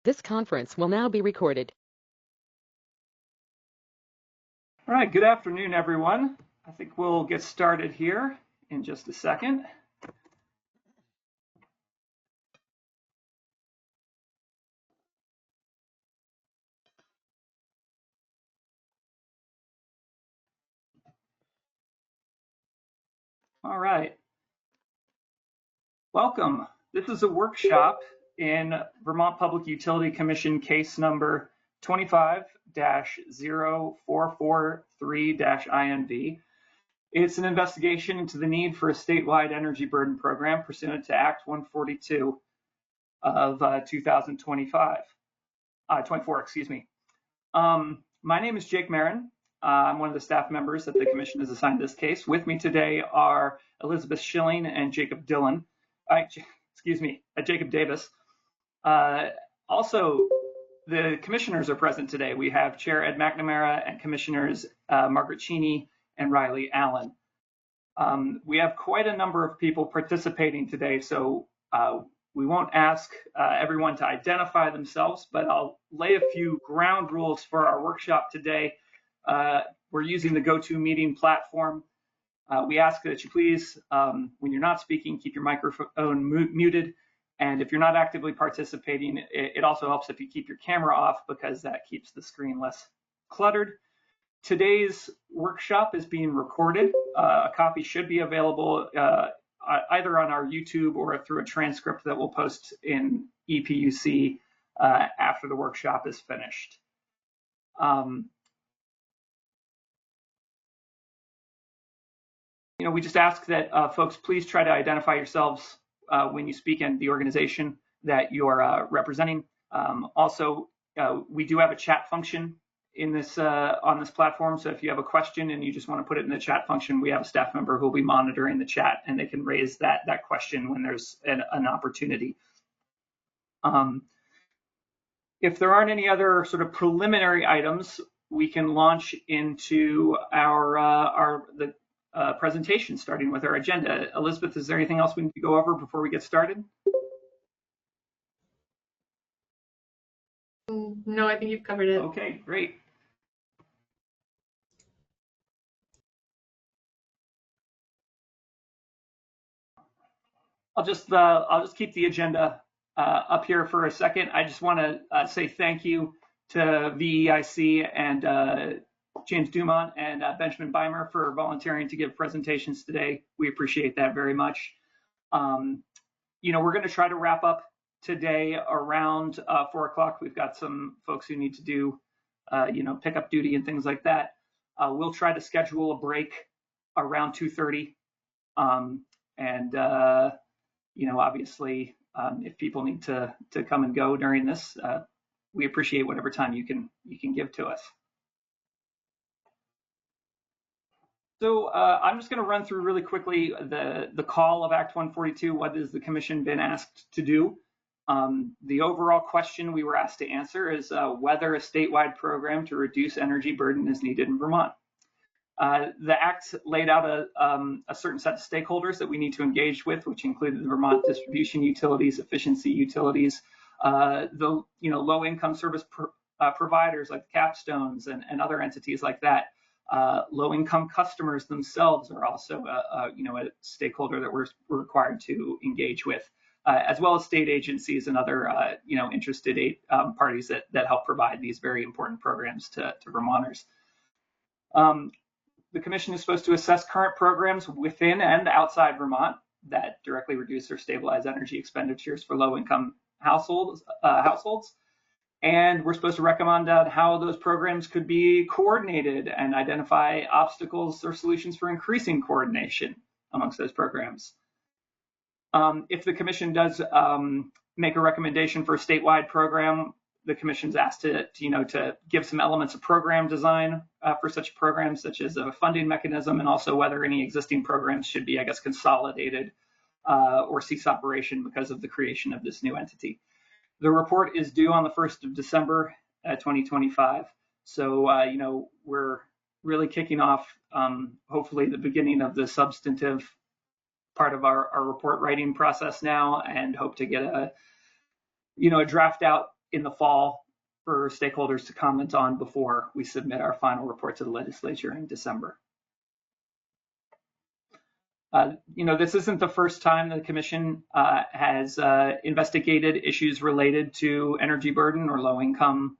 This conference will now be recorded. All right, good afternoon, everyone. I think we'll get started here in just a second. All right. Welcome. This is a workshop in Vermont Public Utility Commission case number 25-0443-INV. It's an investigation into the need for a statewide energy burden program pursuant to Act 142 of 2024, excuse me. My name is Jake Marin. I'm one of the staff members that the commission has assigned this case. With me today are Elizabeth Schilling and Jacob Dillon. Jacob Davis. Also, the commissioners are present today. We have Chair Ed McNamara and Commissioners Margaret Cheney and Riley Allen. We have quite a number of people participating today, so we won't ask everyone to identify themselves, but I'll lay a few ground rules for our workshop today. We're using the GoToMeeting platform. We ask that you please, when you're not speaking, keep your microphone muted. And if you're not actively participating, it also helps if you keep your camera off because that keeps the screen less cluttered. Today's workshop is being recorded. A copy should be available either on our YouTube or through a transcript that we'll post in EPUC after the workshop is finished. We just ask that folks please try to identify yourselves when you speak and the organization that you're representing. Also, we do have a chat function in this on this platform, so if you have a question and you just want to put it in the chat function, we have a staff member who will be monitoring the chat and they can raise that question when there's an opportunity. If there aren't any other sort of preliminary items, we can launch into our presentation, starting with our agenda. Elizabeth, is there anything else we need to go over before we get started? No, I think you've covered it. Okay, great. I'll just keep the agenda up here for a second. I just want to say thank you to VEIC and James Dumont and Benjamin Beimer for volunteering to give presentations today. We appreciate that very much. We're going to try to wrap up today around 4 o'clock. We've got some folks who need to do, pick up duty and things like that. We'll try to schedule a break around 2:30. Obviously, if people need to come and go during this, we appreciate whatever time you can give to us. So I'm just going to run through really quickly the call of Act 142. What has the commission been asked to do? The overall question we were asked to answer is whether a statewide program to reduce energy burden is needed in Vermont. The Act laid out a certain set of stakeholders that we need to engage with, which included the Vermont distribution utilities, efficiency utilities, the low-income service providers like capstones and other entities like that. Low-income customers themselves are also a stakeholder that we're required to engage with, as well as state agencies and other interested parties that help provide these very important programs to Vermonters. The commission is supposed to assess current programs within and outside Vermont that directly reduce or stabilize energy expenditures for low-income households. And we're supposed to recommend how those programs could be coordinated and identify obstacles or solutions for increasing coordination amongst those programs. If the commission does make a recommendation for a statewide program, the commission's asked to give some elements of program design for such programs, such as a funding mechanism, and also whether any existing programs should be, consolidated or cease operation because of the creation of this new entity. The report is due on the 1st of December 2025. So, we're really kicking off, hopefully, the beginning of the substantive part of our report writing process now, and hope to get a draft out in the fall for stakeholders to comment on before we submit our final report to the legislature in December. This isn't the first time the Commission has investigated issues related to energy burden or low-income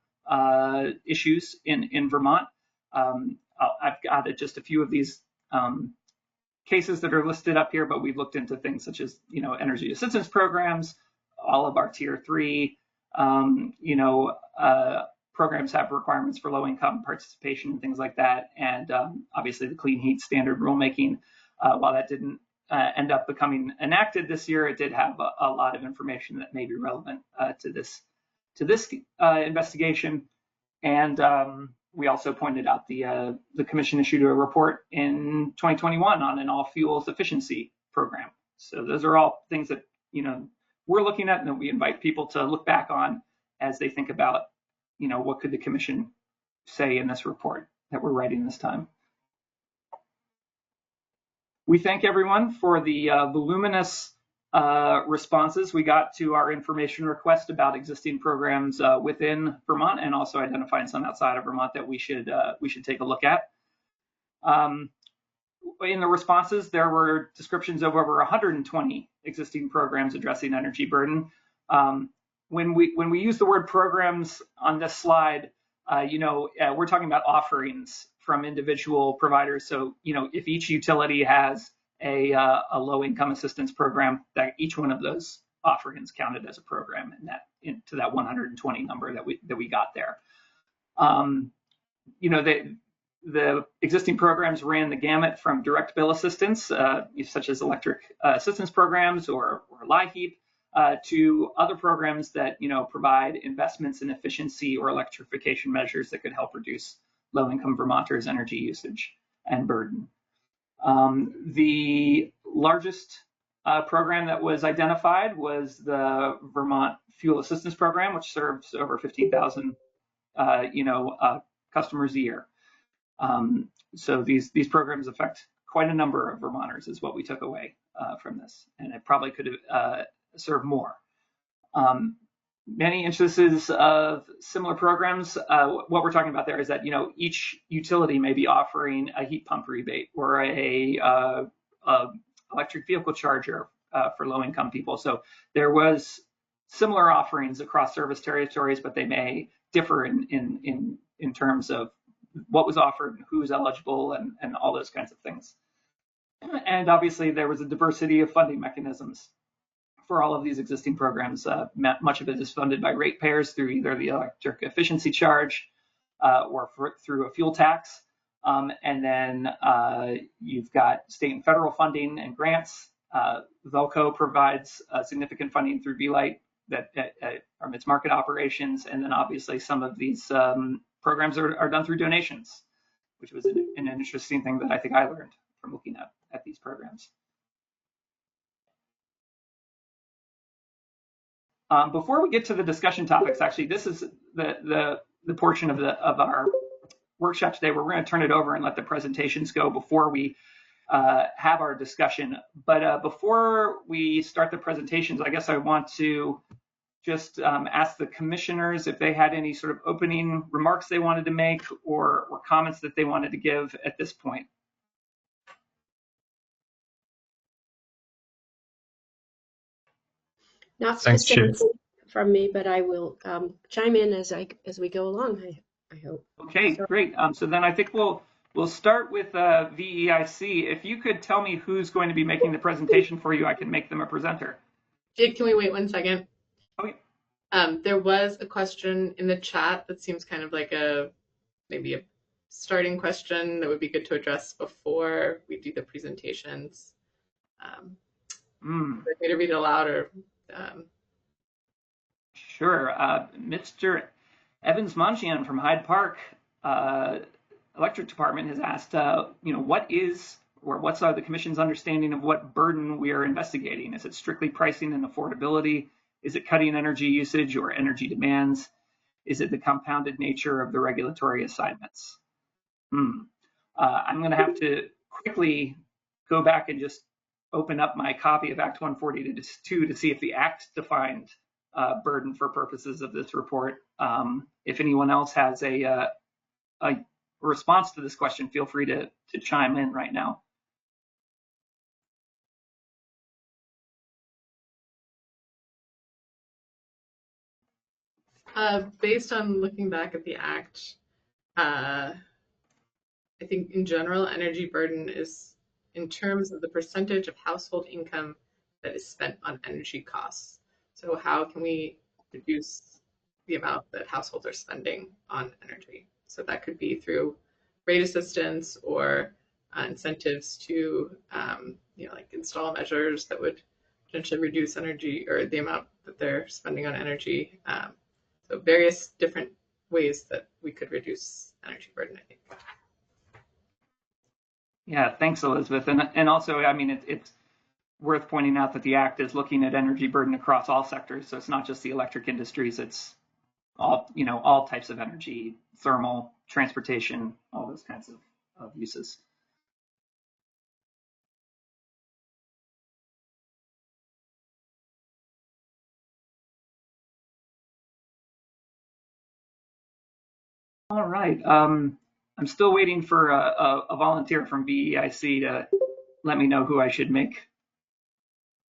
issues in Vermont. I've got just a few of these cases that are listed up here, but we've looked into things such as, energy assistance programs. All of our tier 3, programs have requirements for low-income participation and things like that. And obviously the Clean Heat Standard rulemaking, while that didn't end up becoming enacted this year, it did have a lot of information that may be relevant to this investigation. And we also pointed out the Commission issued a report in 2021 on an all fuels efficiency program. So those are all things that we're looking at and that we invite people to look back on as they think about what could the Commission say in this report that we're writing this time. We thank everyone for the voluminous responses we got to our information request about existing programs within Vermont, and also identifying some outside of Vermont that we should take a look at. In the responses, there were descriptions of over 120 existing programs addressing energy burden. When we use the word programs on this slide, we're talking about offerings from individual providers. So, if each utility has a low-income assistance program, that each one of those offerings counted as a program, and into that 120 number that we got there. The existing programs ran the gamut from direct bill assistance, such as electric assistance programs or LIHEAP, to other programs that provide investments in efficiency or electrification measures that could help reduce low-income Vermonters' energy usage and burden. The largest program that was identified was the Vermont Fuel Assistance Program, which serves over 15,000 customers a year. So these programs affect quite a number of Vermonters, is what we took away from this, and it probably could have served more. Many instances of similar programs, what we're talking about there is that each utility may be offering a heat pump rebate or a electric vehicle charger for low-income people. So there was similar offerings across service territories, but they may differ in terms of what was offered, who was eligible, and all those kinds of things. And obviously there was a diversity of funding mechanisms for all of these existing programs. Much of it is funded by ratepayers through either the electric efficiency charge or through a fuel tax. And then you've got state and federal funding and grants. Velco provides significant funding through VLIGHT that its market operations. And then obviously some of these programs are done through donations, which was an interesting thing that I think I learned from looking at these programs. Before we get to the discussion topics, actually, this is the portion of our workshop today where we're going to turn it over and let the presentations go before we have our discussion. But before we start the presentations, I guess I want to just ask the commissioners if they had any sort of opening remarks they wanted to make or comments that they wanted to give at this point. Not specific from me, but I will chime in as we go along. I hope. Okay, great. So then I think we'll start with VEIC. If you could tell me who's going to be making the presentation for you, I can make them a presenter. Jade, can we wait 1 second? Okay. There was a question in the chat that seems kind of like maybe a starting question that would be good to address before we do the presentations. Would you read it aloud or? Sure. Mr. Evans Mangian from Hyde Park Electric Department has asked, what's the Commission's understanding of what burden we are investigating? Is it strictly pricing and affordability? Is it cutting energy usage or energy demands? Is it the compounded nature of the regulatory assignments? I'm going to have to quickly go back and just open up my copy of Act 142 to see if the Act defined burden for purposes of this report. If anyone else has a response to this question, feel free to chime in right now. Based on looking back at the Act, I think in general, energy burden is in terms of the percentage of household income that is spent on energy costs. So how can we reduce the amount that households are spending on energy? So that could be through rate assistance or incentives to, like install measures that would potentially reduce energy or the amount that they're spending on energy. So various different ways that we could reduce energy burden, I think. Yeah, thanks, Elizabeth. And also, I mean, it's worth pointing out that the Act is looking at energy burden across all sectors. So it's not just the electric industries, it's all types of energy, thermal, transportation, all those kinds of uses. All right. I'm still waiting for a volunteer from BEIC to let me know who I should make.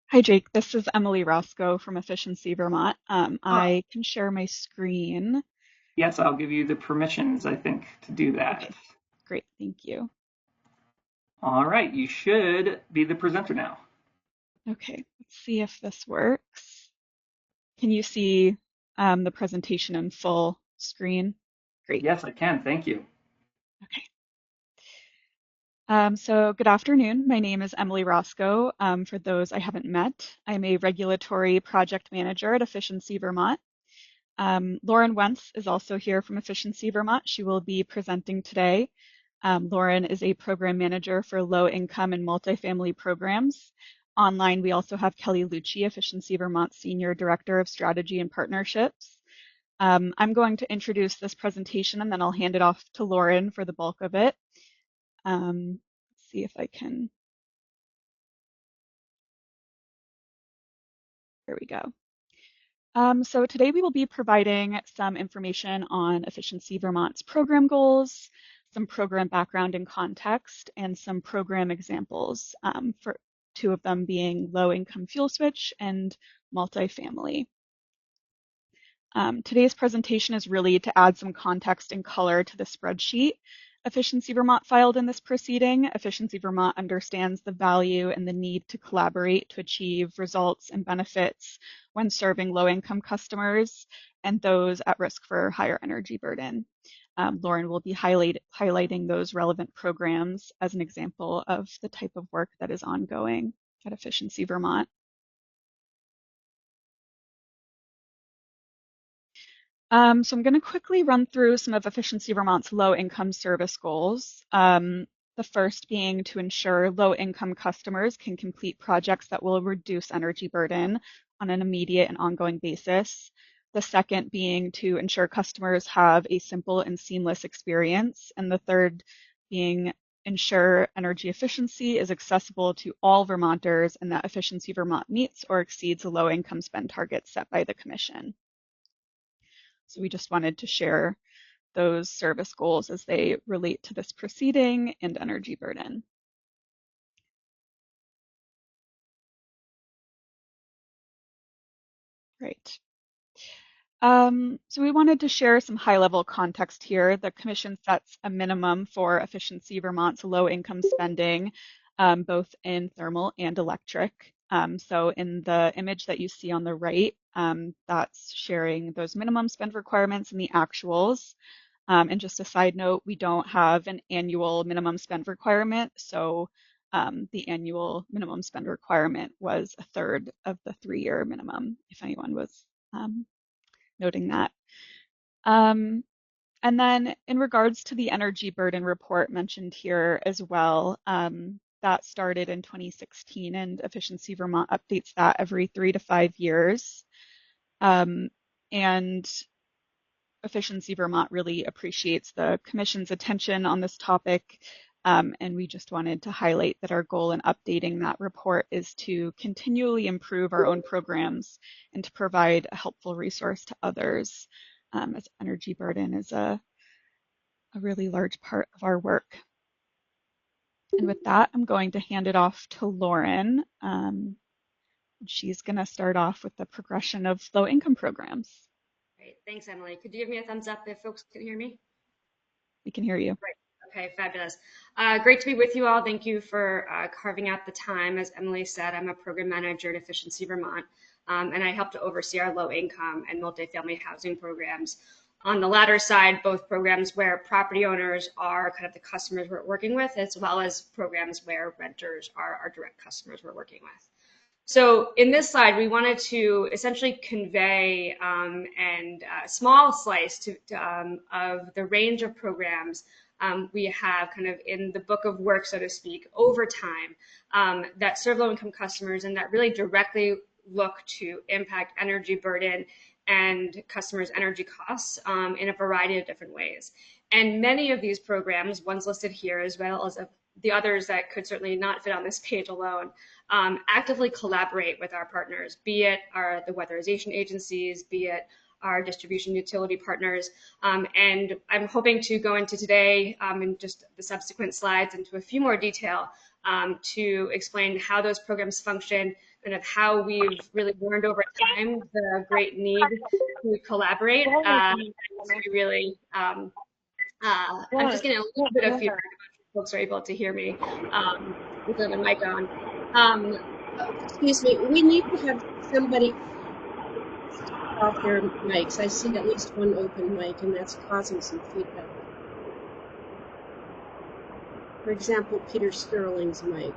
Hi, Jake. This is Emily Roscoe from Efficiency Vermont. I can share my screen. Yes, I'll give you the permissions, I think, to do that. Okay, great. Thank you. All right. You should be the presenter now. Okay, let's see if this works. Can you see the presentation in full screen? Great. Yes, I can. Thank you. Okay. So good afternoon. My name is Emily Roscoe. For those I haven't met, I'm a regulatory project manager at Efficiency Vermont. Lauren Wentz is also here from Efficiency Vermont. She will be presenting today. Lauren is a program manager for low income and multifamily programs. Online, we also have Kelly Lucci, Efficiency Vermont Senior Director of Strategy and Partnerships. I'm going to introduce this presentation and then I'll hand it off to Lauren for the bulk of it. Let's see if I can. There we go. So today we will be providing some information on Efficiency Vermont's program goals, some program background and context, and some program examples, for two of them being low-income fuel switch and multifamily. Today's presentation is really to add some context and color to the spreadsheet Efficiency Vermont filed in this proceeding. Efficiency Vermont understands the value and the need to collaborate to achieve results and benefits when serving low-income customers and those at risk for higher energy burden. Lauren will be highlighting those relevant programs as an example of the type of work that is ongoing at Efficiency Vermont. So I'm going to quickly run through some of Efficiency Vermont's low-income service goals. The first being to ensure low-income customers can complete projects that will reduce energy burden on an immediate and ongoing basis. The second being to ensure customers have a simple and seamless experience. And the third being ensure energy efficiency is accessible to all Vermonters and that Efficiency Vermont meets or exceeds the low-income spend targets set by the Commission. So we just wanted to share those service goals as they relate to this proceeding and energy burden. Right. So we wanted to share some high-level context here. The Commission sets a minimum for Efficiency Vermont's low-income spending, both in thermal and electric. So in the image that you see on the right, that's sharing those minimum spend requirements and the actuals. And just a side note, we don't have an annual minimum spend requirement. So the annual minimum spend requirement was a third of the 3-year minimum, if anyone was noting that. And then in regards to the energy burden report mentioned here as well, that started in 2016 and Efficiency Vermont updates that every 3 to 5 years. And Efficiency Vermont really appreciates the Commission's attention on this topic And we just wanted to highlight that our goal in updating that report is to continually improve our own programs and to provide a helpful resource to others, as energy burden is a really large part of our work. And with that, I'm going to hand it off to Lauren. She's going to start off with the progression of low-income programs. Great. Thanks, Emily. Could you give me a thumbs up if folks can hear me? We can hear you. Great. Okay, fabulous. Great to be with you all. Thank you for carving out the time. As Emily said, I'm a program manager at Efficiency Vermont, and I help to oversee our low-income and multifamily housing programs. On the latter side, both programs where property owners are kind of the customers we're working with, as well as programs where renters are our direct customers we're working with. So in this slide, we wanted to essentially convey a small slice of the range of programs we have kind of in the book of work, so to speak, over time that serve low-income customers and that really directly look to impact energy burden and customers' energy costs in a variety of different ways. And many of these programs, ones listed here, as well as the others that could certainly not fit on this page alone, actively collaborate with our partners, be it the weatherization agencies, be it our distribution utility partners. And I'm hoping to go into today in just the subsequent slides into a few more detail to explain how those programs function, kind of how we've really learned over time the great need to collaborate. Really, I'm just getting a little bit of feedback about folks are able to hear me with the mic on. Excuse me, we need to have somebody off their mics. I see at least one open mic, and that's causing some feedback. For example, Peter Sterling's mic.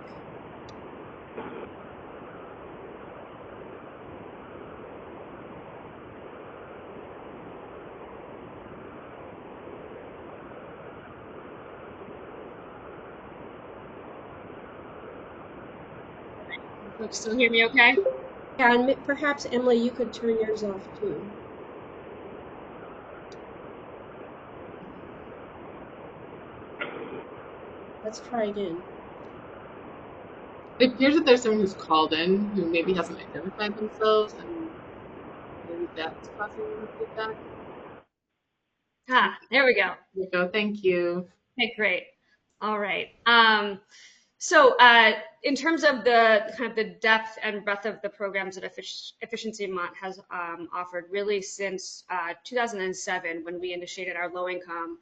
Folks still hear me okay? Yeah, and perhaps, Emily, you could turn yours off too. Let's try again. It appears that there's someone who's called in who maybe hasn't identified themselves, and maybe that's causing the feedback. There we go. There we go. Thank you. Okay, great. All right. So in terms of the kind of the depth and breadth of the programs that Efficiency Vermont has offered really since 2007, when we initiated our low-income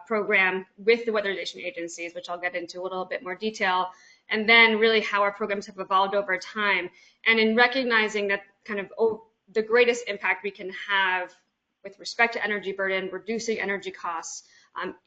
program with the weatherization agencies, which I'll get into a little bit more detail, and then really how our programs have evolved over time. And in recognizing that kind of the greatest impact we can have with respect to energy burden, reducing energy costs,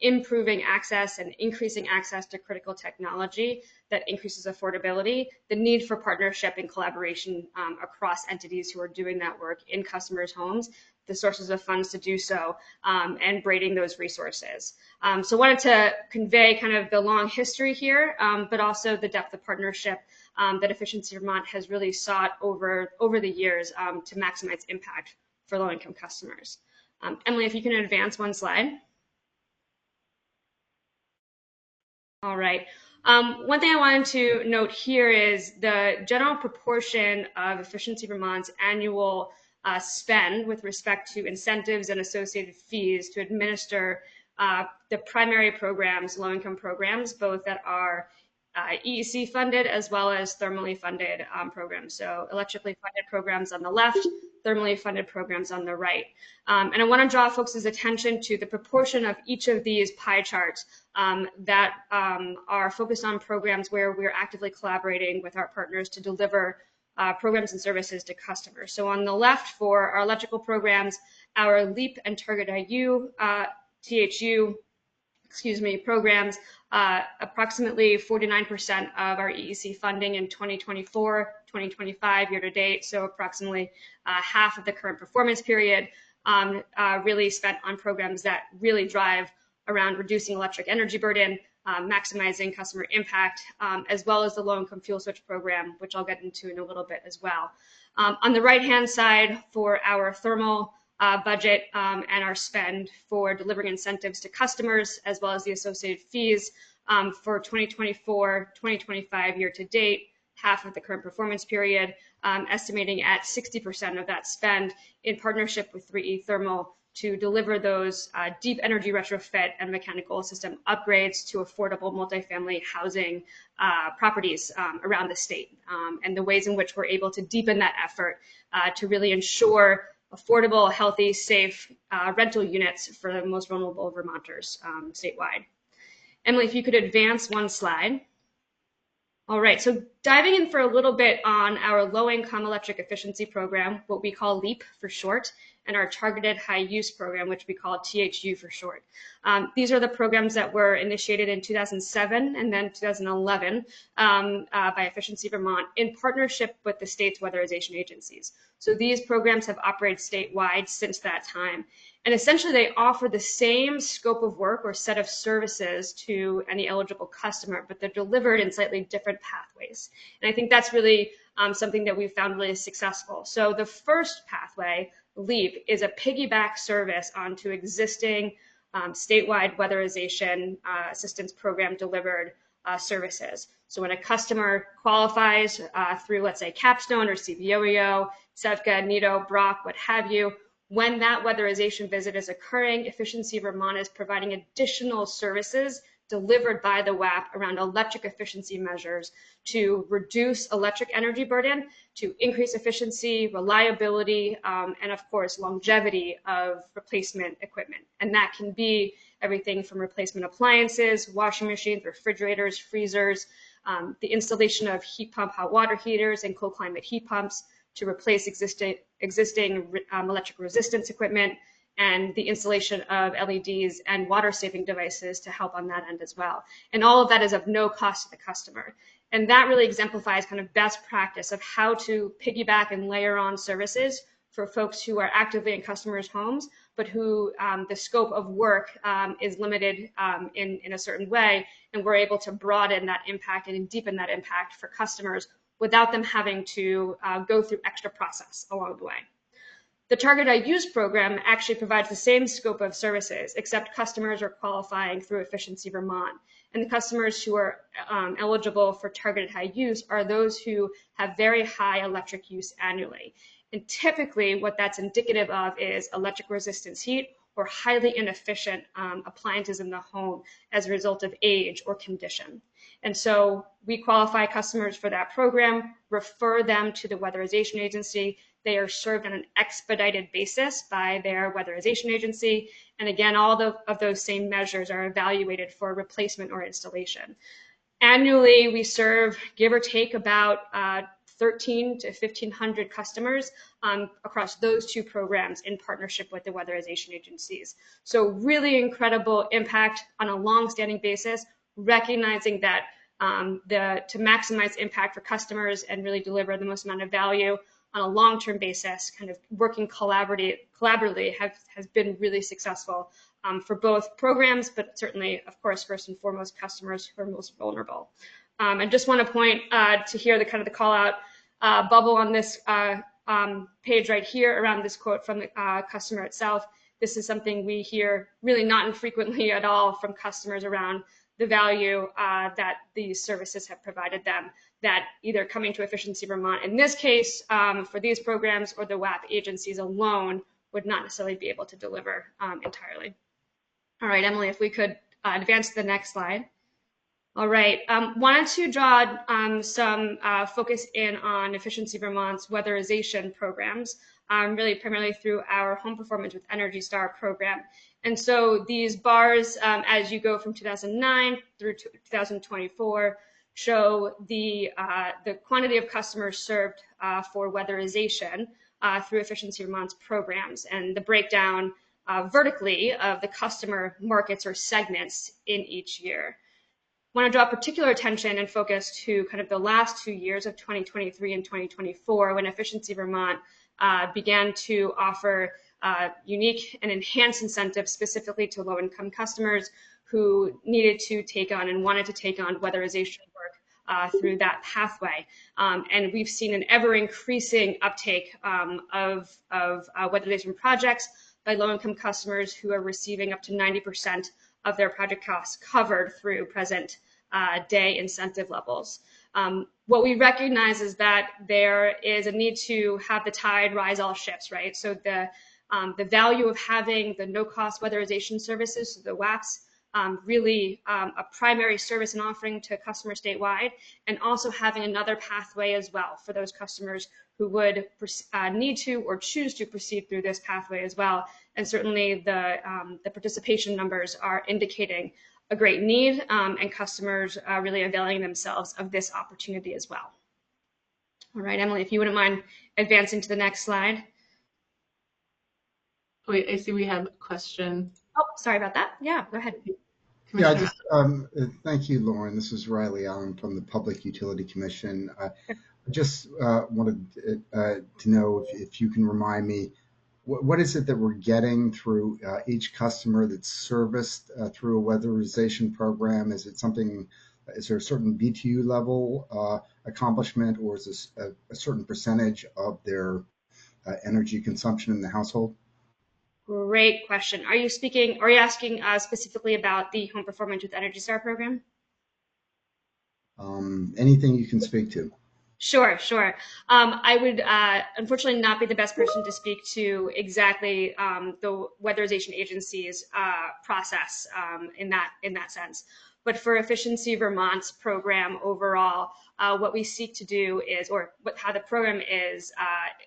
improving access and increasing access to critical technology that increases affordability, the need for partnership and collaboration across entities who are doing that work in customers' homes, the sources of funds to do so, and braiding those resources. So I wanted to convey kind of the long history here, but also the depth of partnership that Efficiency Vermont has really sought over the years to maximize impact for low-income customers. Emily, if you can advance one slide. All right. One thing I wanted to note here is the general proportion of Efficiency Vermont's annual spend with respect to incentives and associated fees to administer the primary programs, low-income programs, both that are EEC funded as well as thermally funded programs. So electrically funded programs on the left, thermally funded programs on the right. And I want to draw folks' attention to the proportion of each of these pie charts that are focused on programs where we're actively collaborating with our partners to deliver programs and services to customers. So on the left for our electrical programs, our LEAP and Target IU, THU, programs, approximately 49% of our EEC funding in 2024, 2025 year to date, so approximately half of the current performance period really spent on programs that really drive around reducing electric energy burden, maximizing customer impact, as well as the low-income fuel switch program, which I'll get into in a little bit as well. On the right-hand side for our thermal budget and our spend for delivering incentives to customers, as well as the associated fees, for 2024-2025 year to date, half of the current performance period, estimating at 60% of that spend in partnership with 3E Thermal to deliver those deep energy retrofit and mechanical system upgrades to affordable multifamily housing properties around the state, and the ways in which we're able to deepen that effort to really ensure affordable, healthy, safe rental units for the most vulnerable Vermonters statewide. Emily, if you could advance one slide. All right, so diving in for a little bit on our low-income electric efficiency program, what we call LEAP for short, and our targeted high-use program, which we call THU for short. These are the programs that were initiated in 2007 and then 2011 by Efficiency Vermont in partnership with the state's weatherization agencies. So these programs have operated statewide since that time. And essentially, they offer the same scope of work or set of services to any eligible customer, but they're delivered in slightly different pathways. And I think that's really something that we've found really successful. So the first pathway, LEAP, is a piggyback service onto existing statewide weatherization assistance program delivered services. So when a customer qualifies through, let's say, Capstone or CVOEO, SEVCA, NITO, BROC, what have you, when that weatherization visit is occurring, Efficiency Vermont is providing additional services delivered by the WAP around electric efficiency measures to reduce electric energy burden, to increase efficiency, reliability, and of course, longevity of replacement equipment. And that can be everything from replacement appliances, washing machines, refrigerators, freezers, the installation of heat pump hot water heaters and cold climate heat pumps, to replace existing electric resistance equipment, and the installation of LEDs and water saving devices to help on that end as well. And all of that is of no cost to the customer. And that really exemplifies kind of best practice of how to piggyback and layer on services for folks who are actively in customers' homes, but who the scope of work is limited in a certain way, and we're able to broaden that impact and deepen that impact for customers without them having to go through extra process along the way. The Target I Use program actually provides the same scope of services, except customers are qualifying through Efficiency Vermont. And the customers who are eligible for targeted high use are those who have very high electric use annually. And typically what that's indicative of is electric resistance heat or highly inefficient appliances in the home as a result of age or condition. And so we qualify customers for that program, refer them to the weatherization agency. They are served on an expedited basis by their weatherization agency. And again, all of those same measures are evaluated for replacement or installation. Annually, we serve, give or take, about 1,300 to 1,500 customers across those two programs in partnership with the weatherization agencies. So really incredible impact on a long-standing basis, recognizing that to maximize impact for customers and really deliver the most amount of value on a long-term basis, kind of working collaboratively has been really successable for both programs, but certainly, of course, first and foremost, customers who are most vulnerable. I just want to point to here the kind of the call out bubble on this page right here around this quote from the customer itself. This is something we hear really not infrequently at all from customers around the value that these services have provided them, that either coming to Efficiency Vermont in this case for these programs or the WAP agencies alone would not necessarily be able to deliver entirely. All right, Emily, if we could advance to the next slide. All right, wanted to draw some focus in on Efficiency Vermont's weatherization programs, really primarily through our Home Performance with Energy Star program. And so these bars, as you go from 2009 through 2024, show the quantity of customers served for weatherization through Efficiency Vermont's programs, and the breakdown vertically of the customer markets or segments in each year. I want to draw particular attention and focus to kind of the last 2 years of 2023 and 2024, when Efficiency Vermont began to offer unique and enhanced incentives specifically to low-income customers who needed to take on and wanted to take on weatherization work through that pathway. And we've seen an ever-increasing uptake of weatherization projects by low-income customers who are receiving up to 90% of their project costs covered through present day incentive levels. What we recognize is that there is a need to have the tide rise all ships, right? So the value of having the no-cost weatherization services, so the WAPs, really a primary service and offering to customers statewide, and also having another pathway as well for those customers who would need to or choose to proceed through this pathway as well. And certainly the participation numbers are indicating a great need, and customers really availing themselves of this opportunity as well. All right, Emily, if you wouldn't mind advancing to the next slide. Wait, I see we have a question. Oh, sorry about that. Yeah, go ahead. Yeah, just thank you, Lauren. This is Riley Allen from the Public Utility Commission. I just wanted to know if you can remind me, what is it that we're getting through each customer that's serviced through a weatherization program? Is it something, is there a certain BTU level accomplishment, or is this a certain percentage of their energy consumption in the household? Great question. Are you asking specifically about the Home Performance with Energy Star program? Anything you can speak to. Sure. I would unfortunately not be the best person to speak to exactly the weatherization agency's process in that sense. But for Efficiency Vermont's program overall, what we seek to do is, how the program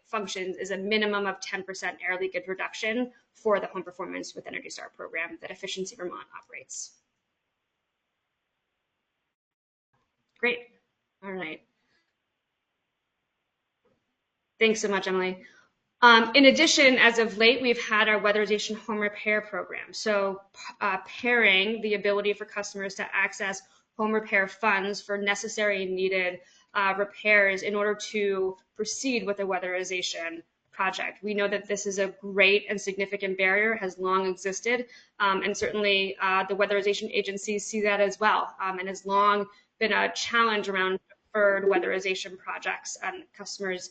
functions is a minimum of 10% air leakage reduction for the Home Performance with Energy Star program that Efficiency Vermont operates. Great. All right. Thanks so much, Emily. In addition, as of late, we've had our weatherization home repair program. So pairing the ability for customers to access home repair funds for necessary and needed repairs in order to proceed with a weatherization project. We know that this is a great and significant barrier, has long existed, and certainly the weatherization agencies see that as well, and has long been a challenge around deferred weatherization projects, and customers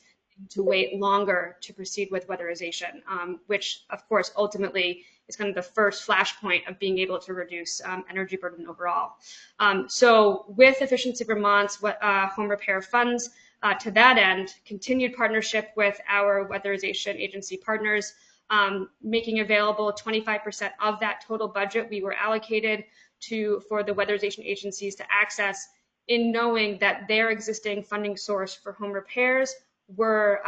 to wait longer to proceed with weatherization, which of course ultimately is kind of the first flashpoint of being able to reduce energy burden overall. So with Efficiency Vermont's home repair funds, to that end, continued partnership with our weatherization agency partners, making available 25% of that total budget we were allocated for the weatherization agencies to access, in knowing that their existing funding source for home repairs were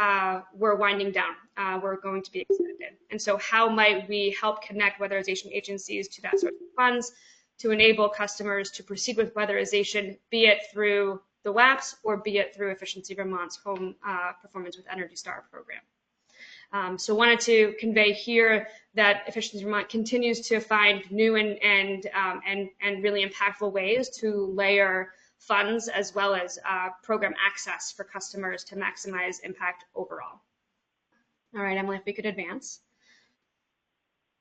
winding down, were going to be extended. And so how might we help connect weatherization agencies to that source of funds to enable customers to proceed with weatherization, be it through the WAPs or be it through Efficiency Vermont's Home Performance with Energy Star program. So wanted to convey here that Efficiency Vermont continues to find new and really impactful ways to layer funds as well as program access for customers to maximize impact overall. All right, Emily, if we could advance.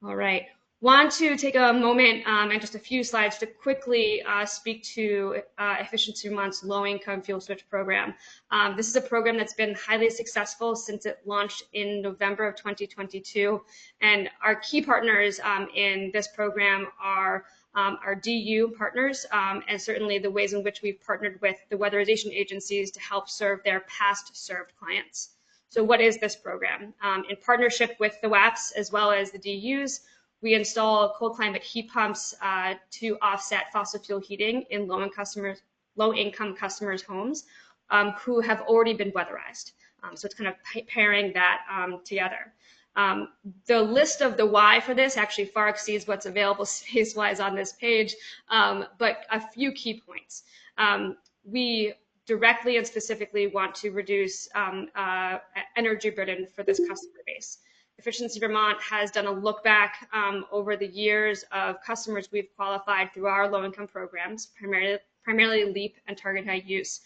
All right. Want to take a moment and just a few slides to quickly speak to Efficiency Vermont's low-income fuel switch program. This is a program that's been highly successful since it launched in November of 2022. And our key partners in this program are our DU partners, and certainly the ways in which we've partnered with the weatherization agencies to help serve their past served clients. So what is this program? In partnership with the WAPs as well as the DUs, we install cold climate heat pumps to offset fossil fuel heating in low-income customers' homes who have already been weatherized. So it's kind of pairing that together. The list of the why for this actually far exceeds what's available space-wise on this page, but a few key points. We directly and specifically want to reduce energy burden for this customer base. Efficiency Vermont has done a look back over the years of customers we've qualified through our low-income programs, primarily LEAP and Target High Use,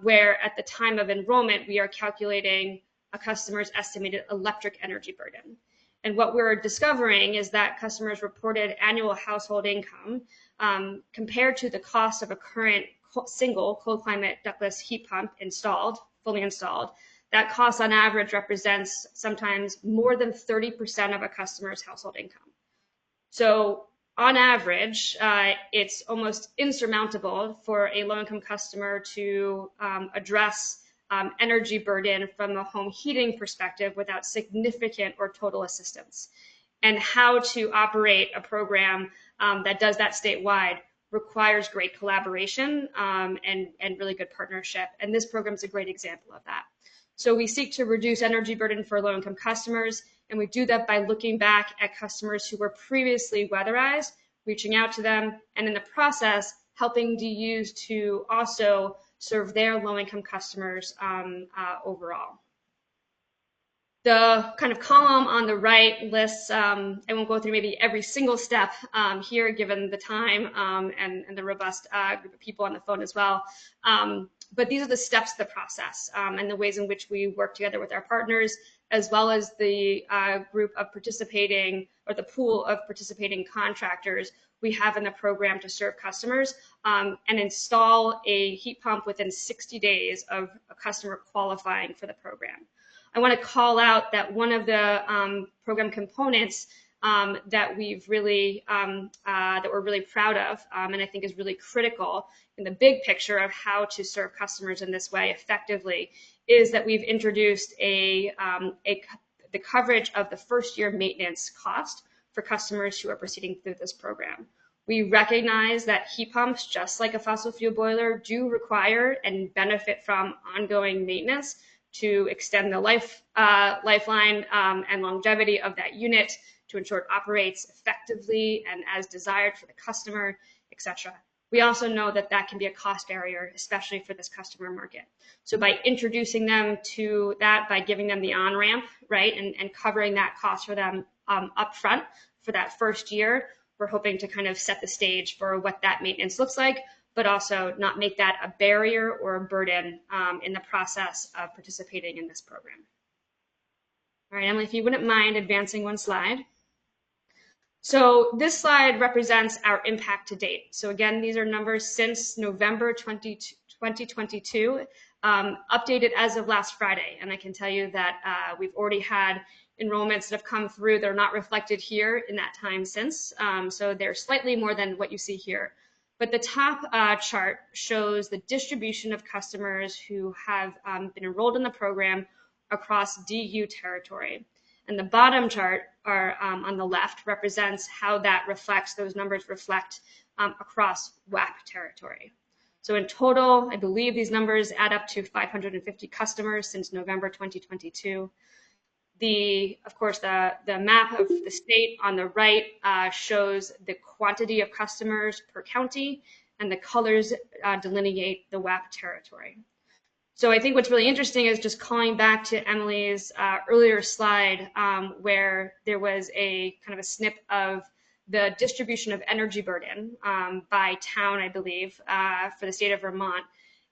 where at the time of enrollment, we are calculating a customer's estimated electric energy burden. And what we're discovering is that customers' reported annual household income compared to the cost of a current single cold climate ductless heat pump fully installed, that cost on average represents sometimes more than 30% of a customer's household income. So on average, it's almost insurmountable for a low-income customer to address energy burden from a home heating perspective without significant or total assistance. And how to operate a program that does that statewide requires great collaboration and really good partnership. And this program is a great example of that. So we seek to reduce energy burden for low-income customers, and we do that by looking back at customers who were previously weatherized, reaching out to them, and in the process, helping DUs to also serve their low-income customers overall. The kind of column on the right lists, I won't go through maybe every single step here given the time and the robust group of people on the phone as well. But these are the steps of the process and the ways in which we work together with our partners, as well as the group of participating or the pool of participating contractors we have in the program to serve customers and install a heat pump within 60 days of a customer qualifying for the program. I want to call out that one of the program components that we've really that we're really proud of, and I think is really critical in the big picture of how to serve customers in this way effectively, is that we've introduced the coverage of the first year maintenance cost for customers who are proceeding through this program. We recognize that heat pumps, just like a fossil fuel boiler, do require and benefit from ongoing maintenance to extend the lifeline and longevity of that unit, to ensure it operates effectively and as desired for the customer, etc. We also know that that can be a cost barrier, especially for this customer market. So by introducing them to that, by giving them the on-ramp, right, and covering that cost for them upfront for that first year, we're hoping to kind of set the stage for what that maintenance looks like, but also not make that a barrier or a burden in the process of participating in this program. All right, Emily, if you wouldn't mind advancing one slide. So this slide represents our impact to date. So again, these are numbers since November 2022, updated as of last Friday. And I can tell you that we've already had enrollments that have come through that are not reflected here in that time since. So they're slightly more than what you see here. But the top chart shows the distribution of customers who have been enrolled in the program across DU territory. And the bottom chart on the left represents how that reflects, those numbers reflect across WAC territory. So in total, I believe these numbers add up to 550 customers since November 2022. Of course, the map of the state on the right shows the quantity of customers per county, and the colors delineate the WAP territory. So I think what's really interesting is just calling back to Emily's earlier slide where there was a kind of a snip of the distribution of energy burden by town, I believe, for the state of Vermont.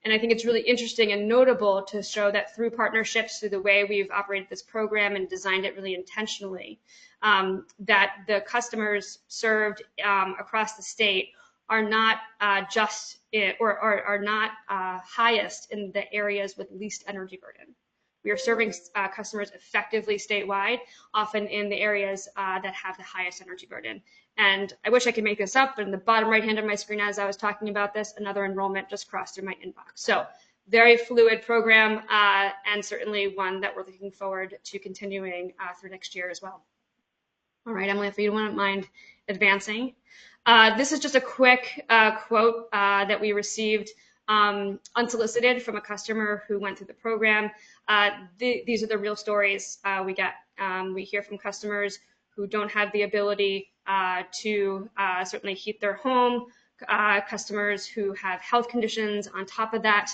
And I think it's really interesting and notable to show that through partnerships, through the way we've operated this program and designed it really intentionally, that the customers served across the state are not are not highest in the areas with least energy burden. We are serving customers effectively statewide, often in the areas that have the highest energy burden. And I wish I could make this up, but in the bottom right hand of my screen as I was talking about this, another enrollment just crossed through my inbox. So very fluid program and certainly one that we're looking forward to continuing through next year as well. All right, Emily, if you wouldn't mind advancing. This is just a quick quote that we received unsolicited from a customer who went through the program. These are the real stories we get. We hear from customers who don't have the ability to certainly heat their home, customers who have health conditions on top of that,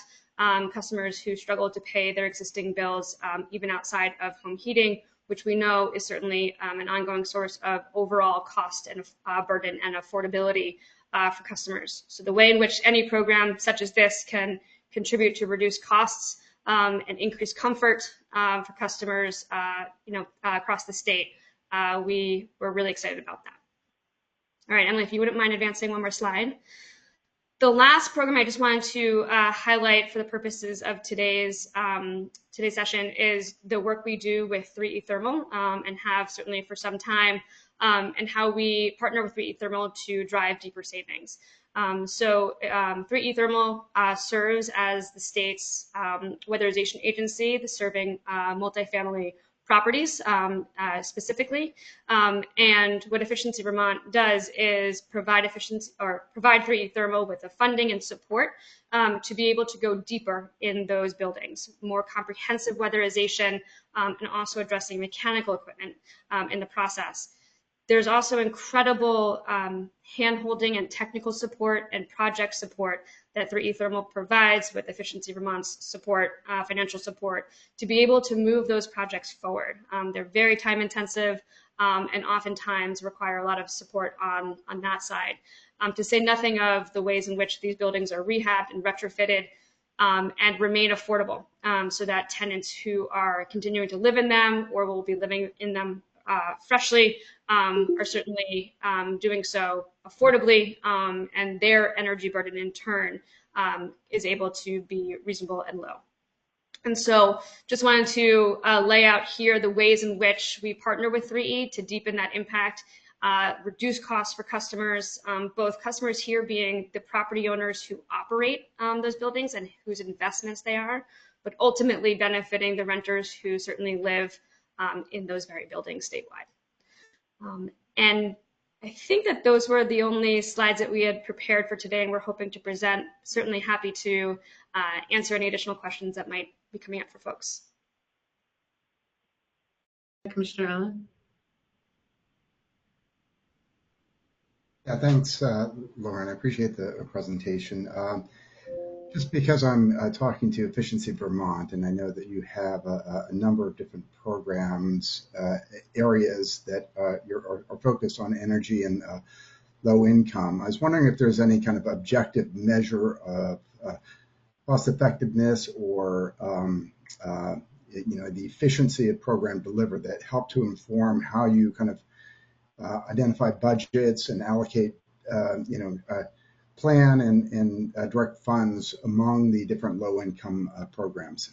customers who struggle to pay their existing bills even outside of home heating, which we know is certainly an ongoing source of overall cost and burden and affordability for customers. So the way in which any program such as this can contribute to reduce costs and increase comfort for customers across the state, we're really excited about that. All right, Emily, if you wouldn't mind advancing one more slide. The last program I just wanted to highlight for the purposes of today's session is the work we do with 3E Thermal and have certainly for some time, and how we partner with 3E Thermal to drive deeper savings. 3E Thermal serves as the state's weatherization agency, serving multifamily properties specifically. And what Efficiency Vermont does is provide 3E Thermal with the funding and support to be able to go deeper in those buildings, more comprehensive weatherization, and also addressing mechanical equipment in the process. There's also incredible hand-holding and technical support and project support that 3E Thermal provides with Efficiency Vermont's support, financial support, to be able to move those projects forward. They're very time-intensive and oftentimes require a lot of support on that side. To say nothing of the ways in which these buildings are rehabbed and retrofitted and remain affordable, so that tenants who are continuing to live in them or will be living in them freshly are certainly doing so affordably, and their energy burden in turn is able to be reasonable and low. And so just wanted to lay out here the ways in which we partner with 3E to deepen that impact, reduce costs for customers, both customers here being the property owners who operate those buildings and whose investments they are, but ultimately benefiting the renters who certainly live in those very buildings statewide. And I think that those were the only slides that we had prepared for today and we're hoping to present. Certainly happy to answer any additional questions that might be coming up for folks. Commissioner Allen? Yeah, thanks, Lauren. I appreciate the presentation. Just because I'm talking to Efficiency Vermont, and I know that you have a number of different programs, areas that are focused on energy and low income. I was wondering if there's any kind of objective measure of cost effectiveness or the efficiency of program delivery that help to inform how you kind of identify budgets and allocate plan and direct funds among the different low-income programs.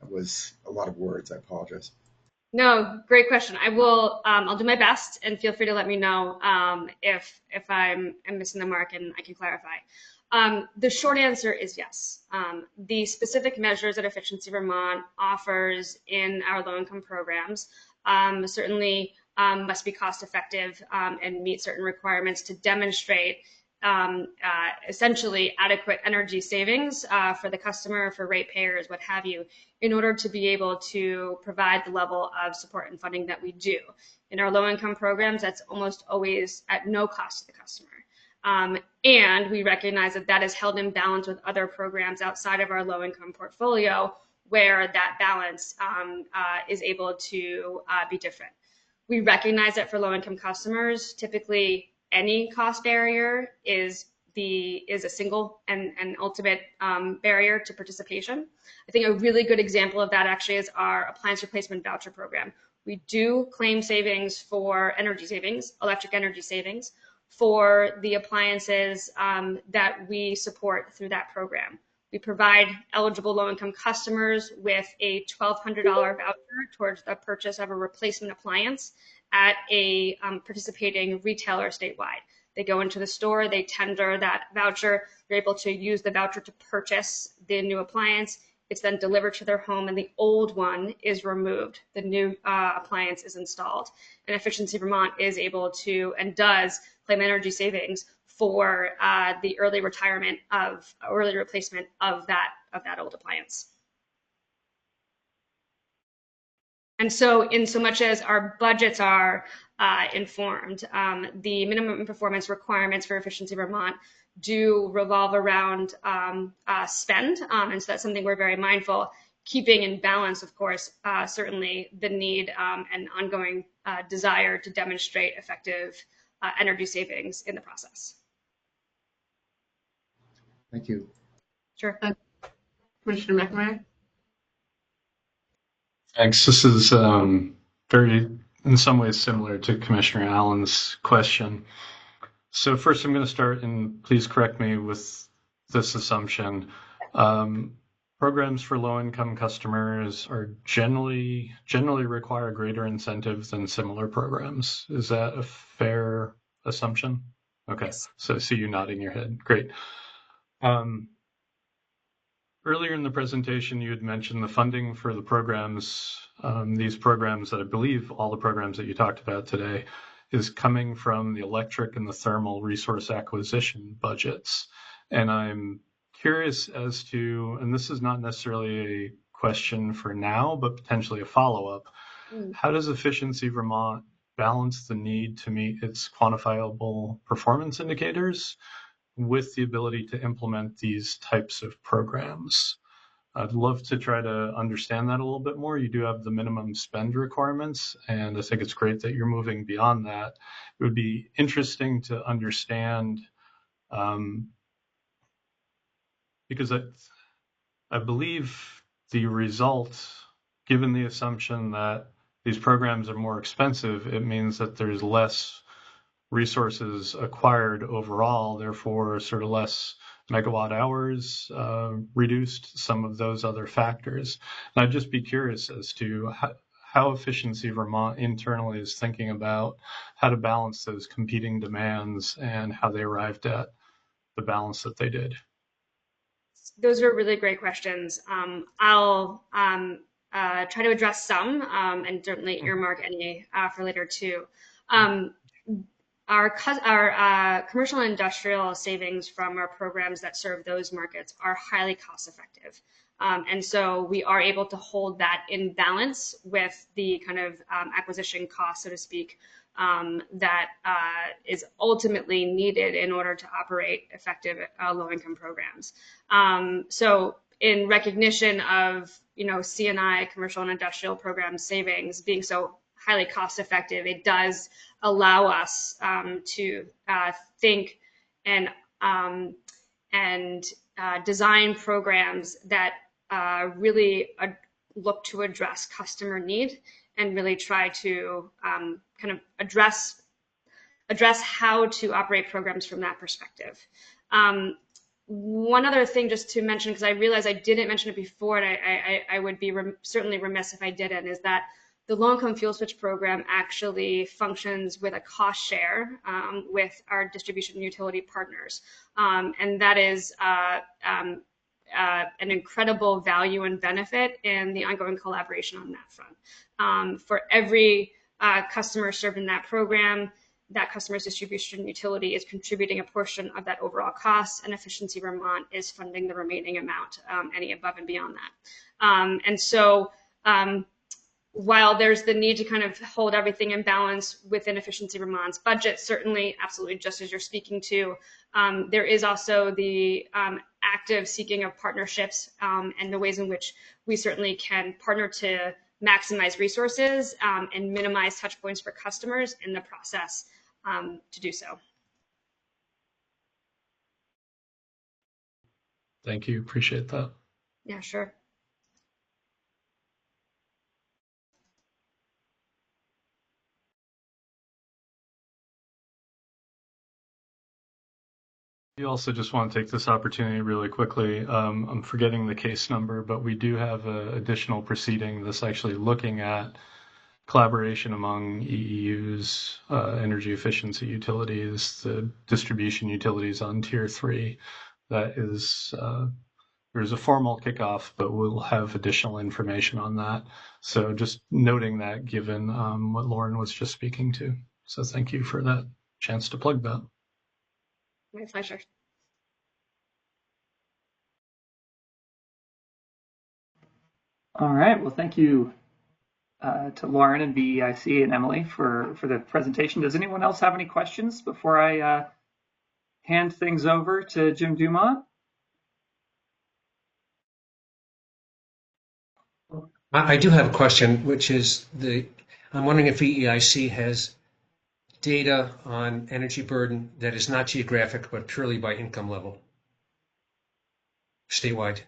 That was a lot of words. I apologize. No, great question. I will. I'll do my best, and feel free to let me know if I'm missing the mark, and I can clarify. The short answer is yes. The specific measures that Efficiency Vermont offers in our low-income programs certainly must be cost-effective and meet certain requirements to demonstrate essentially adequate energy savings for the customer, for ratepayers, what have you, in order to be able to provide the level of support and funding that we do. In our low-income programs, that's almost always at no cost to the customer. And we recognize that that is held in balance with other programs outside of our low-income portfolio where that balance is able to be different. We recognize that for low-income customers, typically any cost barrier is a single and ultimate barrier to participation. I think a really good example of that actually is our appliance replacement voucher program. We do claim savings for energy savings, electric energy savings, for the appliances that we support through that program. We provide eligible low-income customers with a $1,200 voucher towards the purchase of a replacement appliance at a participating retailer statewide. They go into the store, they tender that voucher, they're able to use the voucher to purchase the new appliance. It's then delivered to their home and the old one is removed. The new appliance is installed. And Efficiency Vermont is able to and does claim energy savings for the early replacement of that old appliance. And so in so much as our budgets are informed, the minimum performance requirements for Efficiency Vermont do revolve around spend. And so that's something we're very mindful, keeping in balance, of course, certainly the need and ongoing desire to demonstrate effective energy savings in the process. Thank you. Sure. Commissioner McNamara? Thanks. This is very, in some ways, similar to Commissioner Allen's question. So first, I'm going to start, and please correct me with this assumption, programs for low-income customers are generally require greater incentive than similar programs. Is that a fair assumption? Okay, Yes. so I see you nodding your head. Great. Earlier in the presentation, you had mentioned the funding for the programs, these programs that I believe all the programs that you talked about today is coming from the electric and the thermal resource acquisition budgets. And I'm curious as to, and this is not necessarily a question for now, but potentially a follow-up, how does Efficiency Vermont balance the need to meet its quantifiable performance indicators with the ability to implement these types of programs? I'd love to try to understand that a little bit more. You do have the minimum spend requirements, and I think it's great that you're moving beyond that. It would be interesting to understand, because I believe the result, given the assumption that these programs are more expensive, it means that there's less resources acquired overall, therefore sort of less megawatt hours reduced, some of those other factors. And I'd just be curious as to how Efficiency Vermont internally is thinking about how to balance those competing demands and how they arrived at the balance that they did. Those are really great questions. I'll try to address some and certainly earmark any for later too. Our commercial and industrial savings from our programs that serve those markets are highly cost effective. And so we are able to hold that in balance with the kind of acquisition cost, so to speak, that is ultimately needed in order to operate effective low-income programs. So in recognition of, C&I, commercial and industrial program savings being so highly cost effective, it does allow us to think and design programs that really look to address customer need and really try to kind of address how to operate programs from that perspective. One other thing just to mention, because I realize I didn't mention it before, and I would be certainly remiss if I didn't, is that the low-income fuel switch program actually functions with a cost share with our distribution utility partners. And that is an incredible value and benefit in the ongoing collaboration on that front. For every customer served in that program, that customer's distribution utility is contributing a portion of that overall cost, and Efficiency Vermont is funding the remaining amount, any above and beyond that. And so while there's the need to kind of hold everything in balance within Efficiency Vermont's budget, certainly, absolutely, just as you're speaking to, there is also the active seeking of partnerships and the ways in which we certainly can partner to maximize resources and minimize touch points for customers in the process to do so. Thank you. Appreciate that. Yeah, sure. You also just want to take this opportunity really quickly. I'm forgetting the case number, but we do have an additional proceeding that's actually looking at collaboration among EEUs, energy efficiency utilities, the distribution utilities on Tier 3. That is, there's a formal kickoff, but we'll have additional information on that. So just noting that given what Lauren was just speaking to. So thank you for that chance to plug that. My pleasure. All right. Well, thank you to Lauren and BEIC and Emily for the presentation. Does anyone else have any questions before I hand things over to Jim Dumont? I do have a question, which is I'm wondering if BEIC has data on energy burden that is not geographic, but purely by income level, statewide.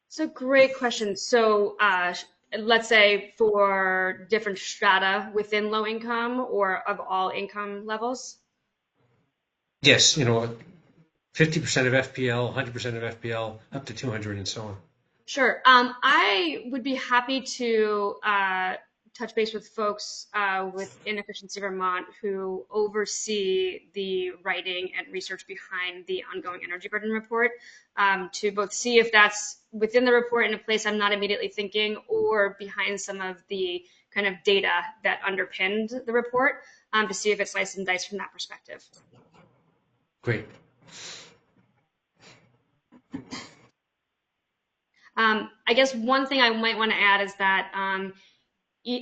It's a great question. So let's say for different strata within low income or of all income levels? Yes, 50% of FPL, 100% of FPL, up to 200 and so on. Sure. I would be happy to touch base with folks within Efficiency Vermont who oversee the writing and research behind the ongoing energy burden report to both see if that's within the report in a place I'm not immediately thinking or behind some of the kind of data that underpinned the report to see if it's sliced and diced from that perspective. Great. I guess one thing I might want to add is that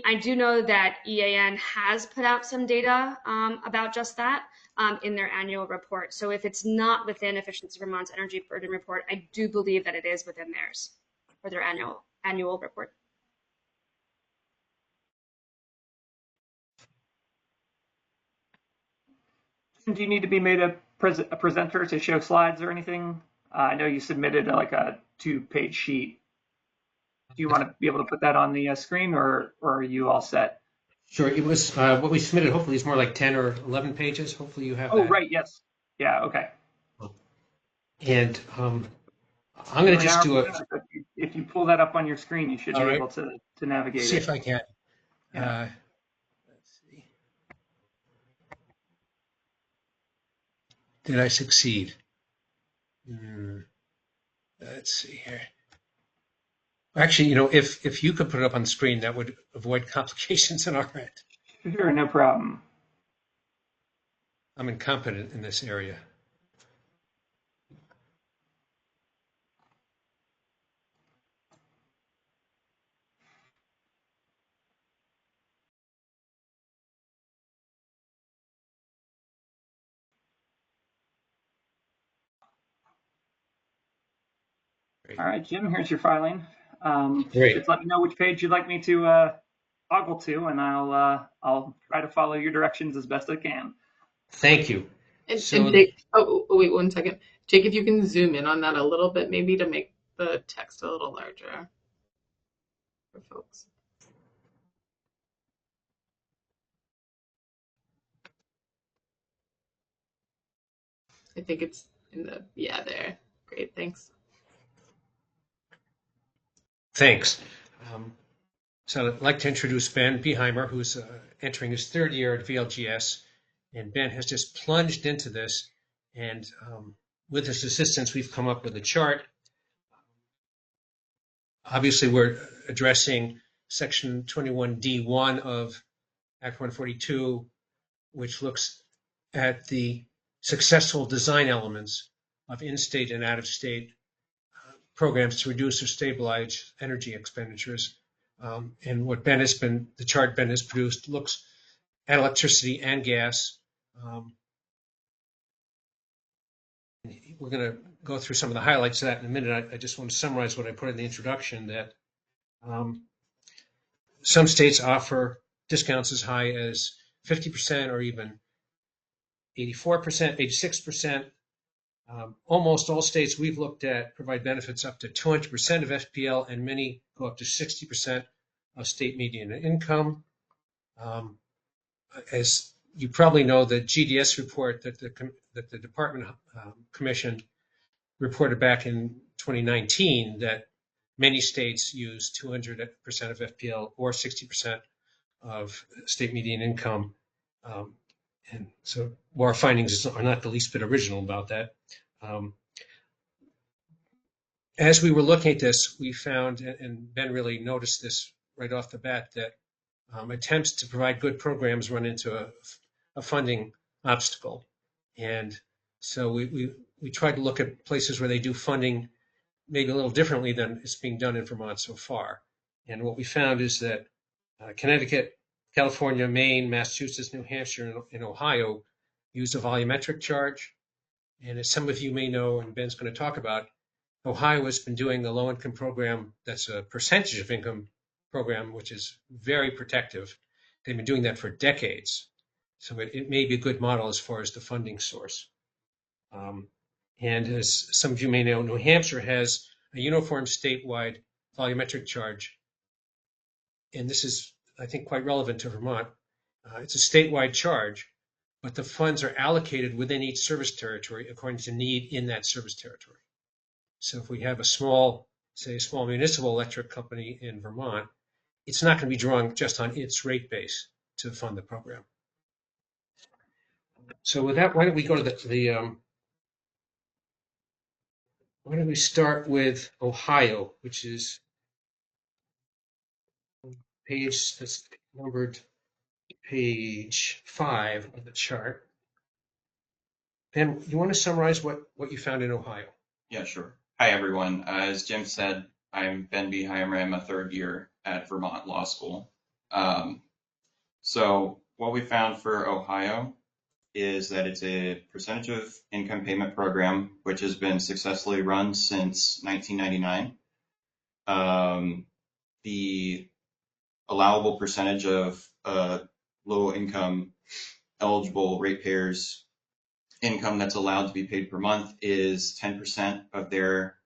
I do know that EAN has put out some data about just that in their annual report. So if it's not within Efficiency Vermont's energy burden report, I do believe that it is within theirs for their annual report. Do you need to be made a presenter to show slides or anything? I know you submitted like a 2-page sheet. Do you want to be able to put that on the screen, or are you all set? Sure. It was what we submitted. Hopefully, it's more like 10 or 11 pages. Hopefully, you have that. Oh, right. Yes. Yeah. Okay. And I'm going to just do a. If you pull that up on your screen, you should be able to navigate it. See if I can. Yeah. Let's see. Did I succeed? Let's see here. Actually, if you could put it up on the screen, that would avoid complications on our end. Sure, no problem. I'm incompetent in this area. All right, Jim, here's your filing. Great. Just let me know which page you'd like me to toggle to, and I'll try to follow your directions as best I can. Thank you. And Jake, wait 1 second. Jake, if you can zoom in on that a little bit, maybe to make the text a little larger for folks. I think it's in the, yeah, there. Great, thanks. Thanks. So I'd like to introduce Ben Beheimer, who's entering his 3rd year at VLGS. And Ben has just plunged into this. And with his assistance, we've come up with a chart. Obviously, we're addressing Section 21D1 of Act 142, which looks at the successful design elements of in-state and out-of-state programs to reduce or stabilize energy expenditures. And what the chart Ben has produced looks at electricity and gas. We're going to go through some of the highlights of that in a minute. I just want to summarize what I put in the introduction, that some states offer discounts as high as 50% or even 84%, 86%. Almost all states we've looked at provide benefits up to 200% of FPL, and many go up to 60% of state median income. As you probably know, the GDS report that the department commissioned reported back in 2019 that many states use 200% of FPL or 60% of state median income. And so our findings are not the least bit original about that. As we were looking at this, we found, and Ben really noticed this right off the bat, that attempts to provide good programs run into a funding obstacle. And so we tried to look at places where they do funding maybe a little differently than it's being done in Vermont so far. And what we found is that Connecticut, California, Maine, Massachusetts, New Hampshire, and Ohio use a volumetric charge. And as some of you may know, and Ben's going to talk about, Ohio has been doing the low-income program that's a percentage of income program, which is very protective. They've been doing that for decades. So it may be a good model as far as the funding source. And as some of you may know, New Hampshire has a uniform statewide volumetric charge. And this is, I think, quite relevant to Vermont. It's a statewide charge, but the funds are allocated within each service territory according to need in that service territory. So if we have a small municipal electric company in Vermont, it's not going to be drawing just on its rate base to fund the program. So with that, why don't we go to why don't we start with Ohio, which is page that's numbered page 5 of the chart. Ben, you want to summarize what you found in Ohio? Yeah, sure. Hi, everyone. As Jim said, I'm Ben Beheimer. I'm a third year at Vermont Law School. So what we found for Ohio is that it's a percentage of income payment program, which has been successfully run since 1999. The allowable percentage of low income eligible ratepayers' income that's allowed to be paid per month is 10% of their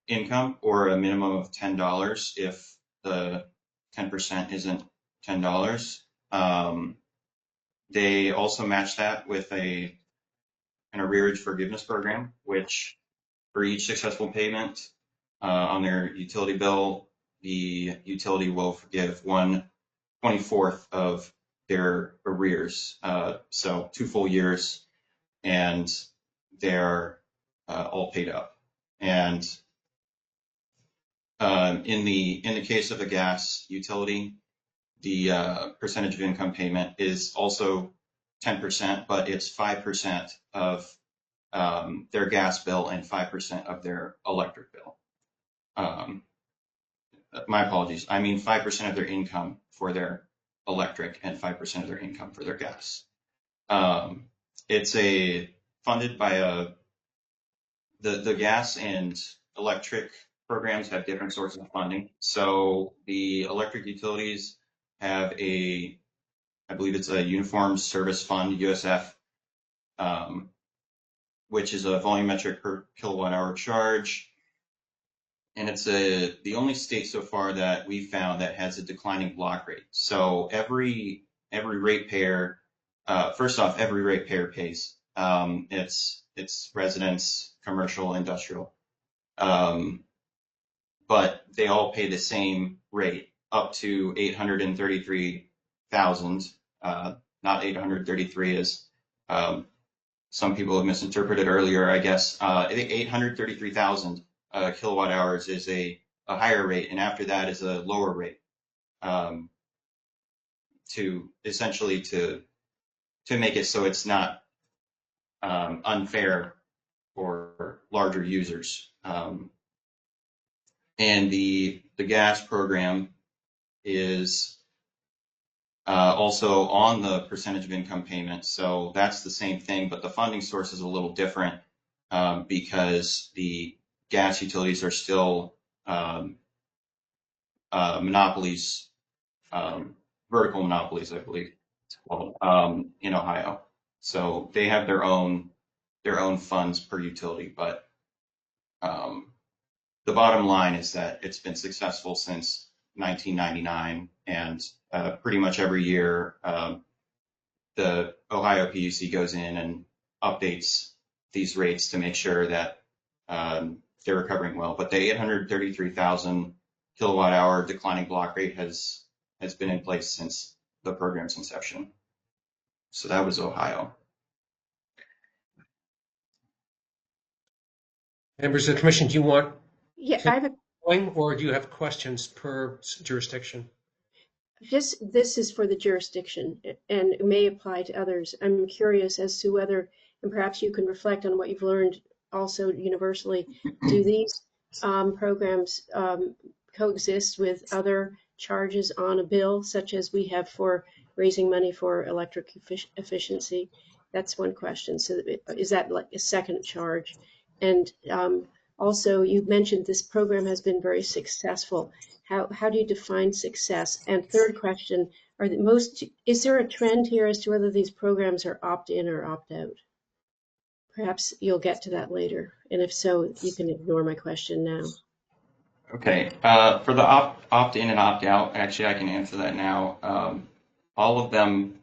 income, or a minimum of $10 if the 10% isn't $10. They also match that with an arrearage forgiveness program, which for each successful payment on their utility bill, the utility will forgive 1/24 of their arrears. So 2 full years, and they're all paid up. And in the case of a gas utility, the percentage of income payment is also 10%, but it's 5% of their gas bill and 5% of their electric bill. My apologies. I mean 5% of their income for their electric and 5% of their income for their gas. It's funded by the gas and electric programs have different sources of funding. So the electric utilities have I believe it's a Uniform Service Fund, USF, which is a volumetric per kilowatt hour charge. And it's the only state so far that we found that has a declining block rate. So every ratepayer, first off, every ratepayer pays. It's residents, commercial, industrial. But they all pay the same rate up to 833,000, not 833 as some people have misinterpreted earlier, I guess. I think 833,000 kilowatt hours is a higher rate, and after that is a lower rate, to essentially to make it so it's not unfair for larger users. And the gas program is also on the percentage of income payment. So that's the same thing, but the funding source is a little different because the gas utilities are still monopolies, vertical monopolies, I believe it's called, in Ohio. So they have their own funds per utility, but the bottom line is that it's been successful since 1999, and pretty much every year the Ohio PUC goes in and updates these rates to make sure that they're recovering well. But the 833,000 kilowatt hour declining block rate has been in place since the program's inception. So that was Ohio. Members of the commission, do you want Yeah, I have a or do you have questions per jurisdiction? this is for the jurisdiction and it may apply to others. I'm curious as to whether, and perhaps you can reflect on what you've learned also universally, do these programs coexist with other charges on a bill, such as we have for raising money for electric efficiency? That's one question. So is that like a second charge? And also, you mentioned this program has been very successful. How do you define success? And third question, is there a trend here as to whether these programs are opt-in or opt-out? Perhaps you'll get to that later. And if so, you can ignore my question now. Okay, for the opt-in and opt-out, actually I can answer that now. All of them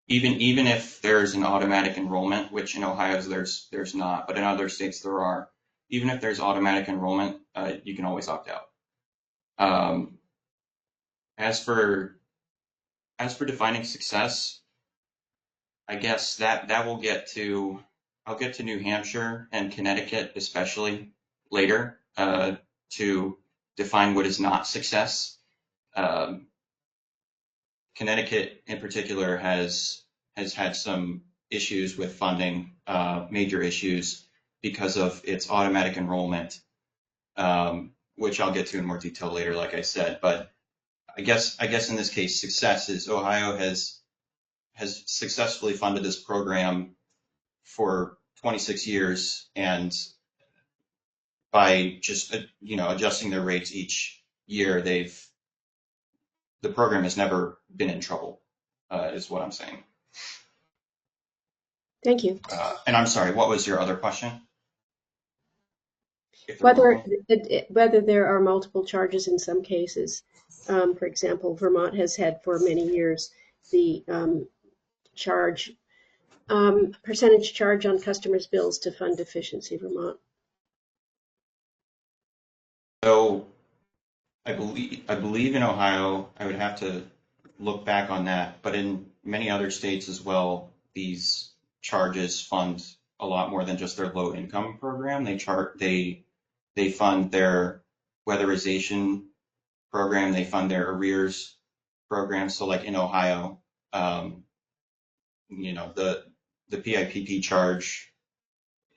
even if there's an automatic enrollment, which in Ohio there's not, but in other states there are. Even if there's automatic enrollment, you can always opt out. As for defining success, I guess that will I'll get to New Hampshire and Connecticut especially later to define what is not success. Connecticut in particular has had some issues with funding, major issues because of its automatic enrollment, which I'll get to in more detail later, like I said. But I guess in this case, success is Ohio has successfully funded this program for 26 years, and by just adjusting their rates each year, the program has never been in trouble, is what I'm saying. Thank you. And I'm sorry, what was your other question? Whether there are multiple charges in some cases. For example, Vermont has had for many years the percentage charge on customers' bills to fund Efficiency Vermont. So I believe in Ohio, I would have to look back on that, but in many other states as well, these charges fund a lot more than just their low income program. They fund their weatherization program, they fund their arrears program. So like in Ohio, the PIPP charge,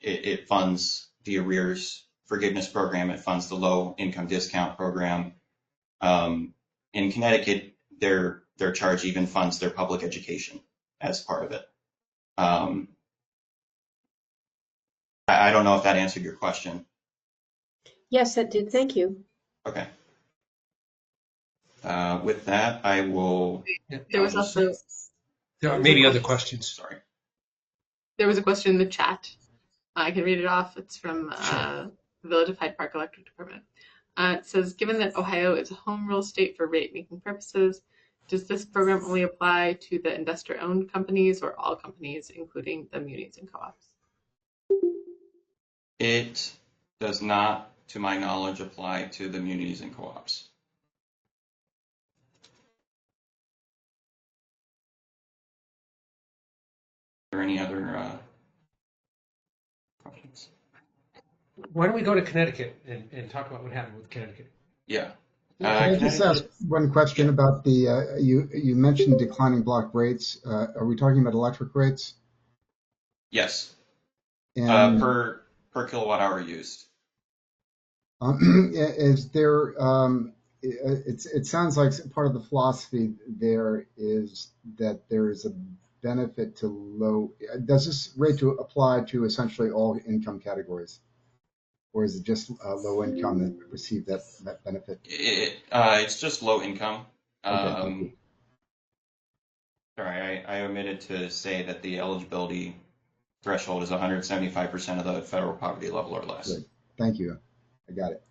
it funds the arrears forgiveness program, it funds the low income discount program. In Connecticut, their charge even funds their public education as part of it. I don't know if that answered your question. Yes, that did. Thank you. Okay. With that, I will. There was also. There are maybe other questions. Sorry. There was a question in the chat. I can read it off. It's from the Village of Hyde Park Electric Department. It says, given that Ohio is a home rule state for rate-making purposes, does this program only apply to the investor-owned companies or all companies, including the munis and co-ops? It does not, to my knowledge, apply to the munis and co-ops. Are there any other questions? Why don't we go to Connecticut and talk about what happened with Connecticut? Yeah. Can I just ask one question about the, you mentioned declining block rates. Are we talking about electric rates? Yes. And per kilowatt hour used. is there, it sounds like part of the philosophy there is that there is a benefit to low, does this rate to apply to essentially all income categories? Or is it just low income that receive that benefit? It's just low income. Okay, thank you. Sorry, I omitted to say that the eligibility threshold is 175% of the federal poverty level or less. Good. Thank you. I got it.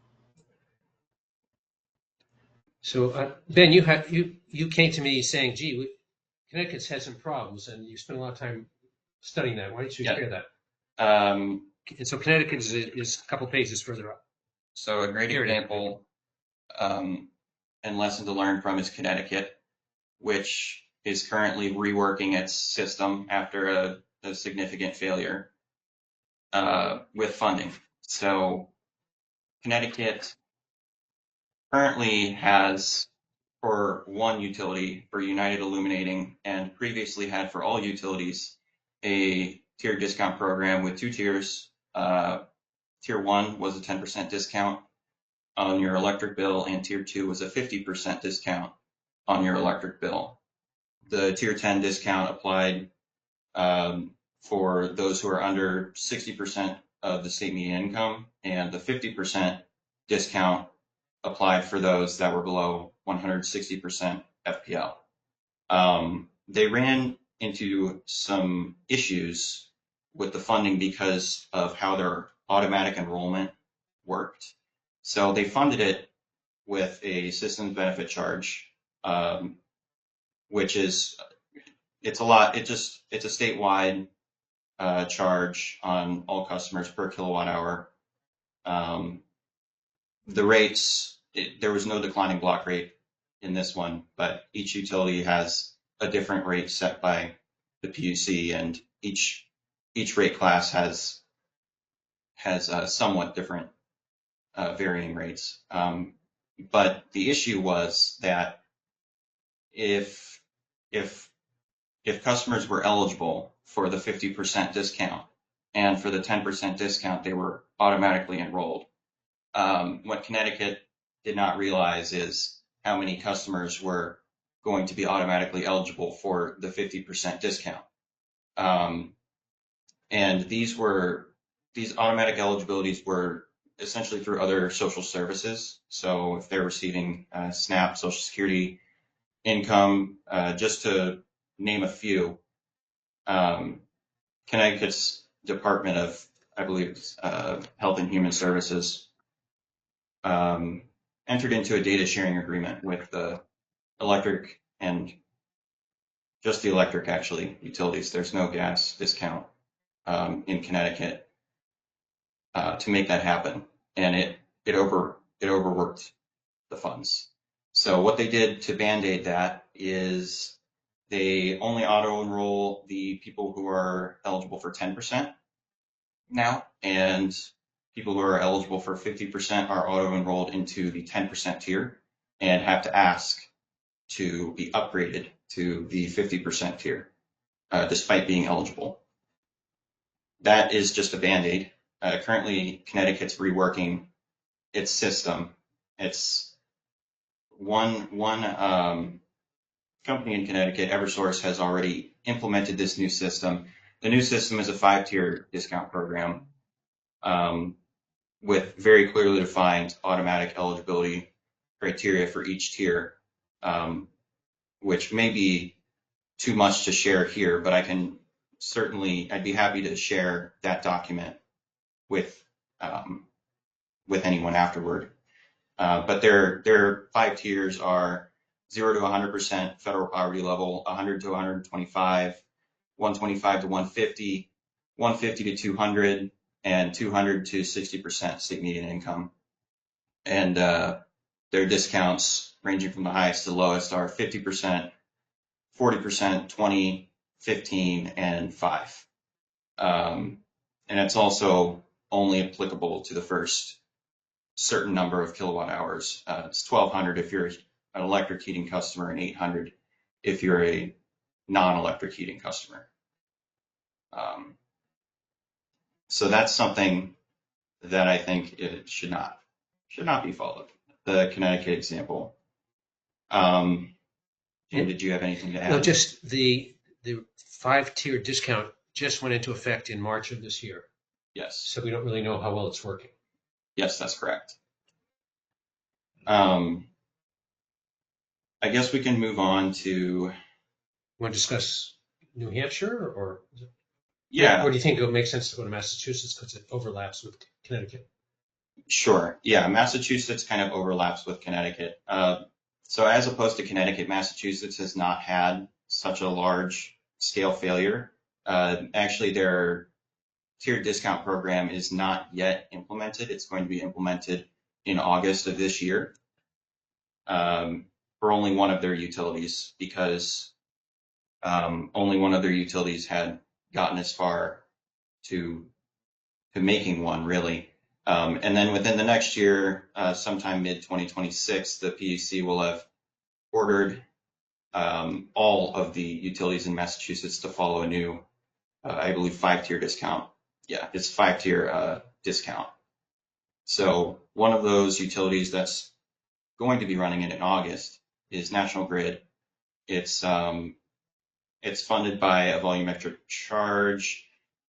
So Ben, you came to me saying, "Gee, Connecticut's had some problems," and you spent a lot of time studying that. Why don't you share that? And so Connecticut is a couple pages further up. So a great example and lesson to learn from is Connecticut, which is currently reworking its system after a significant failure with funding. So Connecticut currently has, for one utility, for United Illuminating, and previously had for all utilities, a tiered discount program with two tiers. Tier 1 was a 10% discount on your electric bill, and Tier 2 was a 50% discount on your electric bill. The Tier 10 discount applied for those who are under 60% of the state median income, and the 50% discount applied for those that were below 160% FPL. They ran into some issues with the funding because of how their automatic enrollment worked. So they funded it with a systems benefit charge, which is it's a lot. It's a statewide charge on all customers per kilowatt hour. The rates, there was no declining block rate in this one, but each utility has a different rate set by the PUC, and each rate class has somewhat different varying rates. But the issue was that if customers were eligible for the 50% discount and for the 10% discount, they were automatically enrolled. What Connecticut did not realize is how many customers were going to be automatically eligible for the 50% discount. And these automatic eligibilities were essentially through other social services. So if they're receiving SNAP, Social Security income, just to name a few, Connecticut's Department of, I believe, Health and Human Services entered into a data sharing agreement with the electric and just the electric, actually, utilities. There's no gas discount in Connecticut to make that happen, and it overworked the funds. So what they did to band-aid that is they only auto-enroll the people who are eligible for 10% now, and people who are eligible for 50% are auto-enrolled into the 10% tier and have to ask to be upgraded to the 50% tier, despite being eligible. That is just a Band-Aid. Currently, Connecticut's reworking its system. It's one company in Connecticut, Eversource, has already implemented this new system. The new system is a 5-tier discount program with very clearly defined automatic eligibility criteria for each tier, which may be too much to share here, but I'd be happy to share that document with anyone afterward. But their 5 tiers are 0 to 100% federal poverty level, 100 to 125, 125 to 150, 150 to 200, and 200 to 60% state median income. And their discounts ranging from the highest to the lowest are 50%, 40%, 20, 15, and 5. And it's also only applicable to the first certain number of kilowatt hours. It's 1,200 if you're an electric heating customer and 800 if you're a non-electric heating customer. So that's something that I think it should not be followed. The Connecticut example. Jim, did you have anything to add? No, just the 5-tier discount just went into effect in March of this year. Yes. So we don't really know how well it's working. Yes, that's correct. I guess we can move on to. You want to discuss New Hampshire, or? Yeah. Or do you think it would make sense to go to Massachusetts because it overlaps with Connecticut? Sure. Yeah, Massachusetts kind of overlaps with Connecticut. So as opposed to Connecticut, Massachusetts has not had such a large scale failure. Actually, their tiered discount program is not yet implemented. It's going to be implemented in August of this year for only one of their utilities, because only one of their utilities had gotten as far to making one, really. And then within the next year, sometime mid-2026, the PUC will have ordered all of the utilities in Massachusetts to follow a new, I believe, 5-tier discount. Yeah, it's 5-tier discount. So one of those utilities that's going to be running it in August is National Grid. It's funded by a volumetric charge.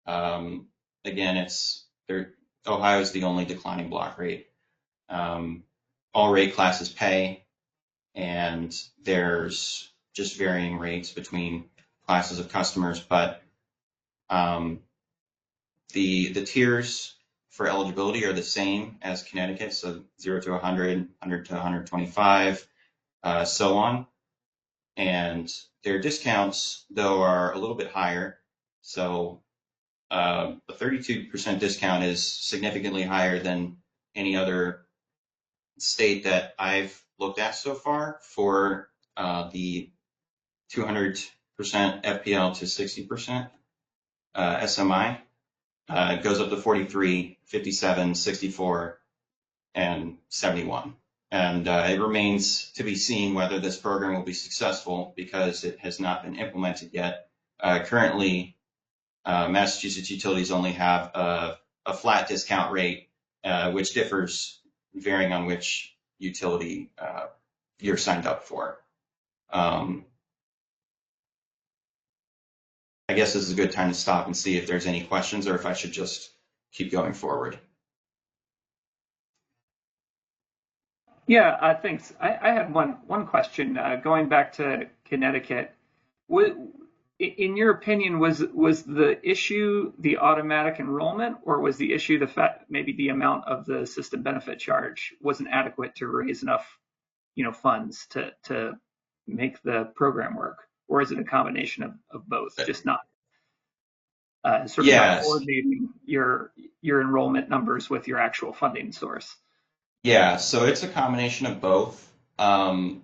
Again, Ohio is the only declining block rate. All rate classes pay, and there's just varying rates between classes of customers. But the tiers for eligibility are the same as Connecticut, so 0 to 100, 100 to 125, so on. and their discounts, though, are a little bit higher. So a 32% discount is significantly higher than any other state that I've looked at so far for the 200% FPL to 60% SMI. It goes up to 43, 57, 64, and 71. And it remains to be seen whether this program will be successful because it has not been implemented yet. Currently, Massachusetts utilities only have a flat discount rate, which differs varying on which utility you're signed up for. I guess this is a good time to stop and see if there's any questions or if I should just keep going forward. Yeah, thanks. I had one question. Going back to Connecticut, in your opinion, was the issue the automatic enrollment, or was the issue the fact maybe the amount of the system benefit charge wasn't adequate to raise enough, funds to make the program work, or is it a combination of both? Just not sort of not coordinating your enrollment numbers with your actual funding source. Yeah, so it's a combination of both. But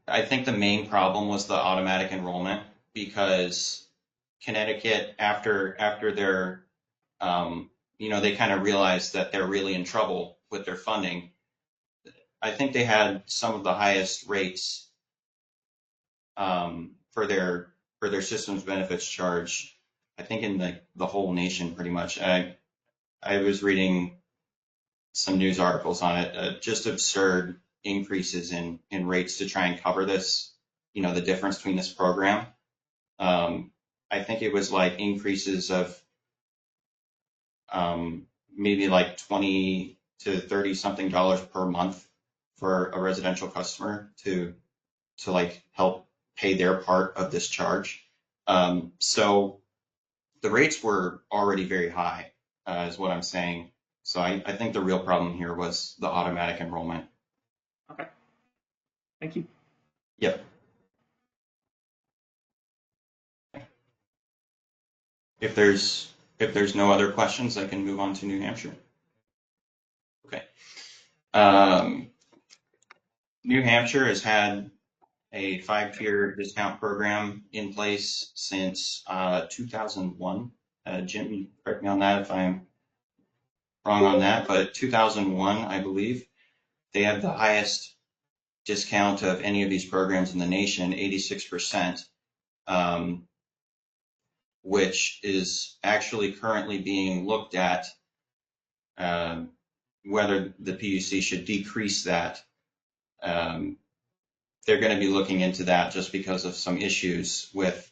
I think the main problem was the automatic enrollment because Connecticut, after their, they kind of realized that they're really in trouble with their funding. I think they had some of the highest rates for their systems benefits charge, I think in the whole nation pretty much. I was reading some news articles on it, just absurd increases in rates to try and cover this, the difference between this program. I think it was like increases of maybe like 20 to 30 something dollars per month for a residential customer to like help pay their part of this charge. So the rates were already very high, is what I'm saying. So I think the real problem here was the automatic enrollment. Okay. Thank you. Yep. If there's no other questions, I can move on to New Hampshire. Okay. New Hampshire has had a 5-tier discount program in place since 2001. Jim, you correct me on that if I'm wrong on that, but 2001, I believe. They have the highest discount of any of these programs in the nation, 86%, which is actually currently being looked at whether the PUC should decrease that. They're going to be looking into that just because of some issues with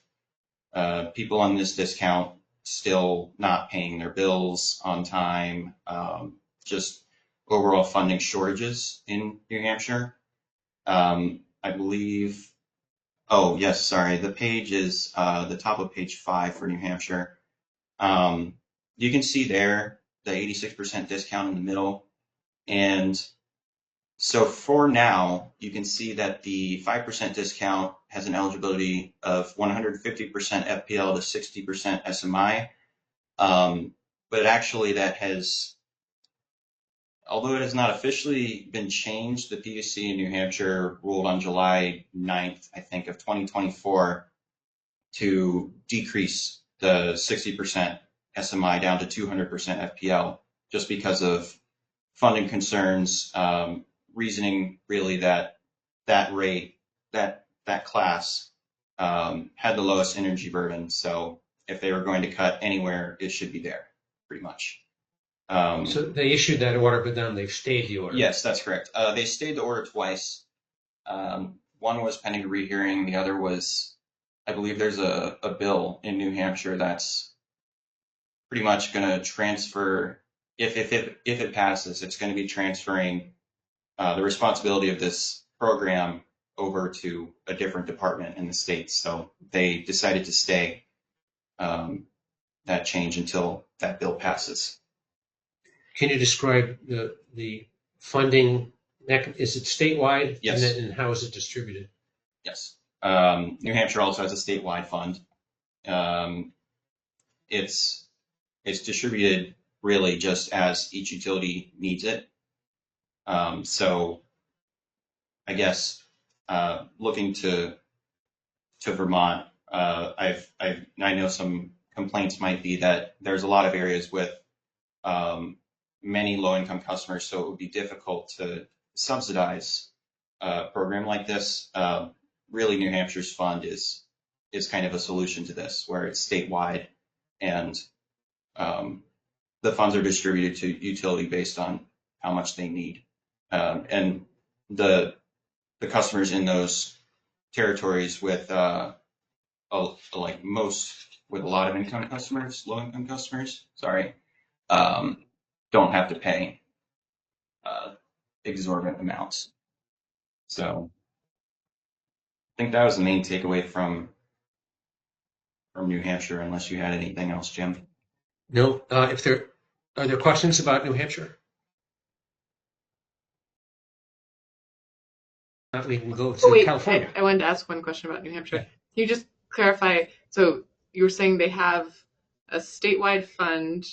people on this discount still not paying their bills on time, just overall funding shortages in New Hampshire. I believe, oh, yes, sorry, the page is the top of page 5 for New Hampshire. You can see there the 86% discount in the middle. And so for now, you can see that the 5% discount has an eligibility of 150% FPL to 60% SMI. But actually that has, although it has not officially been changed, the PUC in New Hampshire ruled on July 9th, I think, of 2024 to decrease the 60% SMI down to 200% FPL just because of funding concerns, reasoning really that rate, that class had the lowest energy burden. So if they were going to cut anywhere, it should be there, pretty much. So they issued that order, but then they've stayed the order. Yes, that's correct. They stayed the order twice. One was pending a rehearing. The other was, I believe there's a bill in New Hampshire that's pretty much going to transfer, if it passes, it's going to be transferring the responsibility of this program over to a different department in the state. So they decided to stay that change until that bill passes. Can you describe the funding? Is it statewide? Yes. And how is it distributed? Yes. New Hampshire also has a statewide fund. It's distributed really just as each utility needs it. So I guess looking to Vermont, I know some complaints might be that there's a lot of areas with many low-income customers, so it would be difficult to subsidize a program like this. Really, New Hampshire's fund is kind of a solution to this, where it's statewide and the funds are distributed to utility based on how much they need, and the customers in those territories with with a lot of income customers, low income customers, sorry, don't have to pay exorbitant amounts. So I think that was the main takeaway from New Hampshire, unless you had anything else, Jim. No, are there questions about New Hampshire? We can go to California. I wanted to ask one question about New Hampshire. Yeah. Can you just clarify? So you were saying they have a statewide fund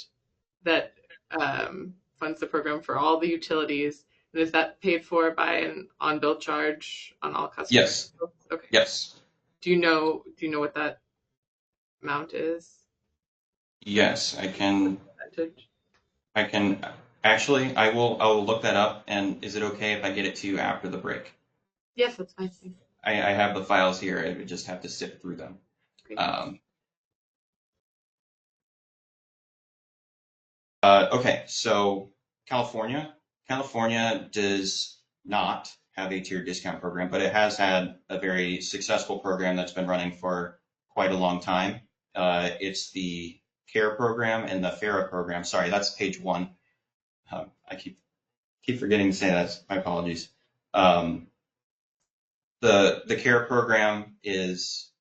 that funds the program for all the utilities, and is that paid for by an on-bill charge on all customers? Yes. Okay. Yes. Do you know what that amount is? Yes, I can. Percentage? I can actually. I will look that up. And is it okay if I get it to you after the break? Yes, that's fine. I have the files here. I would just have to sift through them. Great. Okay, so California does not have a tiered discount program, but it has had a very successful program that's been running for quite a long time. It's the CARE program and the FARA program. Sorry, that's page 1. I keep forgetting to say that. My apologies. The CARE program is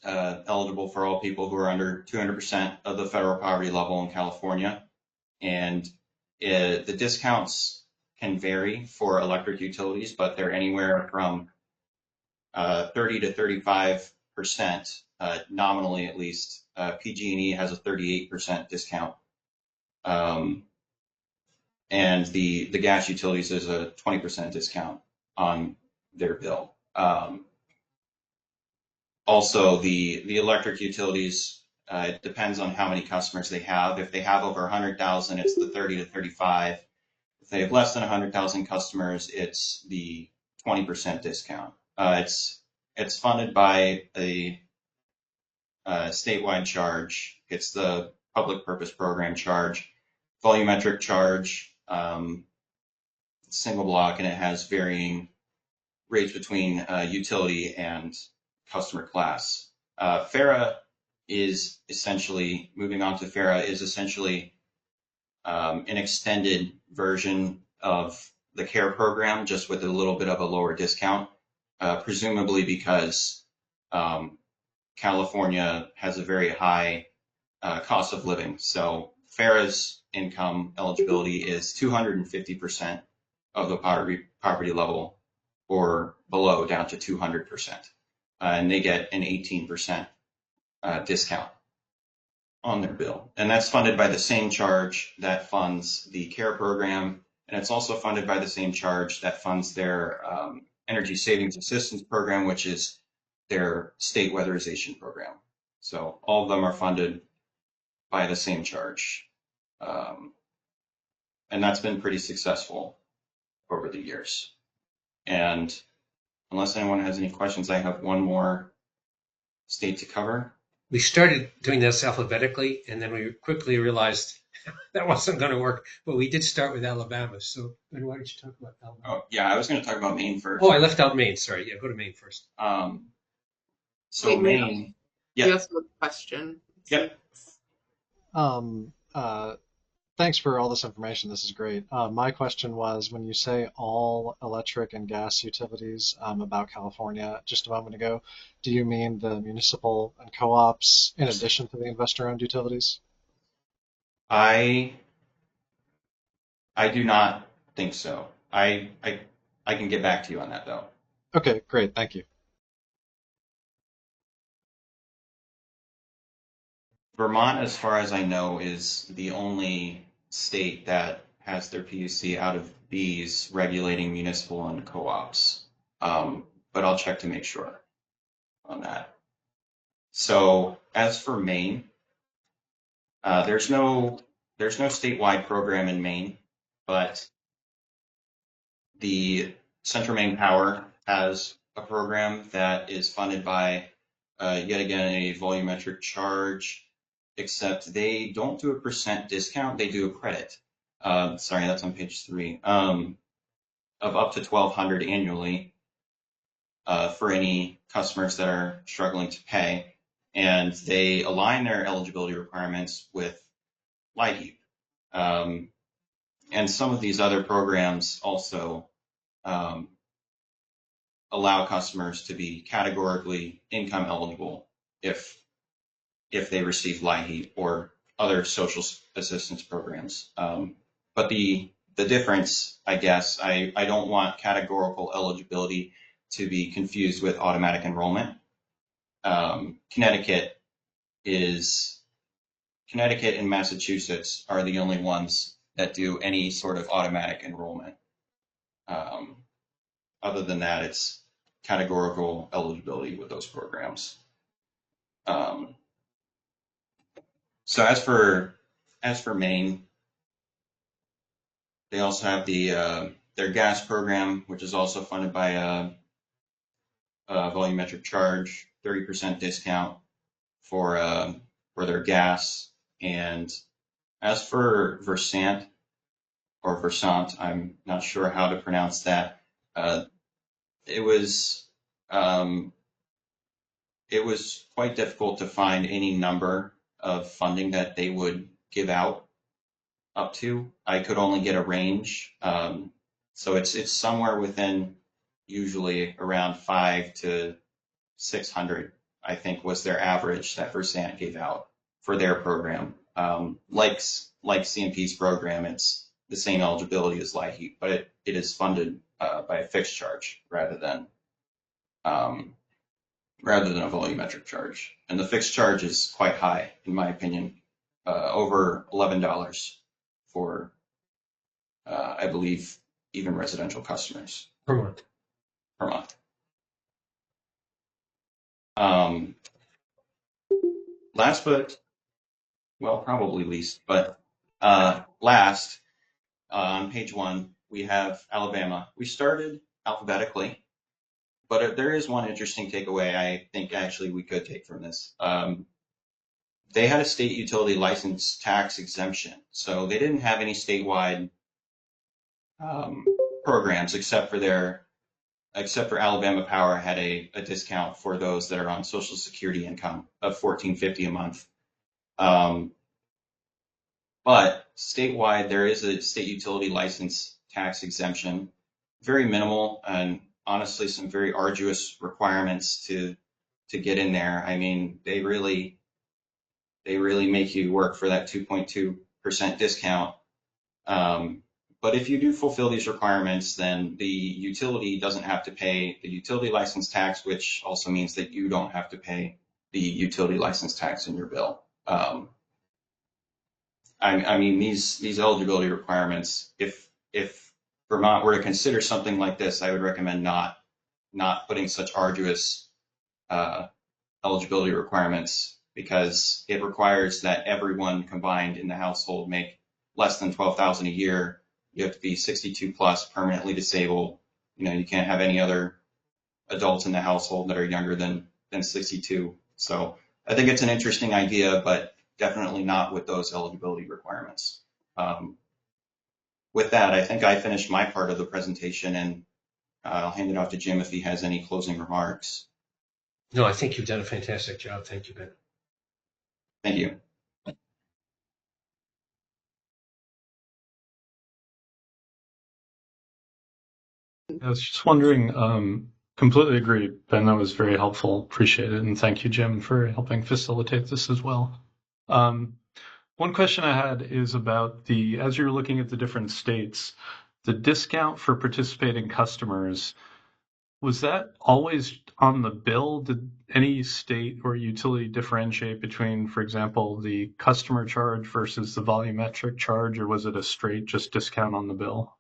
eligible for all people who are under 200% of the federal poverty level in California. And the discounts can vary for electric utilities, but they're anywhere from 30 to 35%, nominally at least. PG&E has a 38% discount. And the gas utilities is a 20% discount on their bill. Also, the electric utilities, it depends on how many customers they have. If they have over 100,000, it's the 30 to 35. If they have less than 100,000 customers, it's the 20% discount. It's funded by a statewide charge. It's the public purpose program charge, volumetric charge, single block, and it has varying rates between utility and customer class. FARA is essentially, moving on to FARA, is essentially an extended version of the CARE program, just with a little bit of a lower discount, presumably because California has a very high cost of living. So FARA's income eligibility is 250% of the poverty level or below, down to 200%. And they get an 18% discount on their bill. And that's funded by the same charge that funds the CARE program. And it's also funded by the same charge that funds their Energy Savings Assistance Program, which is their state weatherization program. So all of them are funded by the same charge. And that's been pretty successful over the years. And unless anyone has any questions, I have one more state to cover. We started doing this alphabetically, and then we quickly realized that wasn't going to work. But we did start with Alabama. So why don't you talk about Alabama? Oh, yeah, I was going to talk about Maine first. Oh, I left out Maine. Sorry. Yeah, go to Maine first. So Wait, Maine. Yeah. You also have a question. Yep. Thanks for all this information. This is great. My question was, when you say all electric and gas utilities about California just a moment ago, do you mean the municipal and co-ops in addition to the investor-owned utilities? I do not think so. I can get back to you on that, though. Okay, great. Thank you. Vermont, as far as I know, is the only state that has their PUC out of Bs regulating municipal and co-ops. But I'll check to make sure on that. So as for Maine, there's no statewide program in Maine, but the Central Maine Power has a program that is funded by, yet again, a volumetric charge, except they don't do a percent discount, they do a credit. Sorry, that's on page 3, of up to $1,200 annually for any customers that are struggling to pay. And they align their eligibility requirements with LIHEAP. And some of these other programs also allow customers to be categorically income eligible if they receive LIHEAP or other social assistance programs. But the difference, I guess, I don't want categorical eligibility to be confused with automatic enrollment. Connecticut and Massachusetts are the only ones that do any sort of automatic enrollment. Other than that, it's categorical eligibility with those programs. So as for Maine, they also have their gas program, which is also funded by a volumetric charge, 30% discount for their gas. And as for Versant, I'm not sure how to pronounce that. It was quite difficult to find any number of funding that they would give out up to. I could only get a range. So it's somewhere within, usually around 500 to 600, I think, was their average that Versant gave out for their program. Like CMP's program, it's the same eligibility as LIHEAP, but it is funded by a fixed charge rather than a volumetric charge. And the fixed charge is quite high, in my opinion, over $11 for, I believe, even residential customers. Per month. Per month. Last but, well, probably least, but last, on page 1, we have Alabama. We started alphabetically, but there is one interesting takeaway I think actually we could take from this. They had a state utility license tax exemption, so they didn't have any statewide programs except for Alabama Power had a discount for those that are on Social Security income of $14.50 a month. But statewide, there is a state utility license tax exemption, very minimal, and honestly, some very arduous requirements to get in there. I mean, they really make you work for that 2.2% discount. But if you do fulfill these requirements, then the utility doesn't have to pay the utility license tax, which also means that you don't have to pay the utility license tax in your bill. I mean, these eligibility requirements, if Vermont were to consider something like this, I would recommend not putting such arduous eligibility requirements, because it requires that everyone combined in the household make less than $12,000 a year. You have to be 62 plus, permanently disabled. You can't have any other adults in the household that are younger than 62. So I think it's an interesting idea, but definitely not with those eligibility requirements. With that, I think I finished my part of the presentation, and I'll hand it off to Jim if he has any closing remarks. No, I think you've done a fantastic job. Thank you, Ben. Thank you. I was just wondering, completely agree, Ben, that was very helpful. Appreciate it. And thank you, Jim, for helping facilitate this as well. One question I had is about as you're looking at the different states, the discount for participating customers, was that always On the bill, did any state or utility differentiate between, for example, the customer charge versus the volumetric charge, or was it a straight just discount on the bill?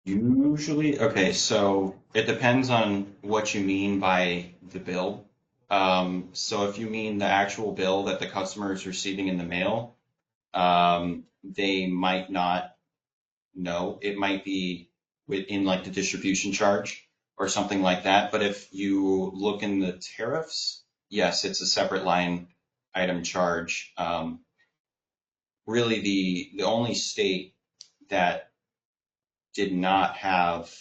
Usually, okay, so it depends on what you mean by the bill. So if you mean the actual bill that the customer is receiving in the mail, they might not know. It might be within like the distribution charge or something like that. But if you look in the tariffs, yes, it's a separate line item charge. Really, the only state that did not have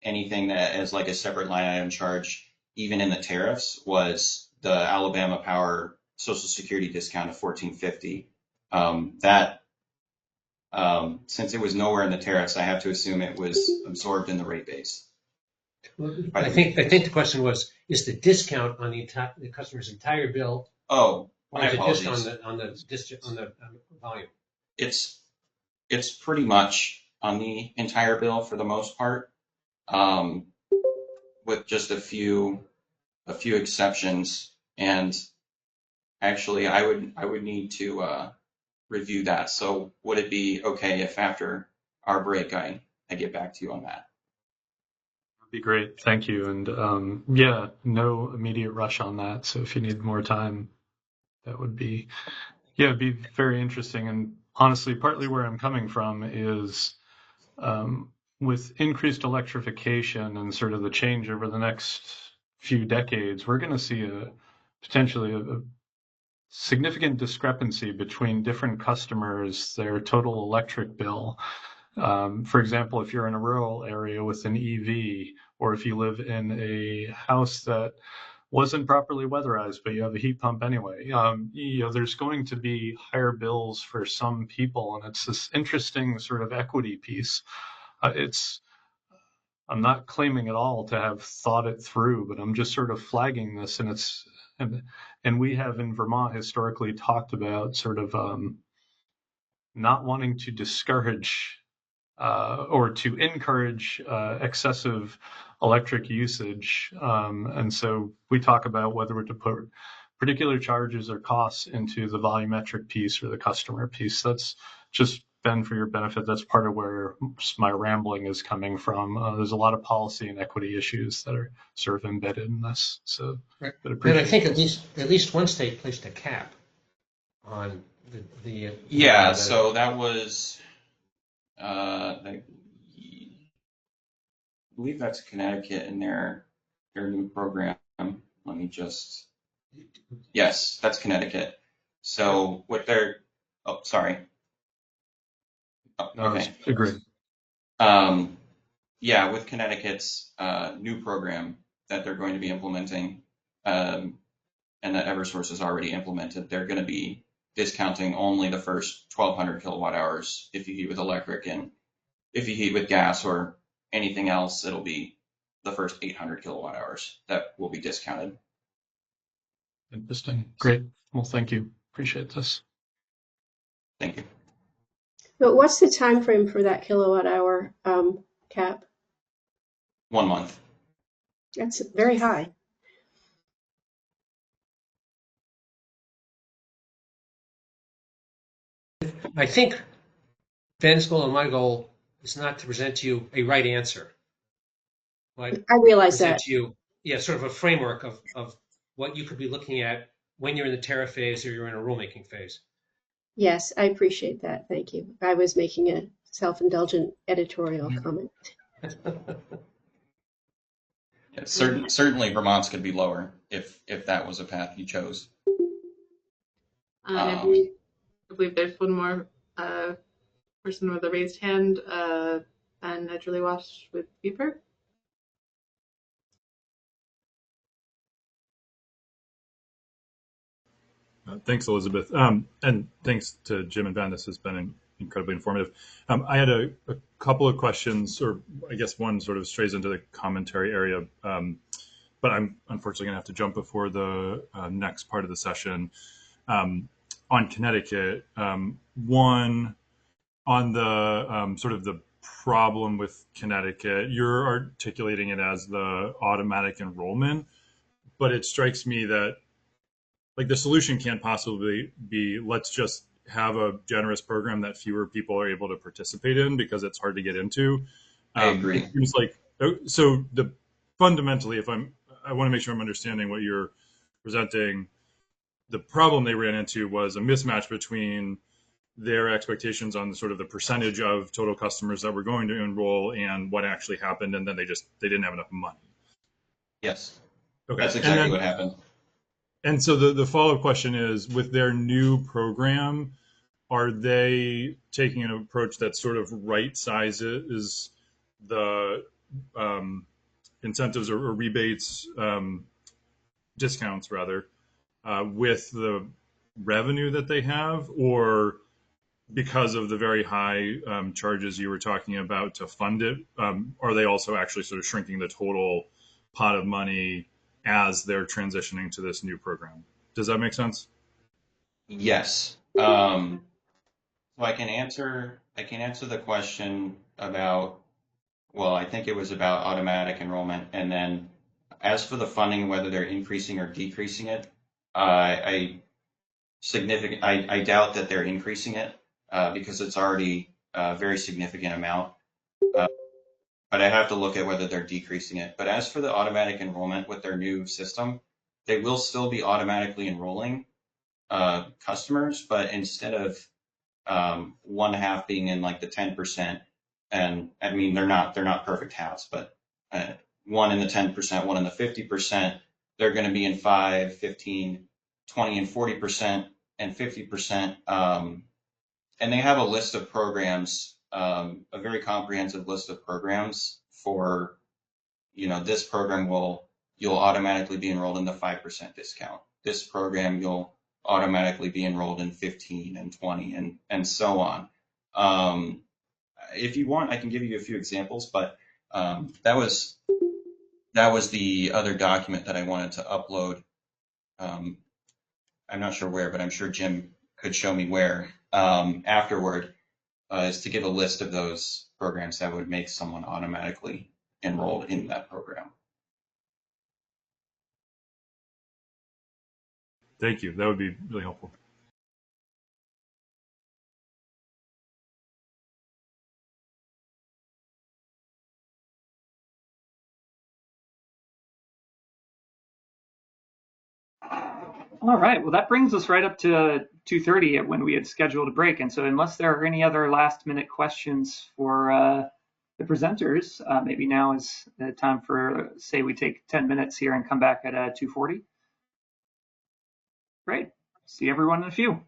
anything that as like a separate line item charge, even in the tariffs, was the Alabama Power Social Security discount of $14.50. That since it was nowhere in the tariffs, I have to assume it was absorbed in the rate base. I think the question was, is the discount on the customer's entire bill, Oh, or my is it apologies. just on the volume? It's pretty much on the entire bill for the most part, with just a few exceptions. And actually, I would need to review that. So would it be okay if after our break I get back to you on that? That'd be great. Thank you. And yeah, no immediate rush on that. So if you need more time, that would be, yeah, it'd be very interesting. And honestly, partly where I'm coming from is with increased electrification and sort of the change over the next few decades, we're going to see potentially a significant discrepancy between different customers, their total electric bill. For example, if you're in a rural area with an EV, or if you live in a house that wasn't properly weatherized, but you have a heat pump anyway, there's going to be higher bills for some people, and it's this interesting sort of equity piece. I'm not claiming at all to have thought it through, but I'm just sort of flagging this, and we have in Vermont historically talked about sort of not wanting to discourage or to encourage excessive electric usage. And so we talk about whether to put particular charges or costs into the volumetric piece or the customer piece. That's just, Ben, for your benefit, that's part of where my rambling is coming from. There's a lot of policy and equity issues that are sort of embedded in this. So, Right. but And I think at least one state placed a cap on the Yeah, so that was, I believe that's Connecticut in their new program. Let me just, yes, that's Connecticut. So what they're, oh, sorry. Oh, no, okay. agree. Yeah, with Connecticut's new program that they're going to be implementing, and that Eversource has already implemented, they're going to be discounting only the first 1,200 kilowatt hours if you heat with electric, and if you heat with gas or anything else, it'll be the first 800 kilowatt hours that will be discounted. Interesting. Great. Well, thank you. Appreciate this. Thank you. But what's the time frame for that kilowatt hour cap? 1 month. That's very high. I think Ben's goal and my goal is not to present to you a right answer. But I realize present that. to you, yeah, sort of a framework of what you could be looking at when you're in the tariff phase or you're in a rulemaking phase. Yes, I appreciate that. Thank you. I was making a self-indulgent editorial comment. Yeah, certainly Vermont's could be lower if that was a path you chose. I believe there's one more person with a raised hand, Ben Edgerly Wash with Beaver. Thanks, Elizabeth. And thanks to Jim and Ben. This has been incredibly informative. I had a couple of questions, or I guess one sort of strays into the commentary area, but I'm unfortunately going to have to jump before the next part of the session. On Connecticut, one on the sort of the problem with Connecticut. You're articulating it as the automatic enrollment, but it strikes me that like the solution can't possibly be let's just have a generous program that fewer people are able to participate in because it's hard to get into. I agree. It seems like so the fundamentally, I want to make sure I'm understanding what you're presenting. The problem they ran into was a mismatch between their expectations on sort of the percentage of total customers that were going to enroll and what actually happened, and then they didn't have enough money. Yes, Okay, that's exactly what happened. And so the follow-up question is, with their new program, are they taking an approach that sort of right sizes the incentives or rebates, discounts rather, with the revenue that they have, or because of the very high charges you were talking about to fund it, are they also actually sort of shrinking the total pot of money as they're transitioning to this new program? Does that make sense? Yes. So I can answer the question about, well, I think it was about automatic enrollment, and then as for the funding, whether they're increasing or decreasing it, I doubt that they're increasing it because it's already a very significant amount. But I have to look at whether they're decreasing it. But as for the automatic enrollment with their new system, they will still be automatically enrolling customers, but instead of one half being in like the 10%, and I mean they're not perfect halves, but one in the 10%, one in the 50%, they're going to be in 5, 15, 20, and 40% and 50%. And they have a list of programs, a very comprehensive list of programs for, this program you'll automatically be enrolled in the 5% discount. This program you'll automatically be enrolled in 15 and 20 and so on. If you want, I can give you a few examples, but that was the other document that I wanted to upload. I'm not sure where, but I'm sure Jim could show me where afterward, is to give a list of those programs that would make someone automatically enrolled in that program. Thank you. That would be really helpful. All right, well, that brings us right up to 2:30 when we had scheduled a break. And so unless there are any other last minute questions for the presenters, maybe now is the time for, say, we take 10 minutes here and come back at 2:40. Great. See everyone in a few.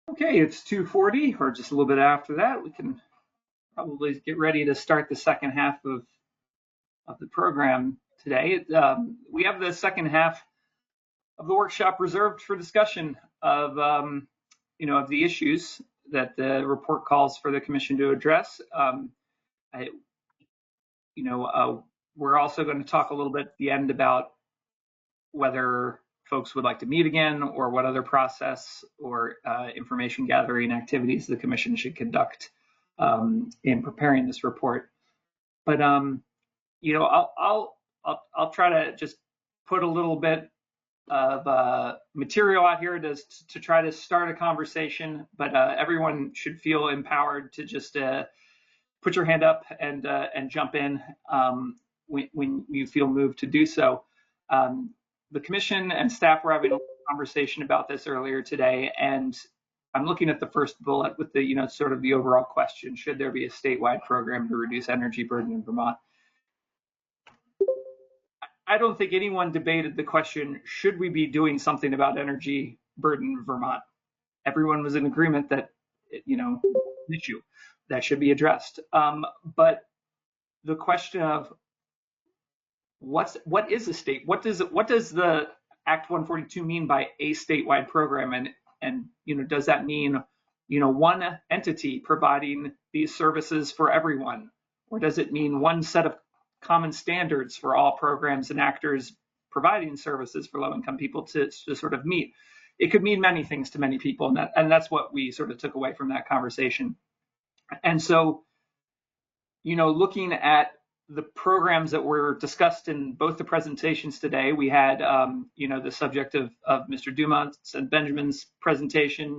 Okay, it's 2:40 or just a little bit after that. We can probably get ready to start the second half of the program today. We have the second half of the workshop reserved for discussion of, of the issues that the report calls for the commission to address. I, we're also going to talk a little bit at the end about whether folks would like to meet again or what other process or information gathering activities the commission should conduct in preparing this report. But I'll try to just put a little bit of material out here to try to start a conversation. But everyone should feel empowered to just put your hand up and jump in when you feel moved to do so. The commission and staff were having a conversation about this earlier today, and I'm looking at the first bullet with the, sort of the overall question: should there be a statewide program to reduce energy burden in Vermont? I don't think anyone debated the question: should we be doing something about energy burden in Vermont? Everyone was in agreement that, an issue that should be addressed. But the question of what is a state? What does the Act 142 mean by a statewide program? And does that mean one entity providing these services for everyone, or does it mean one set of common standards for all programs and actors providing services for low-income people to sort of meet? It could mean many things to many people, and that's what we sort of took away from that conversation. And so, looking at the programs that were discussed in both the presentations today, we had, the subject of Mr. Dumont's and Benjamin's presentation,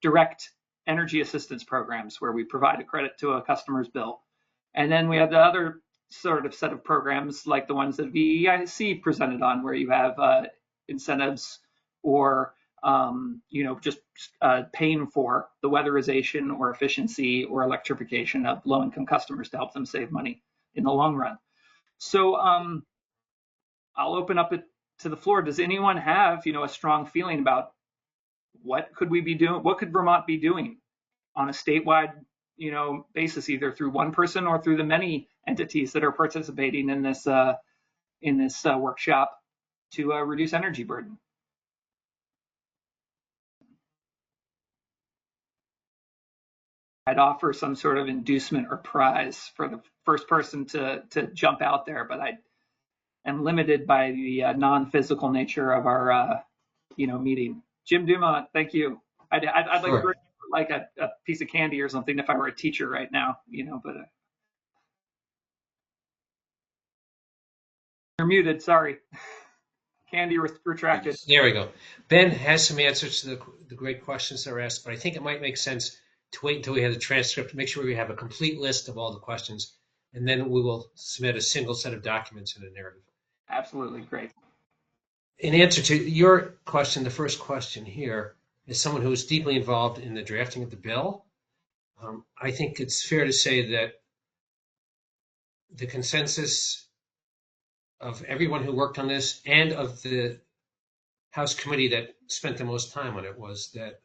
direct energy assistance programs where we provide a credit to a customer's bill. And then we have the other sort of set of programs like the ones that VEIC presented on, where you have incentives or just paying for the weatherization or efficiency or electrification of low-income customers to help them save money in the long run. So I'll open up it to the floor. Does anyone have, a strong feeling about what could we be doing? What could Vermont be doing on a statewide, basis, either through one person or through the many entities that are participating in this workshop to reduce energy burden? I'd offer some sort of inducement or prize for the first person to jump out there, but I am limited by the non-physical nature of our meeting. Jim Dumont, thank you. I'd Sure. like a piece of candy or something if I were a teacher right now, but you're muted. Sorry. Candy retracted. There we go. Ben has some answers to the great questions that are asked, but I think it might make sense to wait until we have the transcript, make sure we have a complete list of all the questions, and then we will submit a single set of documents in a narrative. Absolutely. Great. In answer to your question, the first question here, as someone who was deeply involved in the drafting of the bill, I think it's fair to say that the consensus of everyone who worked on this and of the House committee that spent the most time on it was that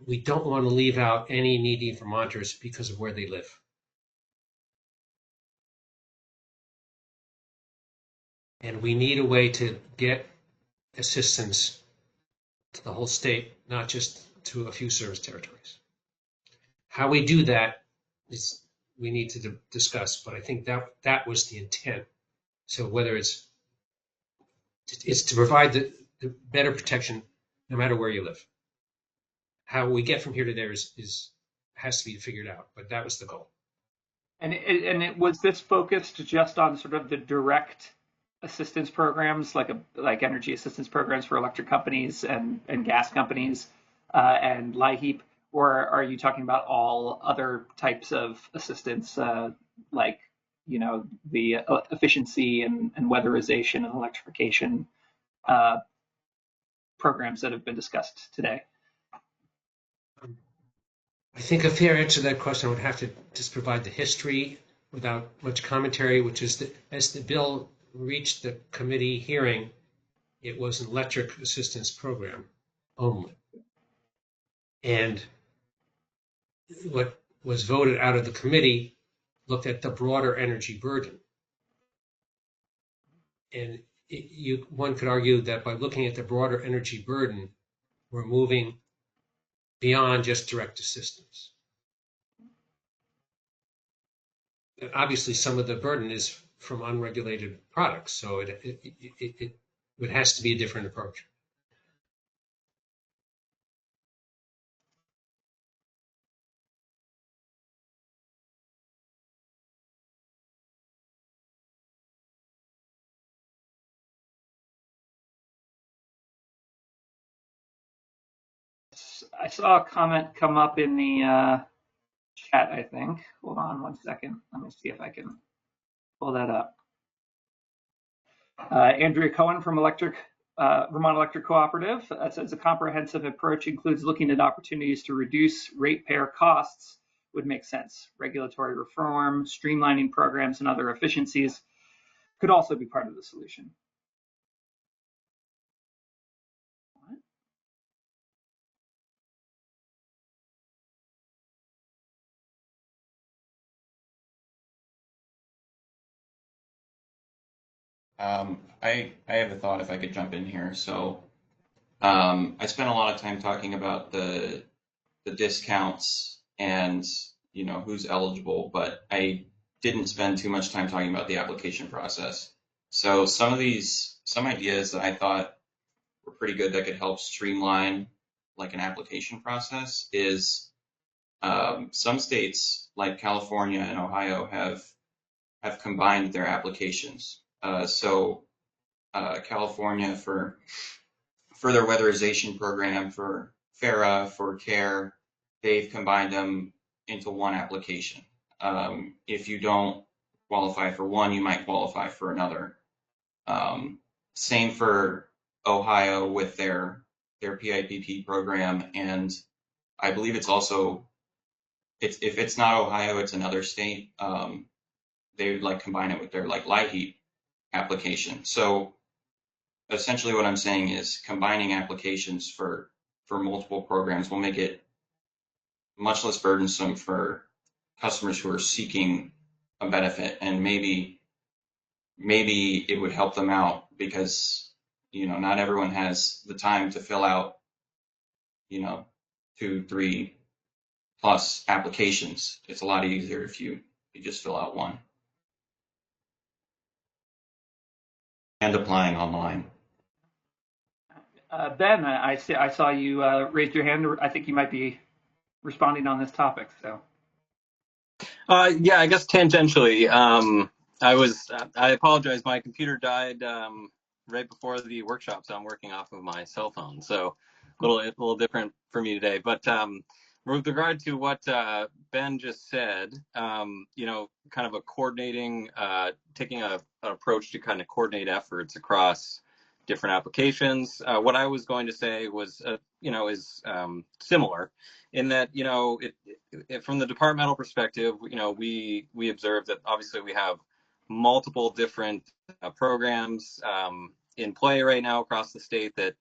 we don't want to leave out any needy Vermonters because of where they live. And we need a way to get assistance to the whole state, not just to a few service territories. How we do that is we need to discuss, but I think that was the intent. So whether it's to provide the better protection no matter where you live. How we get from here to there has to be figured out, but that was the goal. And was this focused just on sort of the direct assistance programs, like energy assistance programs for electric companies and gas companies and LIHEAP, or are you talking about all other types of assistance, like the efficiency and weatherization and electrification programs that have been discussed today? I think a fair answer to that question would have to just provide the history without much commentary, which is that as the bill reached the committee hearing, it was an electric assistance program only. And what was voted out of the committee looked at the broader energy burden. And one could argue that by looking at the broader energy burden, we're moving beyond just direct assistance. And obviously, some of the burden is from unregulated products, so it has to be a different approach. I saw a comment come up in the chat, I think. Hold on one second. Let me see if I can pull that up. Andrea Cohen from Vermont Electric Cooperative says a comprehensive approach includes looking at opportunities to reduce ratepayer costs would make sense. Regulatory reform, streamlining programs, and other efficiencies could also be part of the solution. I have a thought if I could jump in here. So I spent a lot of time talking about the discounts and who's eligible, but I didn't spend too much time talking about the application process. So some ideas that I thought were pretty good that could help streamline like an application process is some states like California and Ohio have combined their applications. California for their weatherization program, for FARA, for CARE, they've combined them into one application. If you don't qualify for one, you might qualify for another. Same for Ohio with their PIPP program, and I believe it's also if it's not Ohio, it's another state. They would like combine it with their like LIHEAP application. So essentially what I'm saying is combining applications for multiple programs will make it much less burdensome for customers who are seeking a benefit, and maybe it would help them out because not everyone has the time to fill out 2, 3 plus applications. It's a lot easier if you just fill out one and applying online. Ben, I saw you raised your hand. I think you might be responding on this topic. So. Yeah, I guess tangentially. I apologize. My computer died right before the workshop, so I'm working off of my cell phone. So a little different for me today. But with regard to what Ben just said, kind of a coordinating, taking an approach to kind of coordinate efforts across different applications. What I was going to say was, is similar in that, from the departmental perspective, we observe that obviously we have multiple different programs in play right now across the state that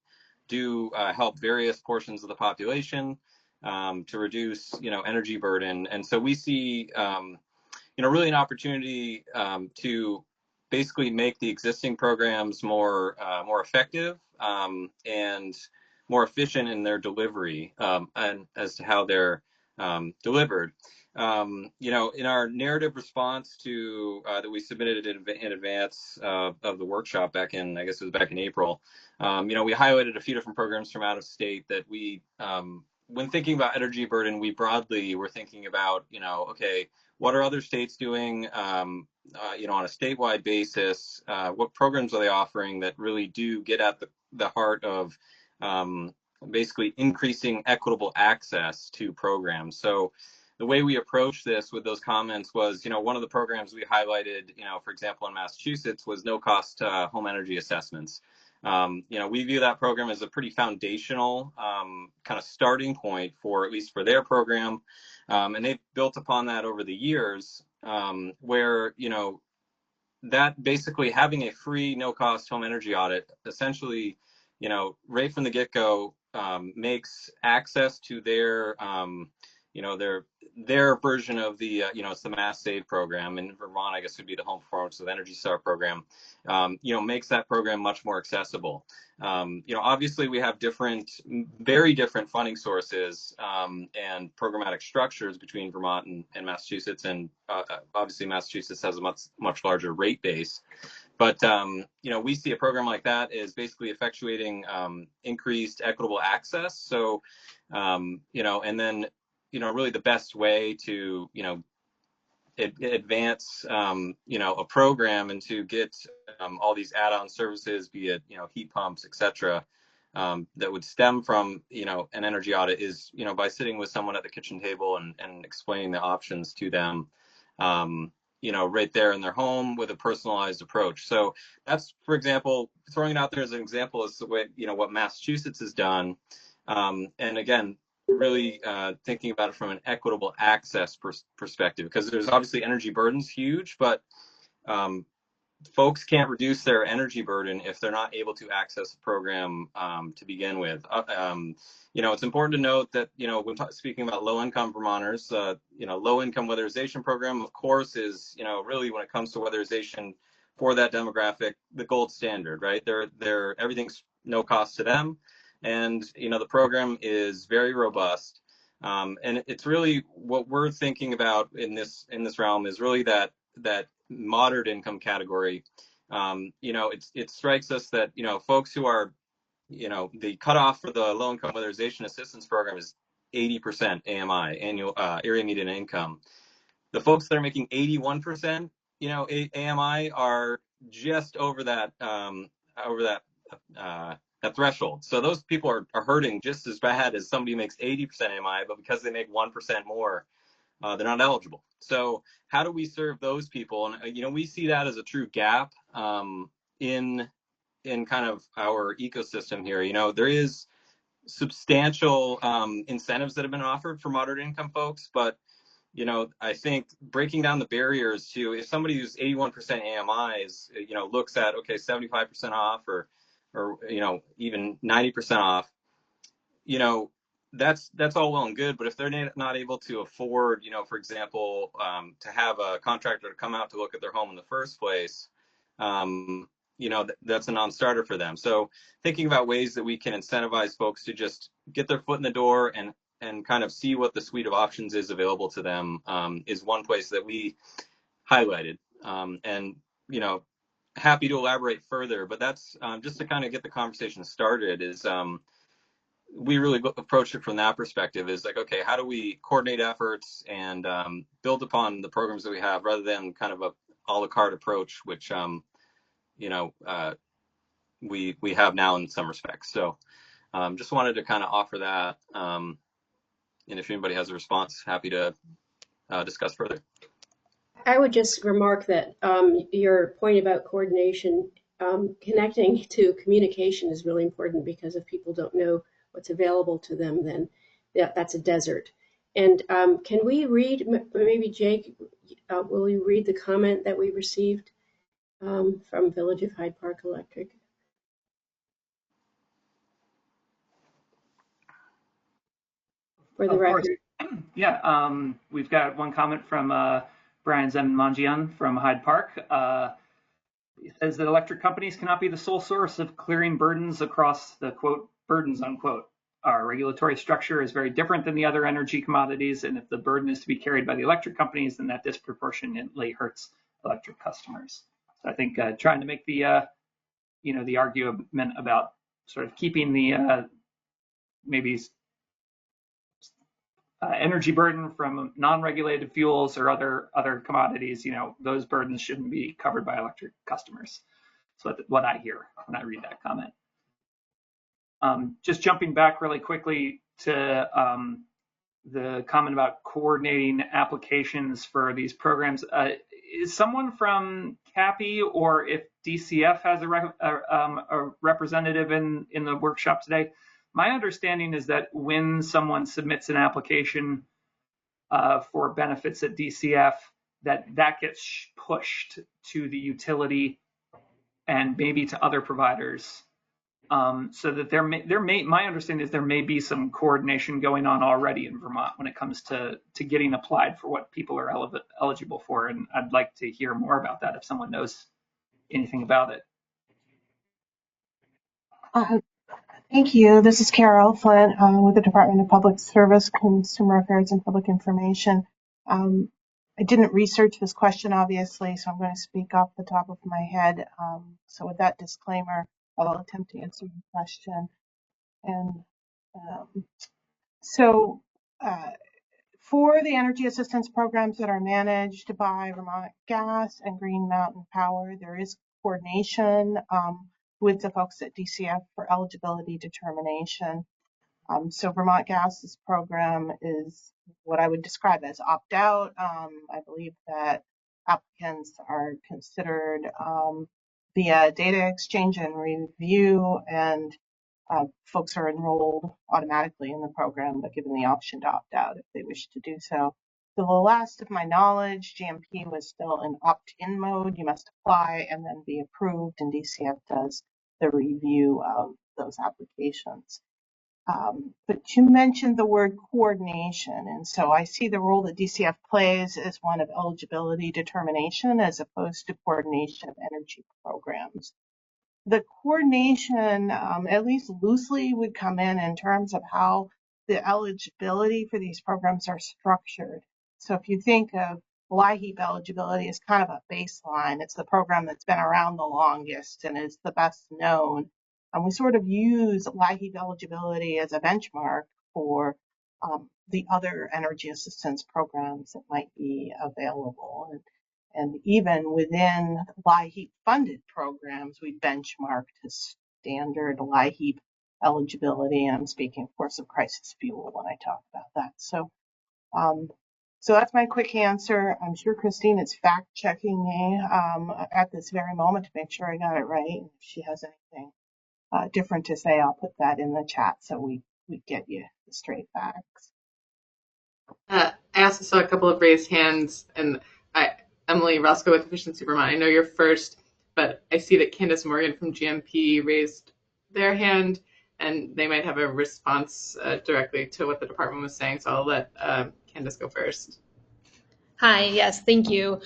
do help various portions of the population to reduce, energy burden. And so we see, really an opportunity to basically make the existing programs more effective and more efficient in their delivery and as to how they're delivered. In our narrative response to that we submitted in advance of the workshop back in, I guess it was back in April, we highlighted a few different programs from out of state that we, when thinking about energy burden, we broadly were thinking about, okay, what are other states doing, on a statewide basis? What programs are they offering that really do get at the heart of basically increasing equitable access to programs? So the way we approached this with those comments was, one of the programs we highlighted, for example, in Massachusetts was no-cost home energy assessments. We view that program as a pretty foundational kind of starting point for, at least for their program. And they've built upon that over the years where, that basically having a free no-cost home energy audit, essentially, right from the get-go, makes access to their their version of the it's the Mass Save program in Vermont. I guess would be the Home Performance with Energy Star program. Makes that program much more accessible. Obviously we have very different funding sources and programmatic structures between Vermont and Massachusetts, and obviously Massachusetts has a much larger rate base. But we see a program like that is basically effectuating increased equitable access. So and then really the best way to advance a program and to get all these add-on services, be it heat pumps, etc., that would stem from an energy audit is by sitting with someone at the kitchen table and explaining the options to them right there in their home with a personalized approach. So that's, for example, throwing it out there as an example is the way what Massachusetts has done, and again really thinking about it from an equitable access perspective, because there's obviously energy burden's huge, but folks can't reduce their energy burden if they're not able to access a program to begin with. It's important to note that when speaking about low-income Vermonters, low-income weatherization program, of course, is really when it comes to weatherization for that demographic, the gold standard, right? They're everything's no cost to them. And the program is very robust, and it's really what we're thinking about in this realm is really that moderate income category. It strikes us that folks who are the cutoff for the low income weatherization assistance program is 80% AMI, annual area median income. The folks that are making 81% AMI are just over that that threshold. So those people are hurting just as bad as somebody who makes 80% AMI, but because they make 1% more, they're not eligible. So how do we serve those people? And we see that as a true gap in kind of our ecosystem here. There is substantial incentives that have been offered for moderate income folks, but I think breaking down the barriers to, if somebody who's 81% AMI is looks at 75% off or even 90% off, that's all well and good, but if they're not able to afford, for example, to have a contractor to come out to look at their home in the first place, that's a non-starter for them. So thinking about ways that we can incentivize folks to just get their foot in the door and kind of see what the suite of options is available to them is one place that we highlighted. And happy to elaborate further, but that's just to kind of get the conversation started is we really approach it from that perspective is like, okay, how do we coordinate efforts and build upon the programs that we have rather than kind of a a la carte approach, which we have now in some respects. So just wanted to kind of offer that, and if anybody has a response, happy to discuss further. I would just remark that your point about coordination, connecting to communication is really important, because if people don't know what's available to them, then that's a desert. And can we read, maybe Jake, will you read the comment that we received from Village of Hyde Park Electric? For the record. Yeah, we've got one comment from Brian Zemanjian from Hyde Park. He says that electric companies cannot be the sole source of clearing burdens across the, quote, burdens, unquote. Our regulatory structure is very different than the other energy commodities, and if the burden is to be carried by the electric companies, then that disproportionately hurts electric customers. So I think trying to make the, the argument about sort of keeping the maybe energy burden from non-regulated fuels or other commodities, those burdens shouldn't be covered by electric customers. So what I hear when I read that comment. Just jumping back really quickly to the comment about coordinating applications for these programs. Is someone from CAPI, or if DCF has a representative in the workshop today? My understanding is that when someone submits an application for benefits at DCF, that gets pushed to the utility and maybe to other providers so that my understanding is there may be some coordination going on already in Vermont when it comes to getting applied for what people are eligible for. And I'd like to hear more about that if someone knows anything about it. Thank you. This is Carol Flint with the Department of Public Service, Consumer Affairs and Public Information. I didn't research this question, obviously, so I'm going to speak off the top of my head. So with that disclaimer, I'll attempt to answer your question. And so for the energy assistance programs that are managed by Vermont Gas and Green Mountain Power, there is coordination with the folks at DCF for eligibility determination. So Vermont Gas's program is what I would describe as opt-out. I believe that applicants are considered via data exchange and review, and folks are enrolled automatically in the program, but given the option to opt out if they wish to do so. To the last of my knowledge, GMP was still in opt-in mode. You must apply and then be approved, and DCF does the review of those applications. But you mentioned the word coordination, and so I see the role that DCF plays as one of eligibility determination as opposed to coordination of energy programs. The coordination, at least loosely, would come in terms of how the eligibility for these programs are structured. So if you think of LIHEAP eligibility as kind of a baseline, it's the program that's been around the longest and is the best known. And we sort of use LIHEAP eligibility as a benchmark for the other energy assistance programs that might be available. And even within LIHEAP funded programs, we benchmark to standard LIHEAP eligibility. And I'm speaking, of course, of crisis fuel when I talk about that. So that's my quick answer. I'm sure Christine is fact checking me at this very moment to make sure I got it right. If she has anything different to say, I'll put that in the chat so we get you the straight facts. I also saw a couple of raised hands, and Emily Roscoe with Efficiency Vermont. I know you're first, but I see that Candace Morgan from GMP raised their hand, and they might have a response directly to what the department was saying. So I'll let Candace go first. Hi, yes, thank you.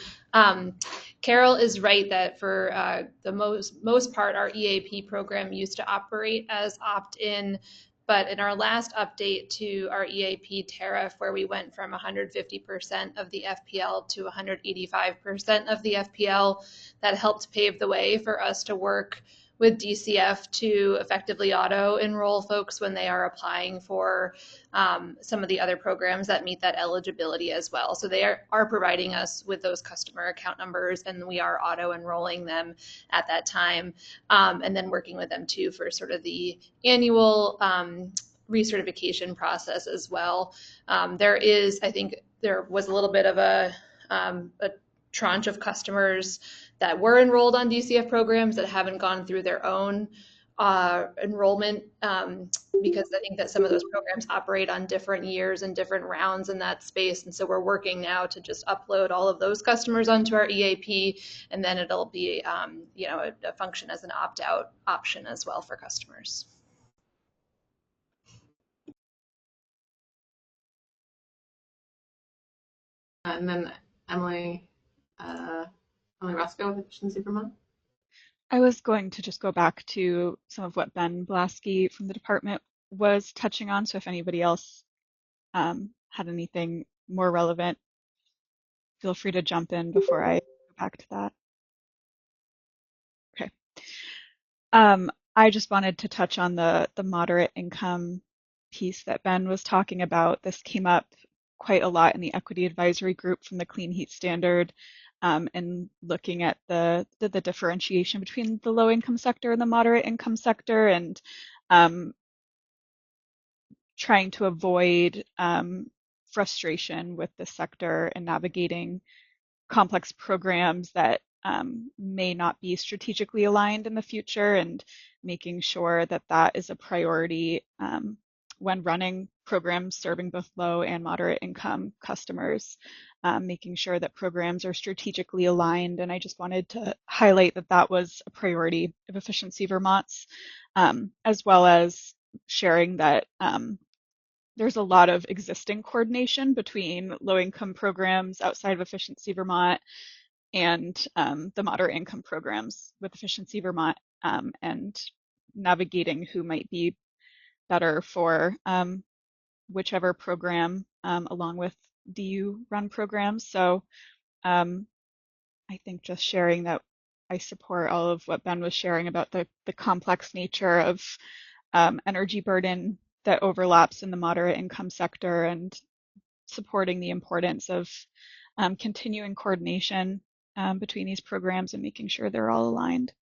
Carol is right that for the most part, our EAP program used to operate as opt-in, but in our last update to our EAP tariff, where we went from 150% of the FPL to 185% of the FPL, that helped pave the way for us to work with DCF to effectively auto-enroll folks when they are applying for some of the other programs that meet that eligibility as well. So they are providing us with those customer account numbers, and we are auto-enrolling them at that time, and then working with them too for sort of the annual recertification process as well. I think there was a little bit of a tranche of customers that were enrolled on DCF programs that haven't gone through their own enrollment, because I think that some of those programs operate on different years and different rounds in that space. And so we're working now to just upload all of those customers onto our EAP, and then it'll be a function as an opt-out option as well for customers. And then Emily Roscoe with Efficiency Vermont. I was going to just go back to some of what Ben Blasky from the department was touching on. So if anybody else had anything more relevant, feel free to jump in before I go back to that. Okay. I just wanted to touch on the moderate income piece that Ben was talking about. This came up quite a lot in the equity advisory group from the Clean Heat Standard, and looking at the differentiation between the low income sector and the moderate income sector, and trying to avoid frustration with the sector and navigating complex programs that may not be strategically aligned in the future, and making sure that that is a priority when running programs serving both low and moderate income customers, making sure that programs are strategically aligned. And I just wanted to highlight that that was a priority of Efficiency Vermont's, as well as sharing that there's a lot of existing coordination between low-income programs outside of Efficiency Vermont and the moderate income programs with Efficiency Vermont, and navigating who might be better for whichever program, along with DU run programs. So I think just sharing that I support all of what Ben was sharing about the complex nature of energy burden that overlaps in the moderate income sector, and supporting the importance of continuing coordination between these programs and making sure they're all aligned.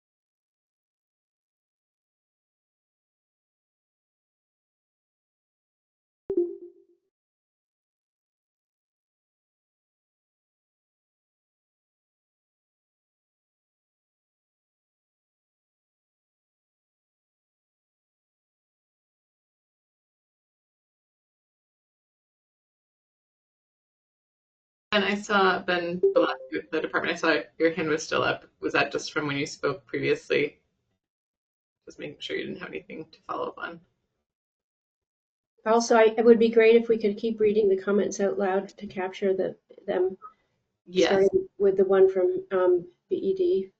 And I saw, Ben, the department, I saw your hand was still up. Was that just from when you spoke previously? Just making sure you didn't have anything to follow up on. Also, it would be great if we could keep reading the comments out loud to capture them. Yes. Starting with the one from BED.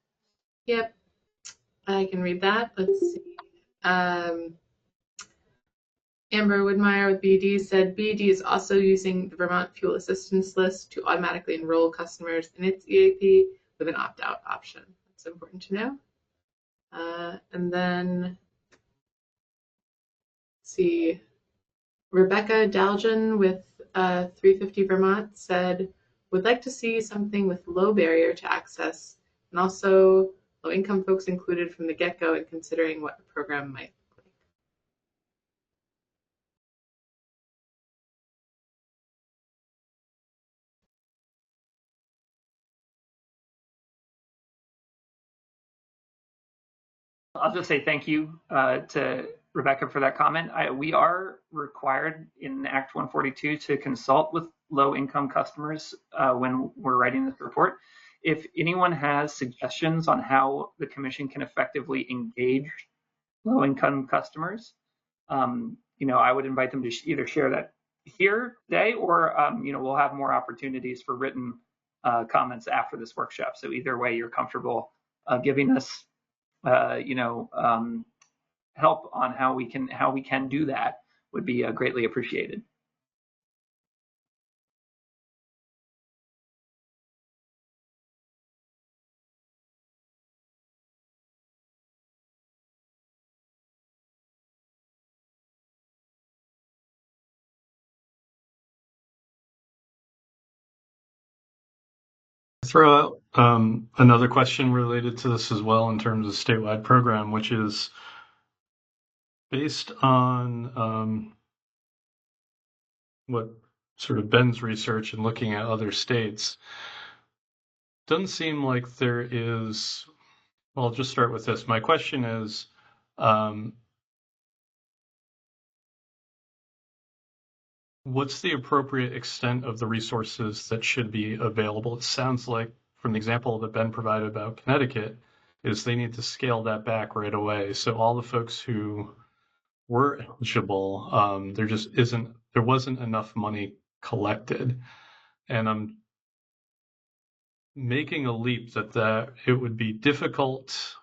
Yep, I can read that. Let's see. Amber Woodmeyer with BED said BED is also using the Vermont Fuel Assistance List to automatically enroll customers in its EAP with an opt-out option. That's important to know. And then, let's see, Rebecca Dalgen with 350 Vermont said, would like to see something with low barrier to access and also low income folks included from the get-go and considering what the program might look like. I'll just say thank you to Rebecca for that comment. We are required in Act 142 to consult with low-income customers when we're writing this report. If anyone has suggestions on how the commission can effectively engage low-income customers, I would invite them to either share that here today, or we'll have more opportunities for written comments after this workshop. So either way, you're comfortable giving us help on how we can do that would be greatly appreciated. Throw out another question related to this as well in terms of statewide program, which is based on what sort of Ben's research and looking at other states. Doesn't seem like there is. Well, I'll just start with this. My question is, what's the appropriate extent of the resources that should be available? It sounds like, from the example that Ben provided about Connecticut, is they need to scale that back right away. So all the folks who were eligible, there wasn't enough money collected. And I'm making a leap that it would be difficult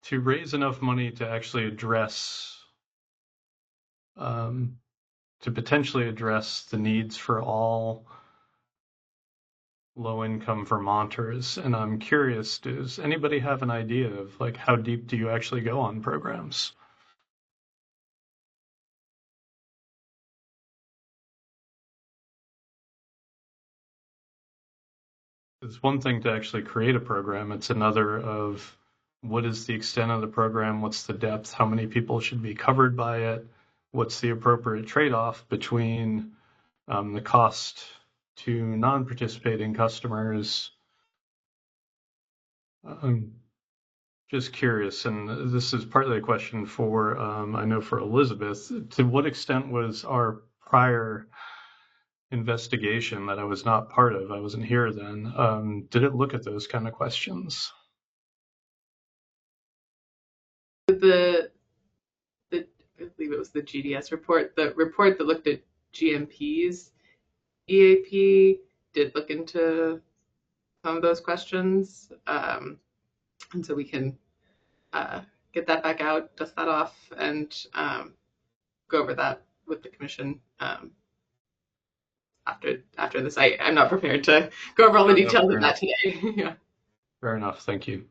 to raise enough money to actually address to potentially address the needs for all low-income Vermonters. And I'm curious, does anybody have an idea of like how deep do you actually go on programs? It's one thing to actually create a program. It's another of what is the extent of the program? What's the depth? How many people should be covered by it? What's the appropriate trade-off between the cost to non-participating customers? just curious, and this is partly a question for, I know for Elizabeth, to what extent was our prior investigation that I was not part of, I wasn't here then, did it look at those kind of questions? I believe it was the GDS report, the report that looked at GMP's EAP did look into some of those questions. And so we can get that back out, dust that off, and go over that with the commission after this. I'm not prepared to go over all the details of that today. Yeah. Fair enough. Thank you.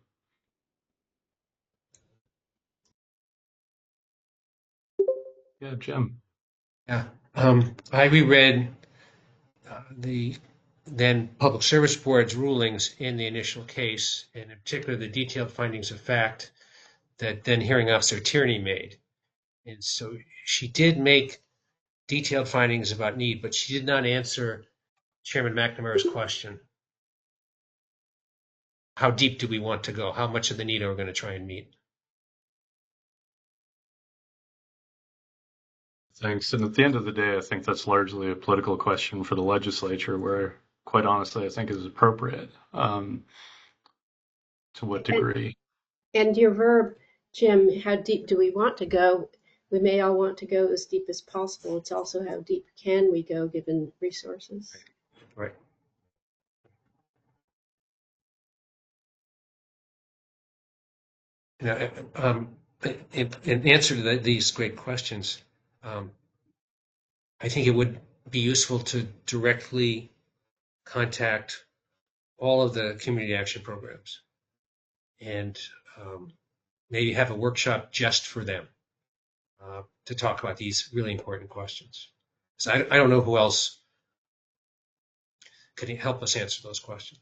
Yeah, Jim. Yeah. I reread the then Public Service Board's rulings in the initial case, and in particular the detailed findings of fact that then Hearing Officer Tierney made. And so she did make detailed findings about need, but she did not answer Chairman McNamara's question. How deep do we want to go? How much of the need are we going to try and meet? Thanks. And at the end of the day, I think that's largely a political question for the legislature, where, quite honestly, I think is appropriate. To what degree? And your verb, Jim, how deep do we want to go? We may all want to go as deep as possible. It's also how deep can we go given resources. Right. Now, in answer to these great questions, I think it would be useful to directly contact all of the community action programs and maybe have a workshop just for them to talk about these really important questions. So I don't know who else could help us answer those questions.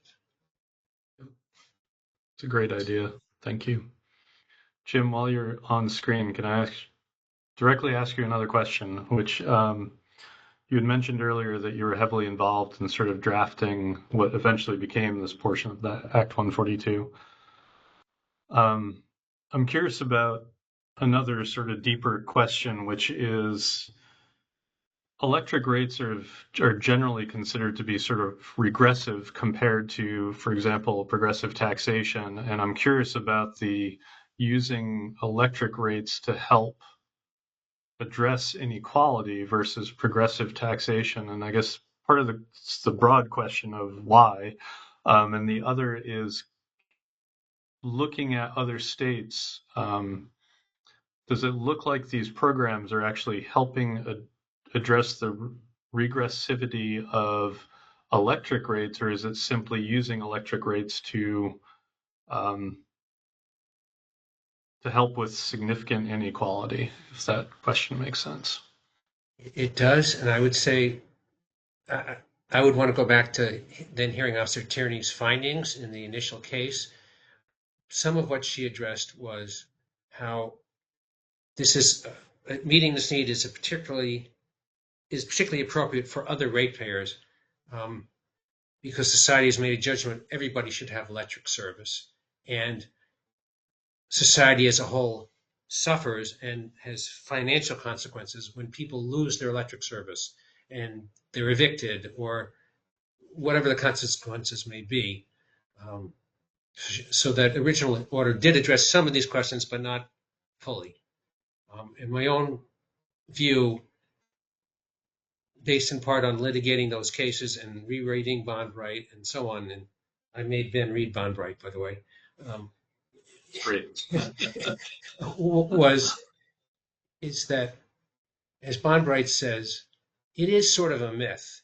It's a great idea. Thank you. Jim, while you're on screen, can I directly ask you another question, which you had mentioned earlier that you were heavily involved in sort of drafting what eventually became this portion of the Act 142. I'm curious about another sort of deeper question, which is electric rates are generally considered to be sort of regressive compared to, for example, progressive taxation. And I'm curious about the using electric rates to help address inequality versus progressive taxation. And I guess part of the broad question of why, and the other is looking at other states. Does it look like these programs are actually helping address the regressivity of electric rates, or is it simply using electric rates to help with significant inequality, if that question makes sense? It does, and I would say I would want to go back to then Hearing Officer Tierney's findings in the initial case. Some of what she addressed was how this is meeting this need is particularly appropriate for other ratepayers because society has made a judgment everybody should have electric service, and society as a whole suffers and has financial consequences when people lose their electric service and they're evicted or whatever the consequences may be. So that original order did address some of these questions, but not fully. In my own view, based in part on litigating those cases and rewriting Bond Right and so on, and I made Ben read Bond Right, by the way. Great. is that, as Bond Right says, it is sort of a myth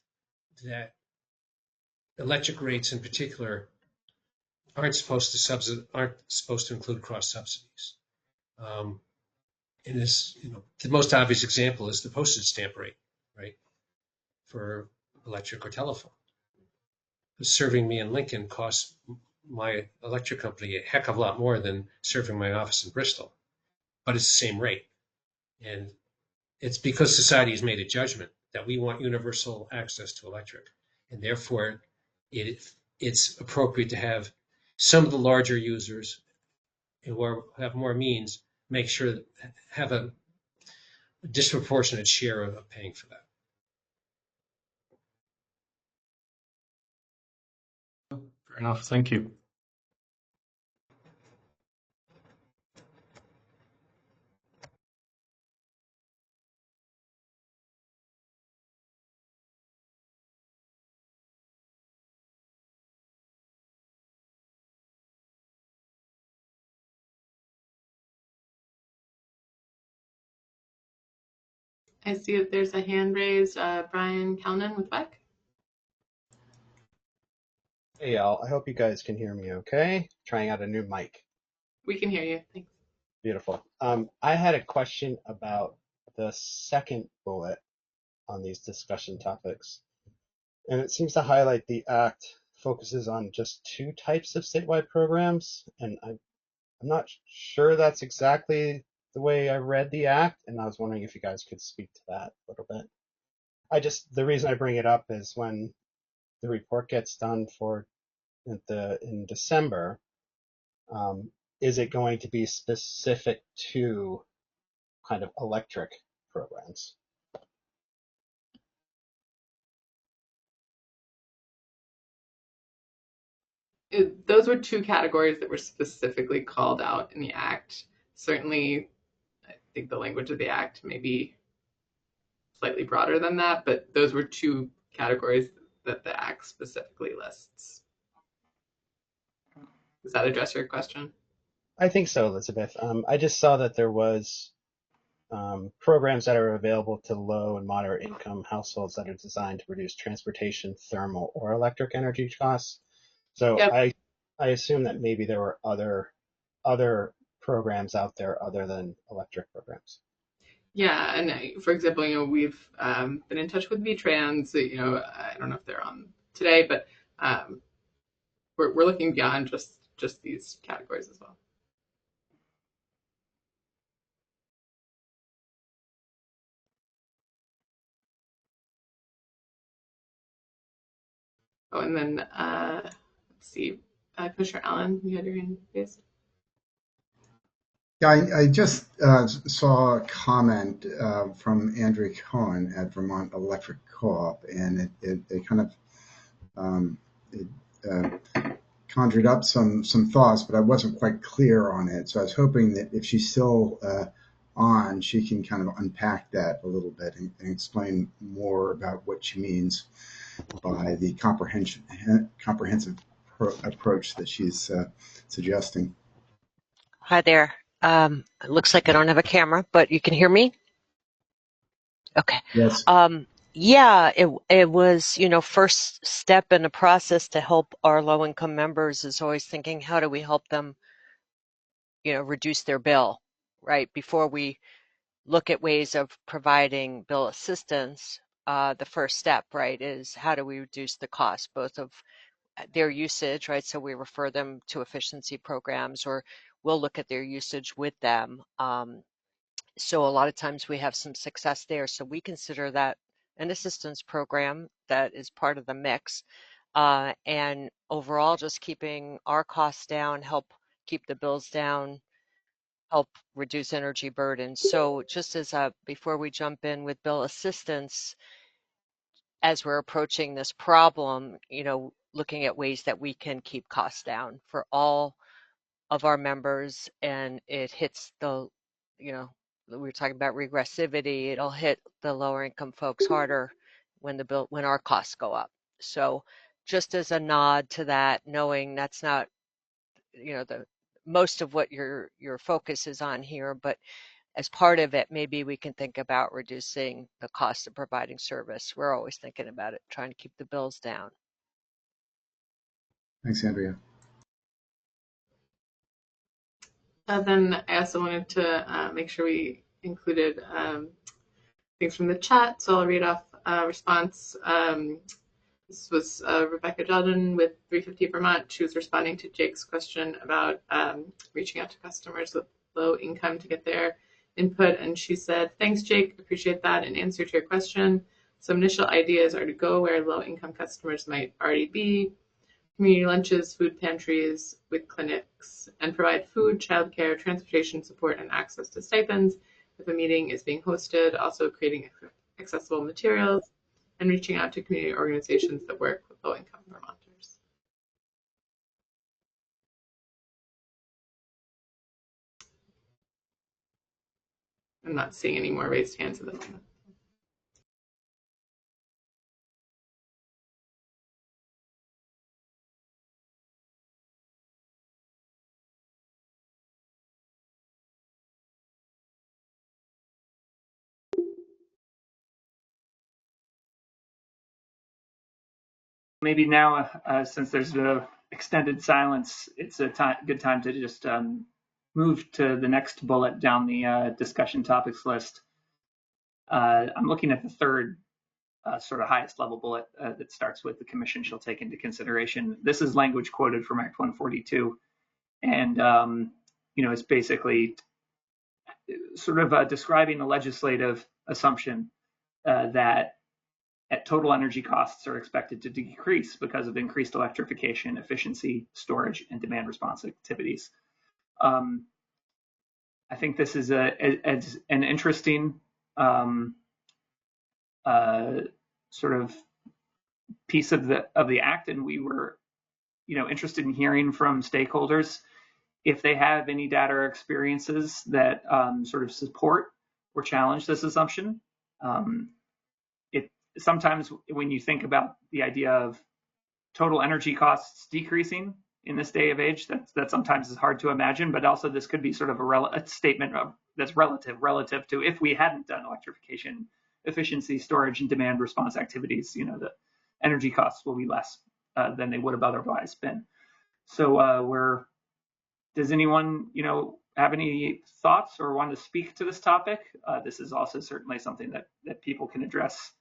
that electric rates in particular aren't supposed to include cross subsidies. And this, the most obvious example is the postage stamp rate, right, for electric or telephone. Serving me in Lincoln costs my electric company a heck of a lot more than serving my office in Bristol, but it's the same rate. And it's because society has made a judgment that we want universal access to electric, and therefore it's appropriate to have some of the larger users who have more means make sure that have a disproportionate share of paying for that. Fair enough. Thank you. I see that there's a hand raised. Brian Calnan with WEC. Hey y'all, I hope you guys can hear me okay. Trying out a new mic. We can hear you. Thanks. Beautiful. I had a question about the second bullet on these discussion topics. And it seems to highlight the Act focuses on just 2 types of statewide programs. And I'm not sure that's exactly the way I read the Act. And I was wondering if you guys could speak to that a little bit. The reason I bring it up is when the report gets done in December, is it going to be specific to kind of electric programs? Those were 2 categories that were specifically called out in the Act. Certainly, I think the language of the Act may be slightly broader than that, but those were 2 categories that the Act specifically lists. Does that address your question? I think so, Elizabeth. I just saw that there was programs that are available to low and moderate income households that are designed to reduce transportation, thermal, or electric energy costs. So yep. I assume that maybe there were other programs out there other than electric programs. Yeah, and for example, we've been in touch with VTrans. I don't know if they're on today, but we're looking beyond just these categories as well. Oh, and then let's see, Commissioner Allen, you had your hand raised. Yeah, I just saw a comment from Andrea Cohen at Vermont Electric Co-op, and it kind of conjured up some thoughts, but I wasn't quite clear on it. So I was hoping that if she's still on, she can kind of unpack that a little bit and explain more about what she means by the comprehensive approach that she's suggesting. Hi there. It looks like I don't have a camera, but you can hear me? Okay. Yes. Yeah, it was, first step in the process to help our low-income members is always thinking, how do we help them, reduce their bill, right? Before we look at ways of providing bill assistance, the first step, right, is how do we reduce the cost, both of their usage, right? So we refer them to efficiency programs, or we'll look at their usage with them. So a lot of times we have some success there. So we consider that an assistance program that is part of the mix. And overall, just keeping our costs down, help keep the bills down, help reduce energy burden. So just as before we jump in with bill assistance, as we're approaching this problem, looking at ways that we can keep costs down for all of our members, and it hits the, we were talking about regressivity, it'll hit the lower income folks harder when our costs go up. So just as a nod to that, knowing that's not, the most of what your focus is on here, but as part of it, maybe we can think about reducing the cost of providing service. We're always thinking about it, trying to keep the bills down. Thanks, Andrea. Then I also wanted to make sure we included things from the chat, so I'll read off a response. This was Rebecca Jeldon with 350 Vermont. She was responding to Jake's question about reaching out to customers with low income to get their input, and she said, thanks, Jake, appreciate that. In answer to your question, some initial ideas are to go where low income customers might already be, community lunches, food pantries with clinics, and provide food, childcare, transportation support, and access to stipends if a meeting is being hosted, also creating accessible materials, and reaching out to community organizations that work with low-income Vermonters. I'm not seeing any more raised hands at the moment. Maybe now, since there's an extended silence, it's a good time to just move to the next bullet down the discussion topics list. I'm looking at the third sort of highest level bullet that starts with the commission shall take into consideration. This is language quoted from Act 142, and it's basically sort of describing the legislative assumption that total energy costs are expected to decrease because of increased electrification, efficiency, storage, and demand response activities. I think this is an interesting sort of piece of the act, and we were, interested in hearing from stakeholders if they have any data or experiences that sort of support or challenge this assumption. Sometimes when you think about the idea of total energy costs decreasing in this day of age, that sometimes is hard to imagine, but also this could be sort of a statement that's relative to if we hadn't done electrification, efficiency, storage, and demand response activities, the energy costs will be less than they would have otherwise been. So does anyone, have any thoughts or want to speak to this topic? This is also certainly something that people can address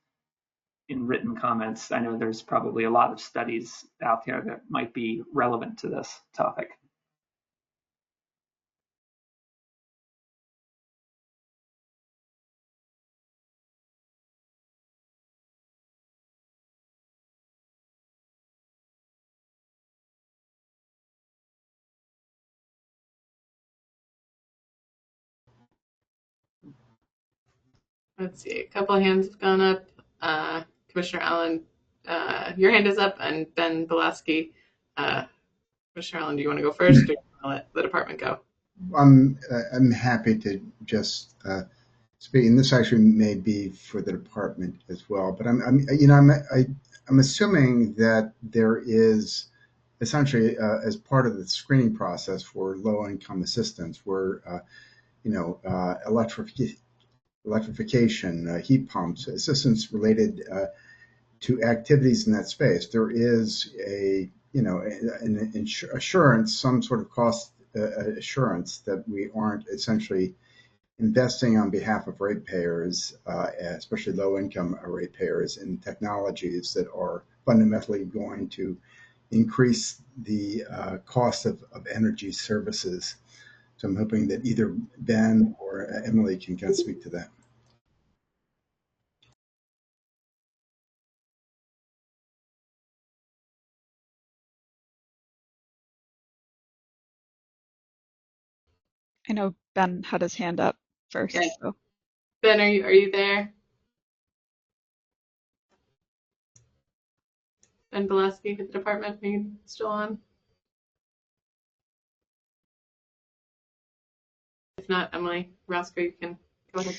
in written comments. I know there's probably a lot of studies out there that might be relevant to this topic. Let's see, a couple of hands have gone up. Commissioner Allen, your hand is up, and Ben Belaski. Commissioner Allen, do you want to go first, or do you want to let the department go? I'm happy to just speak, and this actually may be for the department as well. But I'm assuming that there is essentially as part of the screening process for low-income assistance, where electrification, heat pumps, assistance related to activities in that space, there is an assurance, some sort of cost assurance that we aren't essentially investing on behalf of ratepayers, especially low-income ratepayers, in technologies that are fundamentally going to increase the cost of energy services. So I'm hoping that either Ben or Emily can kind of speak to that. I know Ben had his hand up first. Okay. So. Ben, are you there? Ben Belaski with the department, are you still on? If not, Emily Roscoe, you can go ahead.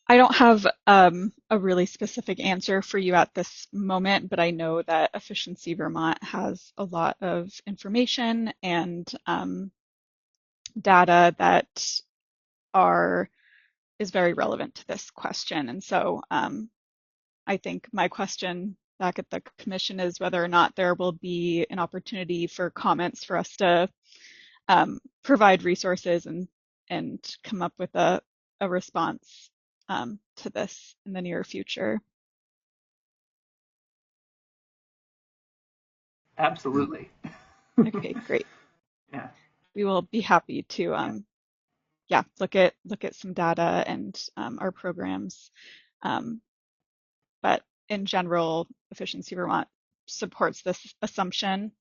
I don't have a really specific answer for you at this moment, but I know that Efficiency Vermont has a lot of information and data that is very relevant to this question. And so I think my question back at the commission is whether or not there will be an opportunity for comments for us to provide resources and come up with a response to this in the near future. Absolutely. Okay, great. Yeah. We will be happy to look at some data and our programs. But in general, Efficiency Vermont supports this assumption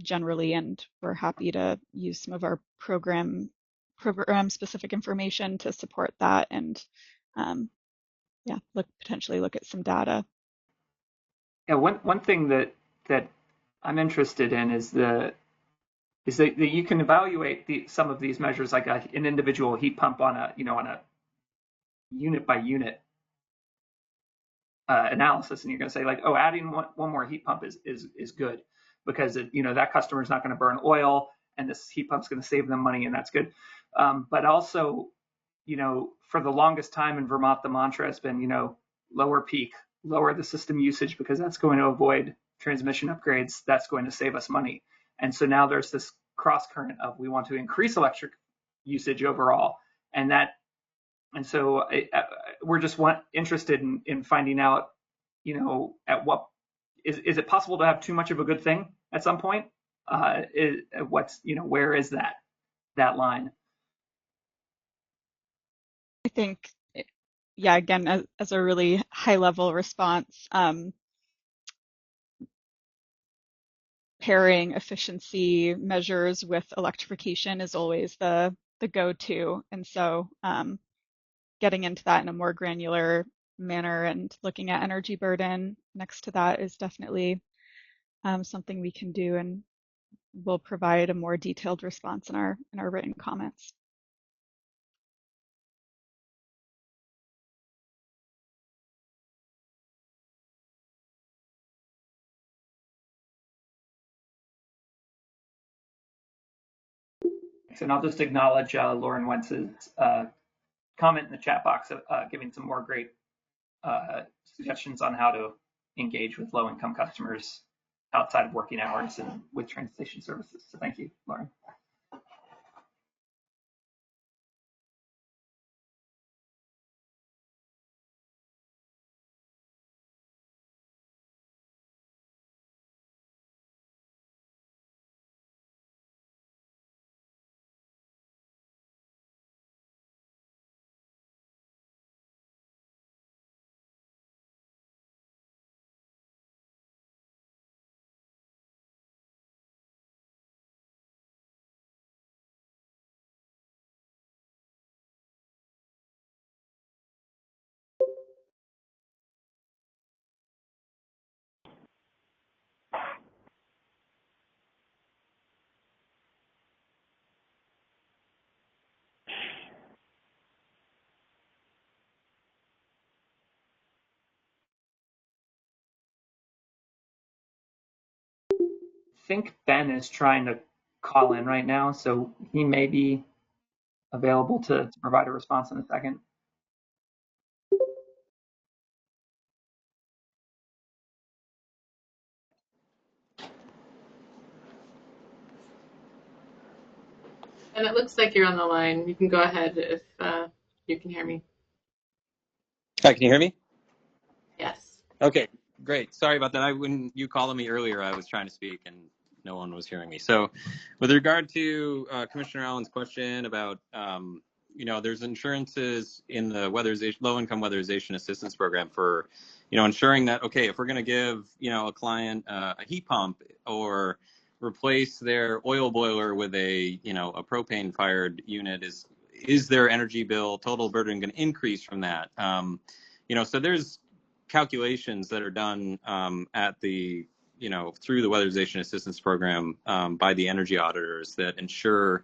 generally, and we're happy to use some of our program specific information to support that, and yeah, potentially look at some data. Yeah, one thing that I'm interested in is that you can evaluate some of these measures like an individual heat pump on a unit by unit analysis, and you're going to say like, oh, adding one more heat pump is good because that customer is not going to burn oil, and this heat pump's going to save them money, and that's good. But also, for the longest time in Vermont, the mantra has been, lower peak, lower the system usage because that's going to avoid transmission upgrades. That's going to save us money. And so now there's this cross current of we want to increase electric usage overall, and so we're just interested in finding out, at what is it possible to have too much of a good thing at some point? Where is that line? I think, yeah, again, as a really high level response, pairing efficiency measures with electrification is always the go-to. And so getting into that in a more granular manner and looking at energy burden next to that is definitely something we can do, and we'll provide a more detailed response in our written comments. And I'll just acknowledge Lauren Wentz's comment in the chat box, giving some more great suggestions on how to engage with low-income customers outside of working hours and with train station services. So thank you, Lauren. I think Ben is trying to call in right now, so he may be available to provide a response in a second. And it looks like you're on the line. You can go ahead if you can hear me. Hi, can you hear me? Yes. Okay, great. Sorry about that. When you called me earlier, I was trying to speak and no one was hearing me. So with regard to Commissioner Allen's question about, there's insurances in the low-income weatherization assistance program for, ensuring that, okay, if we're going to give, a client a heat pump or replace their oil boiler with a propane-fired unit, is their energy bill total burden going to increase from that? So there's calculations that are done at the through the weatherization assistance program by the energy auditors that ensure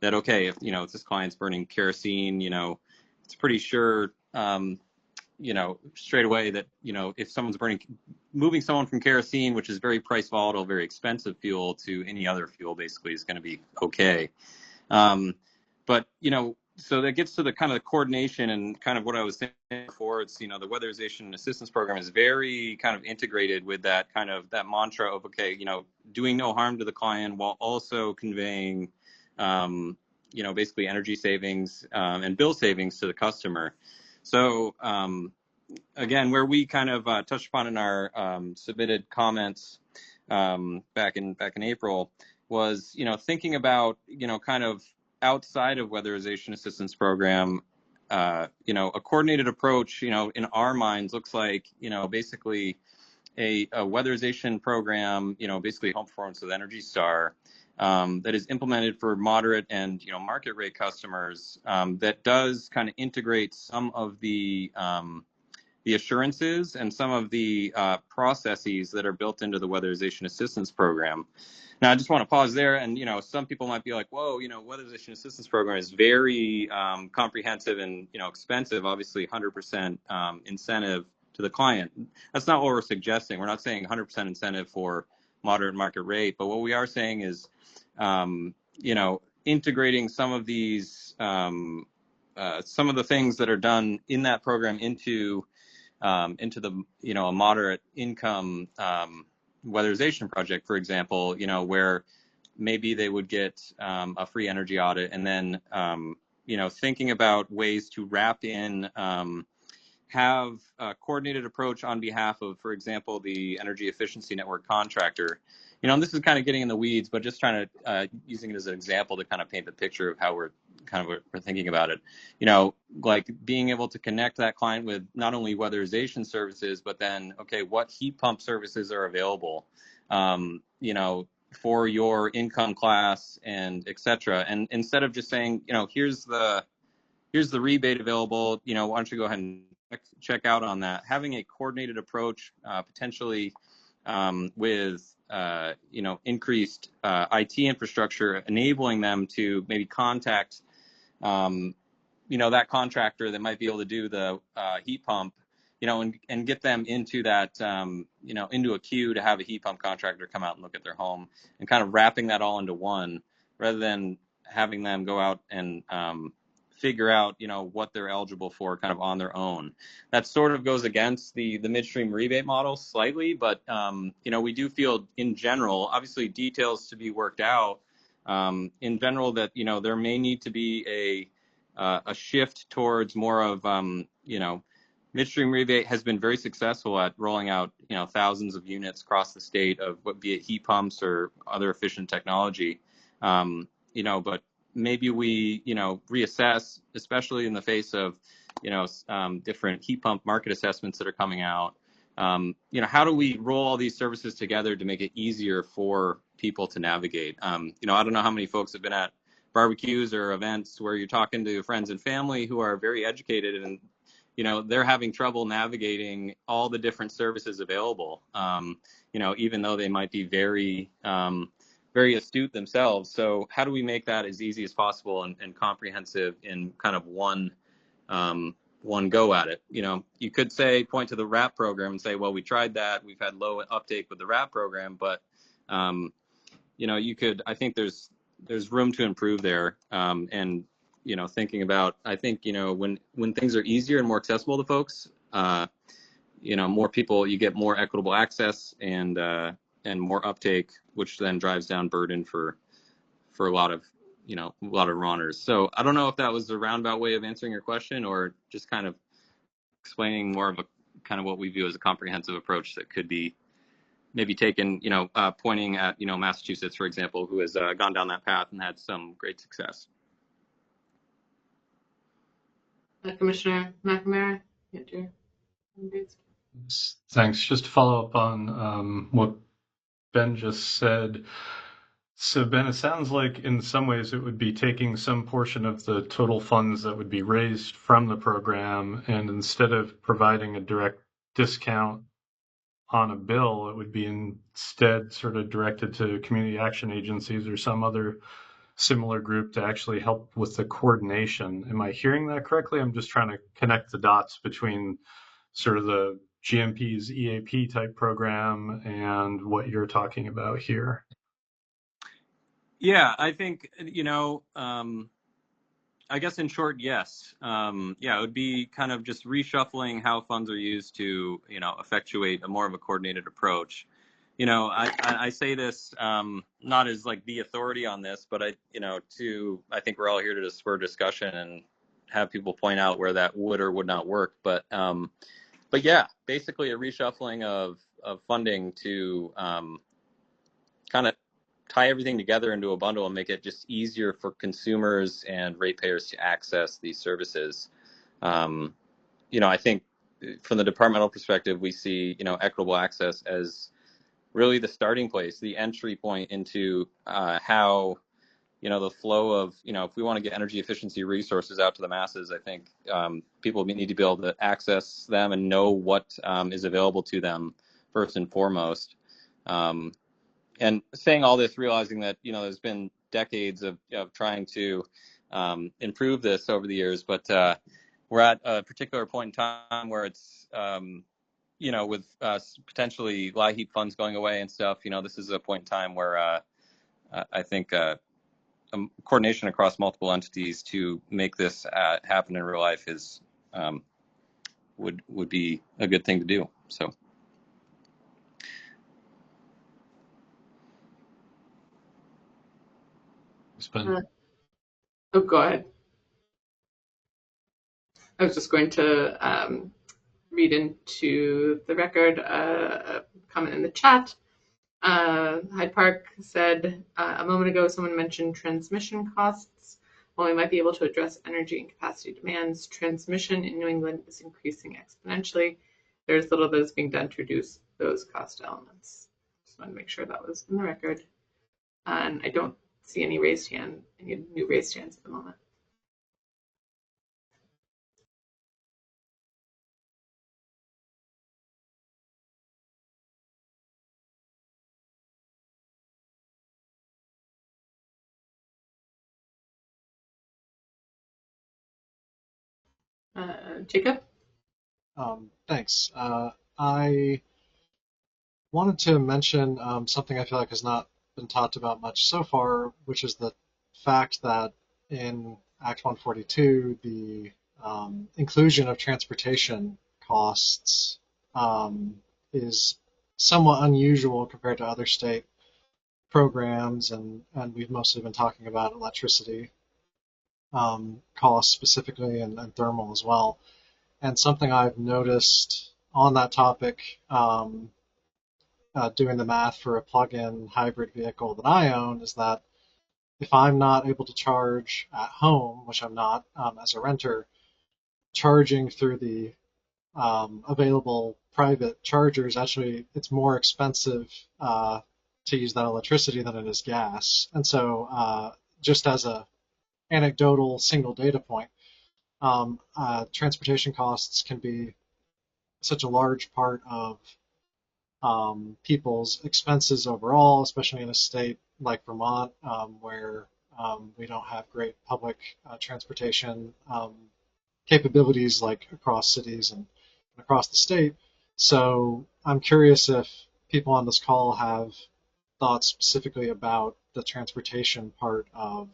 that, okay, if this client's burning kerosene, it's pretty sure straight away that if someone's moving someone from kerosene, which is very price volatile, very expensive fuel, to any other fuel, basically is going to be okay. But so that gets to the kind of the coordination and kind of what I was saying before. It's, the weatherization assistance program is very kind of integrated with that kind of that mantra of, okay, doing no harm to the client while also conveying, basically energy savings and bill savings to the customer. So again, where we kind of touched upon in our submitted comments back in April was, thinking about, kind of outside of weatherization assistance program, a coordinated approach, in our minds looks like, basically a weatherization program, basically home performance with Energy Star, that is implemented for moderate and market rate customers, that does kind of integrate some of the assurances and some of the processes that are built into the weatherization assistance program. Now, I just want to pause there, and some people might be like, "Whoa, weatherization assistance program is very comprehensive and expensive. Obviously, 100% incentive to the client." That's not what we're suggesting. We're not saying 100% incentive for moderate market rate, but what we are saying is, integrating some of these, some of the things that are done in that program into the a moderate income weatherization project, for example, where maybe they would get a free energy audit, and then thinking about ways to wrap in, have a coordinated approach on behalf of, for example, the energy efficiency network contractor. This is kind of getting in the weeds, but just trying to using it as an example to kind of paint the picture of how we're thinking about it. Like being able to connect that client with not only weatherization services, but then, okay, what heat pump services are available, for your income class, and et cetera. And instead of just saying, here's the rebate available, why don't you go ahead and check out on that, having a coordinated approach, potentially with increased IT infrastructure, enabling them to maybe contact that contractor that might be able to do the heat pump, and get them into that, into a queue to have a heat pump contractor come out and look at their home, and kind of wrapping that all into one, rather than having them go out and figure out, what they're eligible for kind of on their own. That sort of goes against the midstream rebate model slightly, but, we do feel in general, obviously details to be worked out, in general, that, there may need to be a shift towards more of, midstream rebate has been very successful at rolling out, thousands of units across the state of what, be it heat pumps or other efficient technology, but maybe we, reassess, especially in the face of, different heat pump market assessments that are coming out. How do we roll all these services together to make it easier for people to navigate? I don't know how many folks have been at barbecues or events where you're talking to friends and family who are very educated, and, they're having trouble navigating all the different services available, even though they might be very, very astute themselves. So how do we make that as easy as possible and comprehensive in kind of one go at it? You could point to the RAP program and say, well, we tried that. We've had low uptake with the RAP program, but, I think there's room to improve there. And, thinking about, I think, when things are easier and more accessible to folks, more people, you get more equitable access and more uptake, which then drives down burden for a lot of runners. So I don't know if that was a roundabout way of answering your question, or just kind of explaining more of a kind of what we view as a comprehensive approach that could be maybe taken, pointing at, Massachusetts, for example, who has gone down that path and had some great success. Commissioner McNamara, Thanks. Just to follow up on what Ben just said. So, Ben, it sounds like in some ways it would be taking some portion of the total funds that would be raised from the program, and instead of providing a direct discount on a bill, it would be instead sort of directed to community action agencies or some other similar group to actually help with the coordination. Am I hearing that correctly? I'm just trying to connect the dots between sort of the GMP's EAP type program and what you're talking about here. Yeah, I think, I guess in short, yes. It would be kind of just reshuffling how funds are used to, effectuate a more of a coordinated approach. I say this not as like the authority on this, but I think we're all here to spur discussion and have people point out where that would or would not work. But yeah, basically a reshuffling of funding to kind of tie everything together into a bundle and make it just easier for consumers and ratepayers to access these services. I think from the departmental perspective, we see, equitable access as really the starting place, the entry point into how, the flow of, if we want to get energy efficiency resources out to the masses, I think people need to be able to access them and know what is available to them first and foremost. And saying all this, realizing that, there's been decades of trying to improve this over the years, but we're at a particular point in time where it's, with potentially LIHEAP funds going away and stuff, this is a point in time where I think coordination across multiple entities to make this happen in real life is would be a good thing to do. So. Oh, go ahead. I was just going to read into the record a comment in the chat. Hyde Park said a moment ago someone mentioned transmission costs. While we might be able to address energy and capacity demands, transmission in New England is increasing exponentially. There's little that is being done to reduce those cost elements. Just want to make sure that was in the record. And I don't see any new raised hands at the moment. Jacob? Thanks. I wanted to mention something I feel like has not been talked about much so far, which is the fact that in Act 142, the inclusion of transportation costs is somewhat unusual compared to other state programs, and we've mostly been talking about electricity costs specifically and thermal as well. And something I've noticed on that topic, doing the math for a plug-in hybrid vehicle that I own, is that if I'm not able to charge at home, which I'm not as a renter, charging through the available private chargers, actually it's more expensive to use that electricity than it is gas. And so just as a anecdotal single data point, transportation costs can be such a large part of people's expenses overall, especially in a state like Vermont, where we don't have great public transportation capabilities like across cities and across the state. So I'm curious if people on this call have thoughts specifically about the transportation part of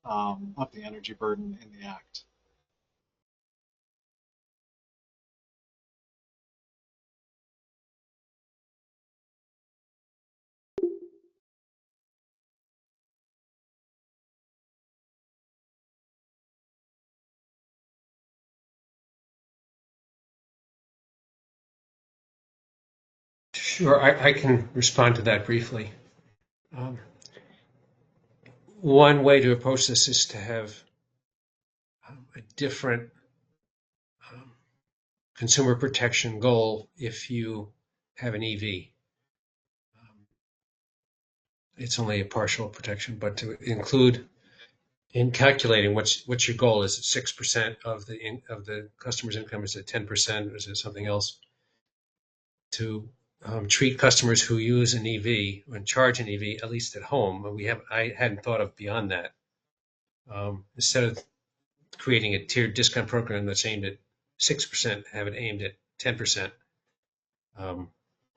the energy burden in the Act. Sure, I can respond to that briefly. One way to approach this is to have a different consumer protection goal if you have an EV. It's only a partial protection, but to include in calculating what's your goal. Is it 6% of the customer's income? Is it 10%? Is it something else? To treat customers who use an EV and charge an EV, at least at home. I hadn't thought of beyond that. Instead of creating a tiered discount program that's aimed at 6%, have it aimed at 10%.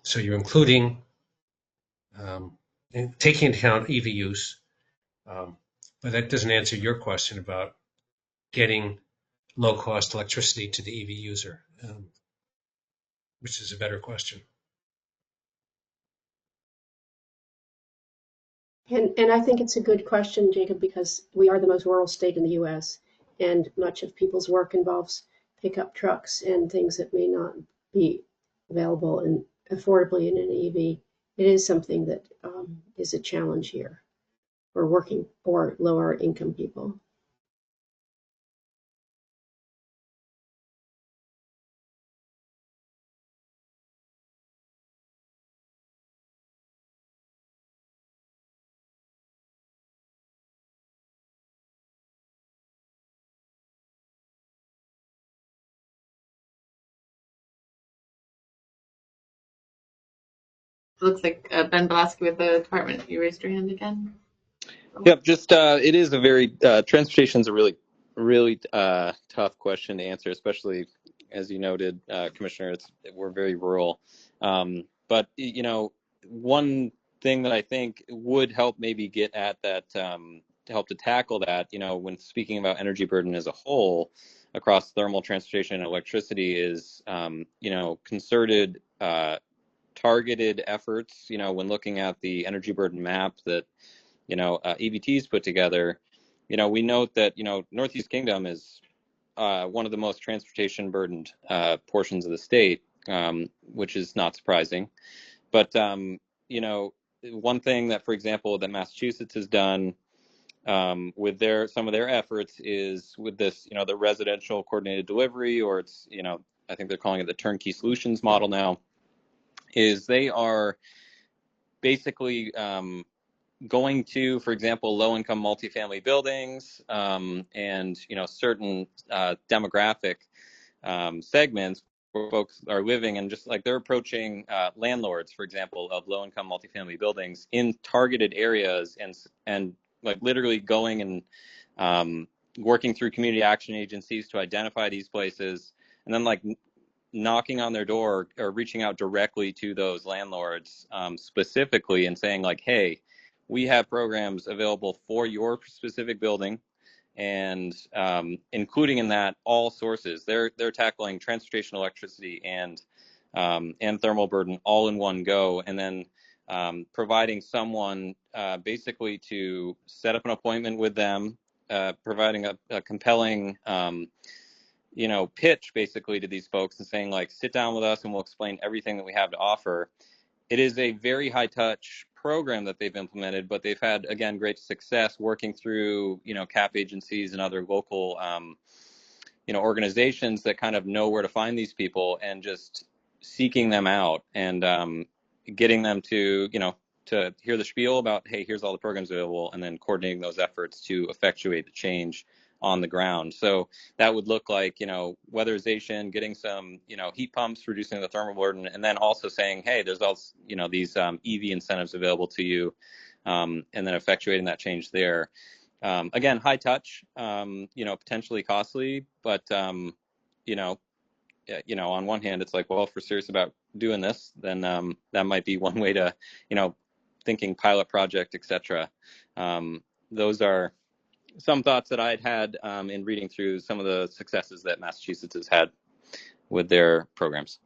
So you're including and taking into account EV use, but that doesn't answer your question about getting low-cost electricity to the EV user, which is a better question. And I think it's a good question, Jacob, because we are the most rural state in the U.S., and much of people's work involves pickup trucks and things that may not be available and affordably in an EV. It is something that is a challenge here for working or lower income people. It looks like Ben Belaski with the department. You raised your hand again. Yep, just it is a very transportation's a really tough question to answer, especially as you noted, Commissioner. We're very rural, but you know, one thing that I think would help maybe get at that to help to tackle that, you know, when speaking about energy burden as a whole across thermal, transportation, and electricity, is you know, concerted targeted efforts. You know, when looking at the energy burden map that you know, EBT's put together, you know, we note that, you know, Northeast Kingdom is one of the most transportation burdened portions of the state, which is not surprising. But, you know, one thing that, for example, that Massachusetts has done with some of their efforts is with this, you know, the residential coordinated delivery, or it's, you know, I think they're calling it the turnkey solutions model now, is they are basically going to, for example, low-income multifamily buildings and you know, certain demographic segments where folks are living, and just like they're approaching landlords, for example, of low-income multifamily buildings in targeted areas, and like literally going and working through community action agencies to identify these places, and then like knocking on their door or reaching out directly to those landlords specifically and saying like, hey, we have programs available for your specific building, and including in that all sources. They're tackling transportation, electricity, and thermal burden all in one go, and then providing someone basically to set up an appointment with them, providing a compelling you know, pitch basically to these folks and saying like, sit down with us and we'll explain everything that we have to offer. It is a very high touch program that they've implemented, but they've had, again, great success working through, you know, CAP agencies and other local, you know, organizations that kind of know where to find these people, and just seeking them out and getting them to, you know, to hear the spiel about, hey, here's all the programs available, and then coordinating those efforts to effectuate the change on the ground. So that would look like, you know, weatherization, getting some, you know, heat pumps, reducing the thermal burden, and then also saying, hey, there's also, you know, these EV incentives available to you, and then effectuating that change there. Again, high touch, you know, potentially costly, but you know, on one hand, it's like, well, if we're serious about doing this, then that might be one way to, you know, thinking pilot project, etc. Those are some thoughts that I'd had in reading through some of the successes that Massachusetts has had with their programs.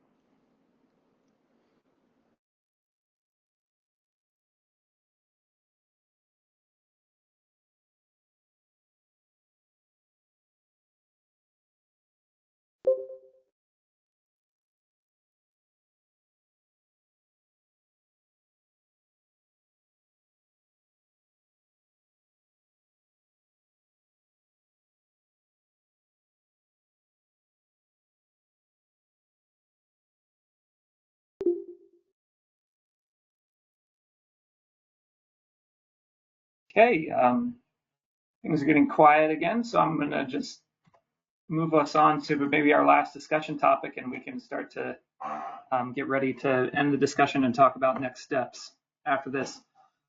Okay, things are getting quiet again, so I'm going to just move us on to maybe our last discussion topic, and we can start to get ready to end the discussion and talk about next steps after this.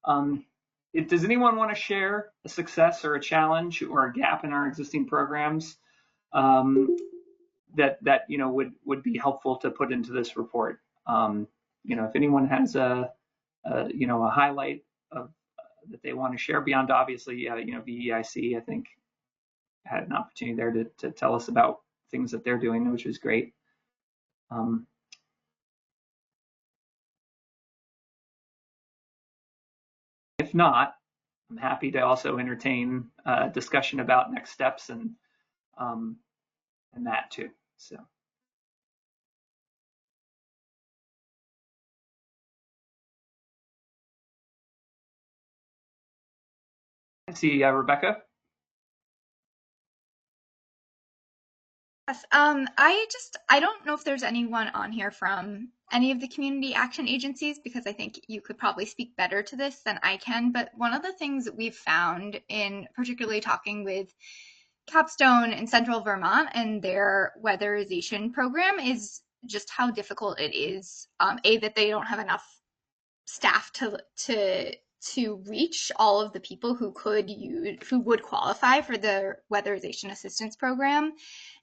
Does anyone want to share a success or a challenge or a gap in our existing programs that you know would be helpful to put into this report? You know, if anyone has a you know, a highlight of that they want to share beyond, obviously, you know, VEIC, I think, had an opportunity there to tell us about things that they're doing, which was great. If not, I'm happy to also entertain a discussion about next steps and that too. So. I see Rebecca. Yes, I don't know if there's anyone on here from any of the community action agencies, because I think you could probably speak better to this than I can. But one of the things that we've found in particularly talking with Capstone in Central Vermont and their weatherization program is just how difficult it is. That they don't have enough staff to reach all of the people who would qualify for the weatherization assistance program,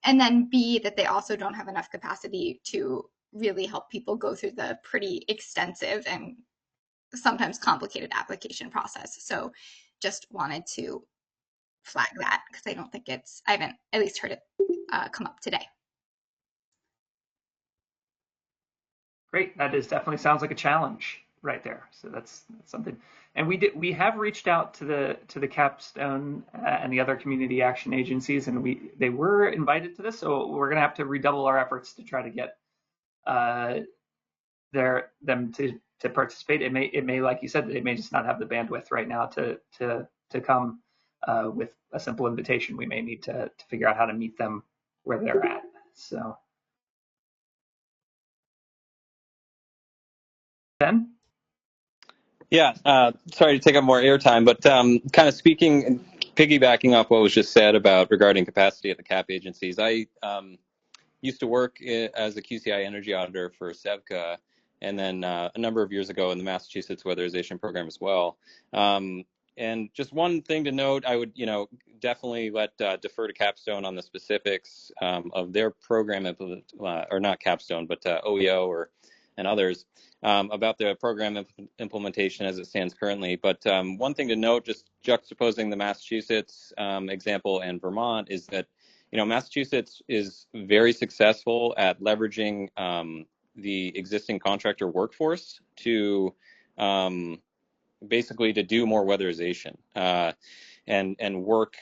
and then B, that they also don't have enough capacity to really help people go through the pretty extensive and sometimes complicated application process. So just wanted to flag that because I haven't at least heard it come up today. Great, that definitely sounds like a challenge right there. So that's something. And we have reached out to the Capstone and the other community action agencies, and they were invited to this. So we're going to have to redouble our efforts to try to get them to participate. It may, like you said, they may just not have the bandwidth right now to come with a simple invitation. We may need to figure out how to meet them where they're at. So, Ben? Yeah, sorry to take up more airtime, but kind of speaking and piggybacking off what was just said about regarding capacity at the CAP agencies, I used to work as a QCI energy auditor for SEVCA, and then a number of years ago in the Massachusetts Weatherization Program as well. And just one thing to note, I would, definitely defer to Capstone on the specifics of their program, or not Capstone, but OEO and others. About the program implementation as it stands currently. But one thing to note, just juxtaposing the Massachusetts example and Vermont, is that Massachusetts is very successful at leveraging the existing contractor workforce to basically to do more weatherization and work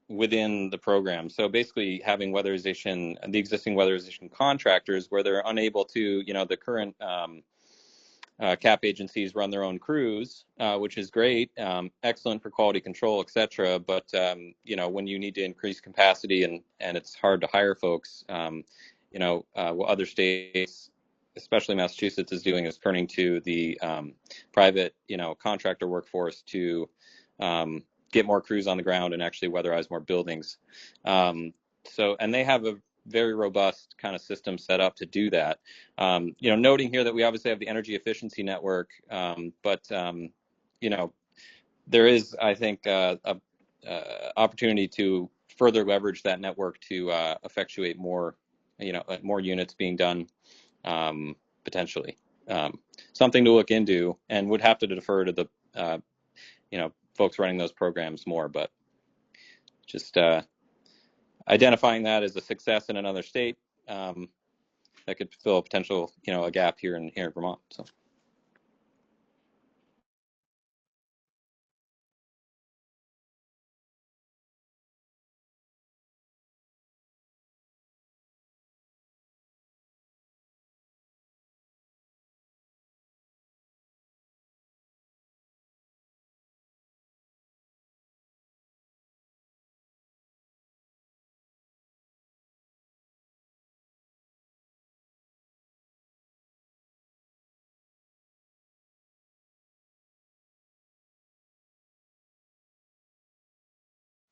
within the program. So basically having the existing weatherization contractors where they're unable to, the current CAP agencies run their own crews, which is great, excellent for quality control, et cetera. But, when you need to increase capacity and it's hard to hire folks, what other states, especially Massachusetts, is doing is turning to the private, contractor workforce to get more crews on the ground and actually weatherize more buildings. And they have a very robust kind of system set up to do that. Noting here that we obviously have the energy efficiency network, but there is, I think, a opportunity to further leverage that network to effectuate more, more units being done potentially. Something to look into, and would have to defer to the, folks running those programs more, but just identifying that as a success in another state that could fill a potential, a gap here in Vermont. So.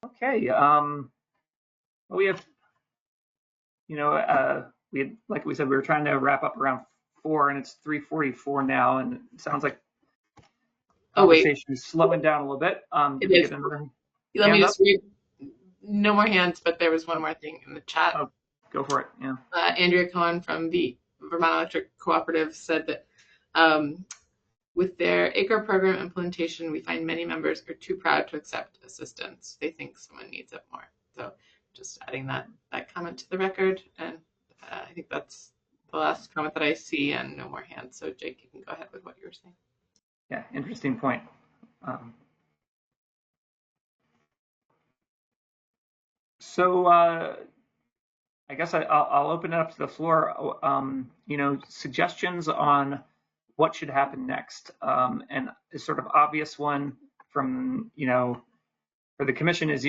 Okay. We have, we had, like we said, we were trying to wrap up around 4, and it's 3:44 now, and it sounds like conversation is slowing down a little bit. It is. Let me just read. No more hands, but there was one more thing in the chat. Oh, go for it. Yeah. Andrea Cohen from the Vermont Electric Cooperative said that with their ACRE program implementation, we find many members are too proud to accept assistance. They think someone needs it more. So just adding that comment to the record. And I think that's the last comment that I see, and no more hands. So Jake, you can go ahead with what you were saying. Yeah, interesting point. So I guess I'll open it up to the floor. Suggestions on what should happen next, and a sort of obvious one from for the commission is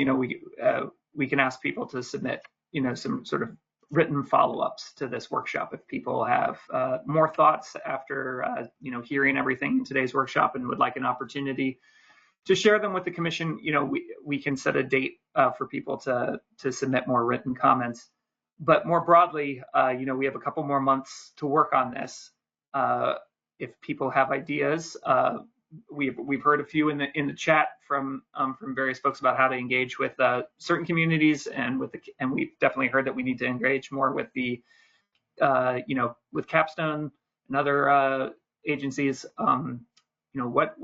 we can ask people to submit some sort of written follow-ups to this workshop if people have more thoughts after hearing everything in today's workshop and would like an opportunity to share them with the commission. We can set a date for people to submit more written comments. But more broadly, we have a couple more months to work on this. if people have ideas, we've heard a few in the chat from various folks about how to engage with certain communities, and we've definitely heard that we need to engage more with the with Capstone and other agencies. What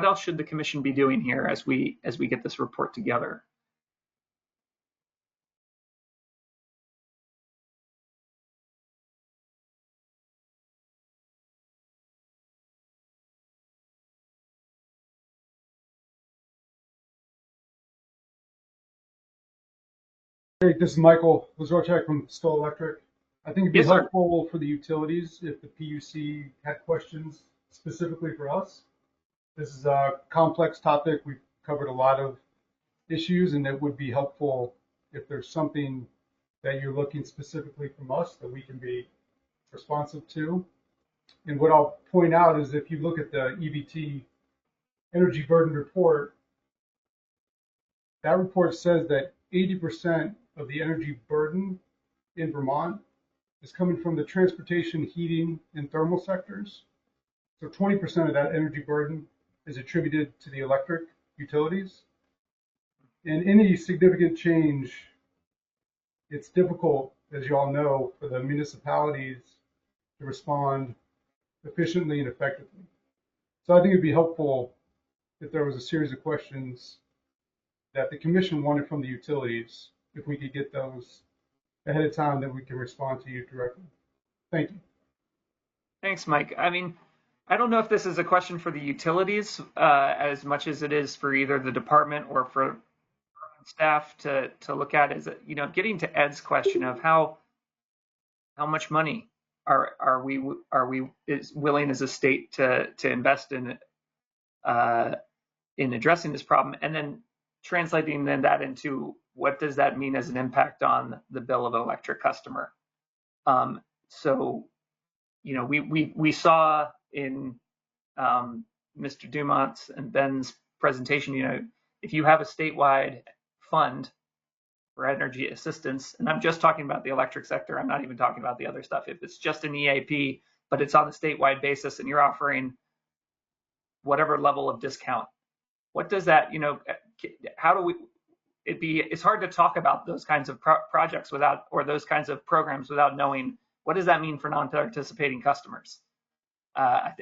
else should the commission be doing here as we get this report together? Hey, this is Michael Lazorchak from Stoll Electric. I think it'd be Yes, sir. helpful for the utilities if the PUC had questions specifically for us. This is a complex topic. We've covered a lot of issues, and it would be helpful if there's something that you're looking specifically from us that we can be responsive to. And what I'll point out is if you look at the EBT Energy Burden Report, that report says that 80% of the energy burden in Vermont is coming from the transportation, heating, and thermal sectors. So 20% of that energy burden is attributed to the electric utilities. And any significant change, it's difficult, as you all know, for the municipalities to respond efficiently and effectively. So I think it'd be helpful if there was a series of questions that the commission wanted from the utilities, if we could get those ahead of time, that we can respond to you directly. Thank you. Thanks, Mike. I mean, I don't know if this is a question for the utilities as much as it is for either the department or for staff to look at. Is getting to Ed's question of how much money are we willing as a state to invest in addressing this problem, and then translating that into what does that mean as an impact on the bill of an electric customer. So we saw in Mr. Dumont's and Ben's presentation, if you have a statewide fund for energy assistance, and I'm just talking about the electric sector, I'm not even talking about the other stuff. If it's just an EAP, but it's on a statewide basis and you're offering whatever level of discount, what does that, how do we, it's hard to talk about those kinds of projects without, or those kinds of programs without knowing what does that mean for non-participating customers.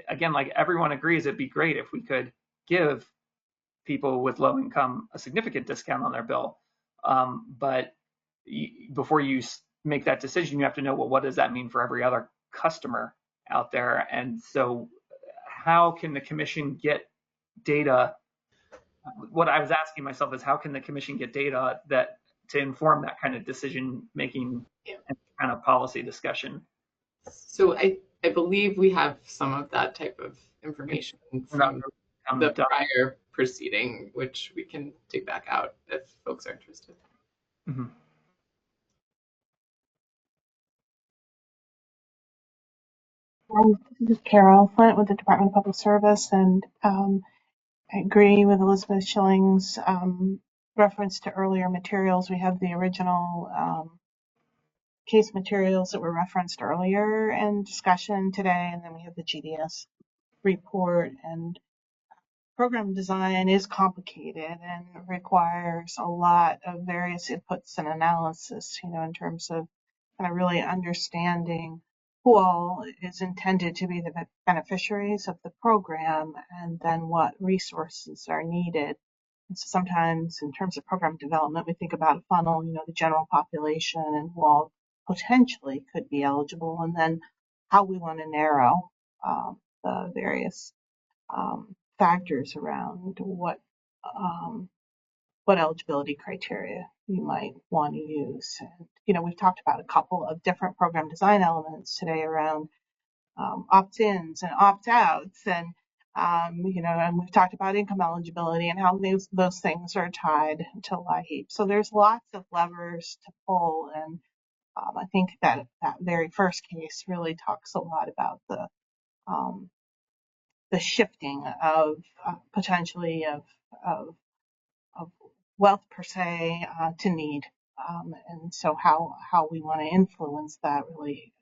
Again, like everyone agrees, it'd be great if we could give people with low income a significant discount on their bill. But before you make that decision, you have to know, well, what does that mean for every other customer out there? And so how can the commission get data? What I was asking myself is how can the commission get data that to inform that kind of decision making and kind of policy discussion? So I believe we have some of that type of information from the prior proceeding, which we can dig back out if folks are interested. Mm-hmm. This is Carol Flint with the Department of Public Service, and I agree with Elizabeth Schilling's reference to earlier materials. We have the original case materials that were referenced earlier in discussion today, and then we have the GDS report. And program design is complicated and requires a lot of various inputs and analysis, in terms of kind of really understanding who all is intended to be the beneficiaries of the program, and then what resources are needed. And so sometimes in terms of program development, we think about a funnel, the general population and who all potentially could be eligible, and then how we want to narrow the various factors around what eligibility criteria you might want to use. And, we've talked about a couple of different program design elements today around opt-ins and opt-outs, and and we've talked about income eligibility and how those things are tied to LIHEAP. So there's lots of levers to pull, and I think that very first case really talks a lot about the shifting of potentially of wealth per se to need, and so how we want to influence that really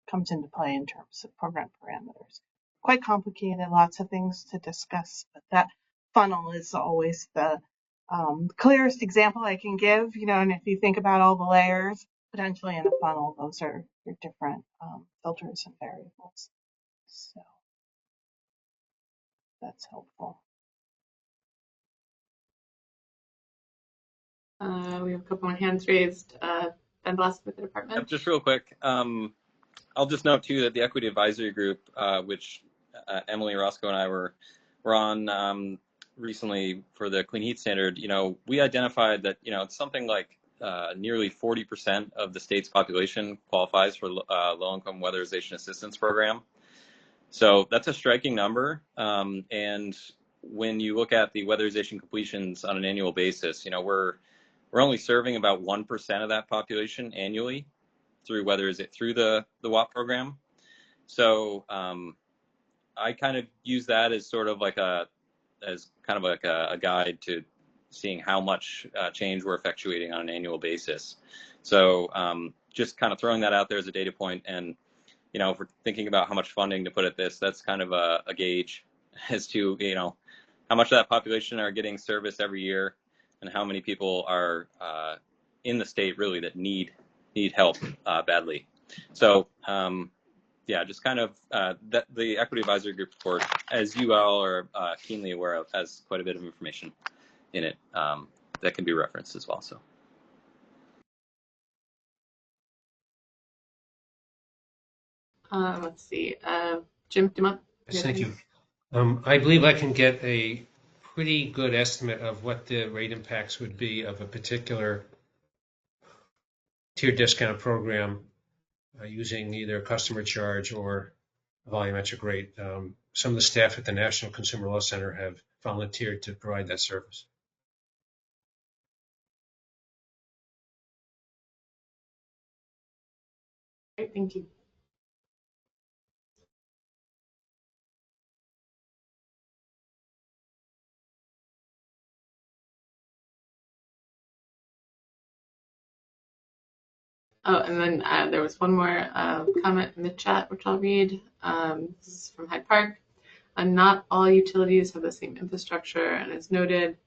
comes into play in terms of program parameters. quite complicated, lots of things to discuss, but that funnel is always the clearest example I can give, and if you think about all the layers potentially in a funnel, those are your different filters and variables. So that's helpful. We have a couple more hands raised. Ben Blast with the department. Just real quick, I'll just note too that the Equity Advisory Group, which Emily Roscoe and I were on recently for the Clean Heat Standard, we identified that it's something like nearly 40% of the state's population qualifies for low-income weatherization assistance program. So that's a striking number. And when you look at the weatherization completions on an annual basis, we're only serving about 1% of that population annually through the WAP program. So I kind of use that as sort of like a guide to seeing how much change we're effectuating on an annual basis. So just kind of throwing that out there as a data point, and if we're thinking about how much funding to put at this, that's kind of a gauge as to how much of that population are getting service every year, and how many people are in the state really that need help badly. So yeah, just kind of that the Equity Advisory Group report, as you all are keenly aware of, has quite a bit of information in it that can be referenced as well. So. Let's see. Jim Dumont. Yes, thank you. I believe I can get a pretty good estimate of what the rate impacts would be of a particular tier discount program using either a customer charge or a volumetric rate. Some of the staff at the National Consumer Law Center have volunteered to provide that service. Great, thank you. Oh, and then there was one more comment in the chat, which I'll read. This is from Hyde Park. Not all utilities have the same infrastructure, and as noted,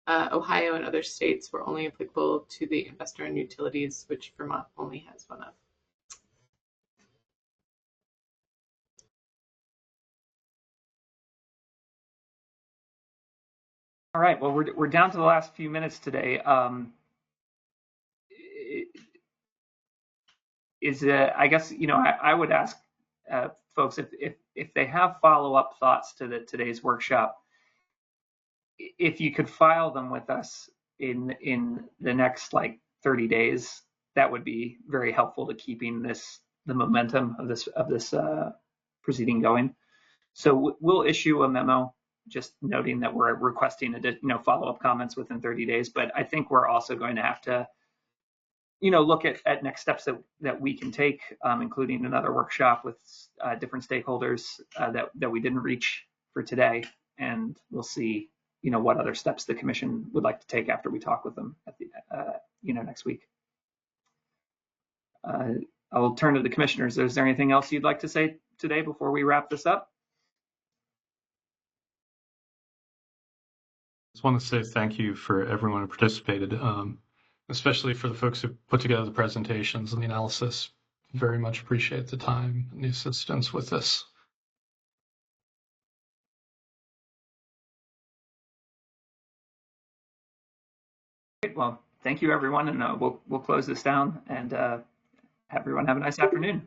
Ohio and other states were only applicable to the investor-owned utilities, which Vermont only has one of. All right, well, we're down to the last few minutes today. I guess I would ask folks if they have follow-up thoughts to today's workshop, if you could file them with us in the next 30 days, that would be very helpful to keeping the momentum of this proceeding going. So we'll issue a memo just noting that we're requesting follow-up comments within 30 days, but I think we're also going to have to look at next steps that we can take, including another workshop with different stakeholders that we didn't reach for today, and we'll see what other steps the commission would like to take after we talk with them at the next week. I'll turn to the commissioners. Is there anything else you'd like to say today before we wrap this up? I just want to say thank you for everyone who participated, especially for the folks who put together the presentations and the analysis. Very much appreciate the time and the assistance with this. Great. Well, thank you, everyone, and we'll close this down, and everyone have a nice afternoon.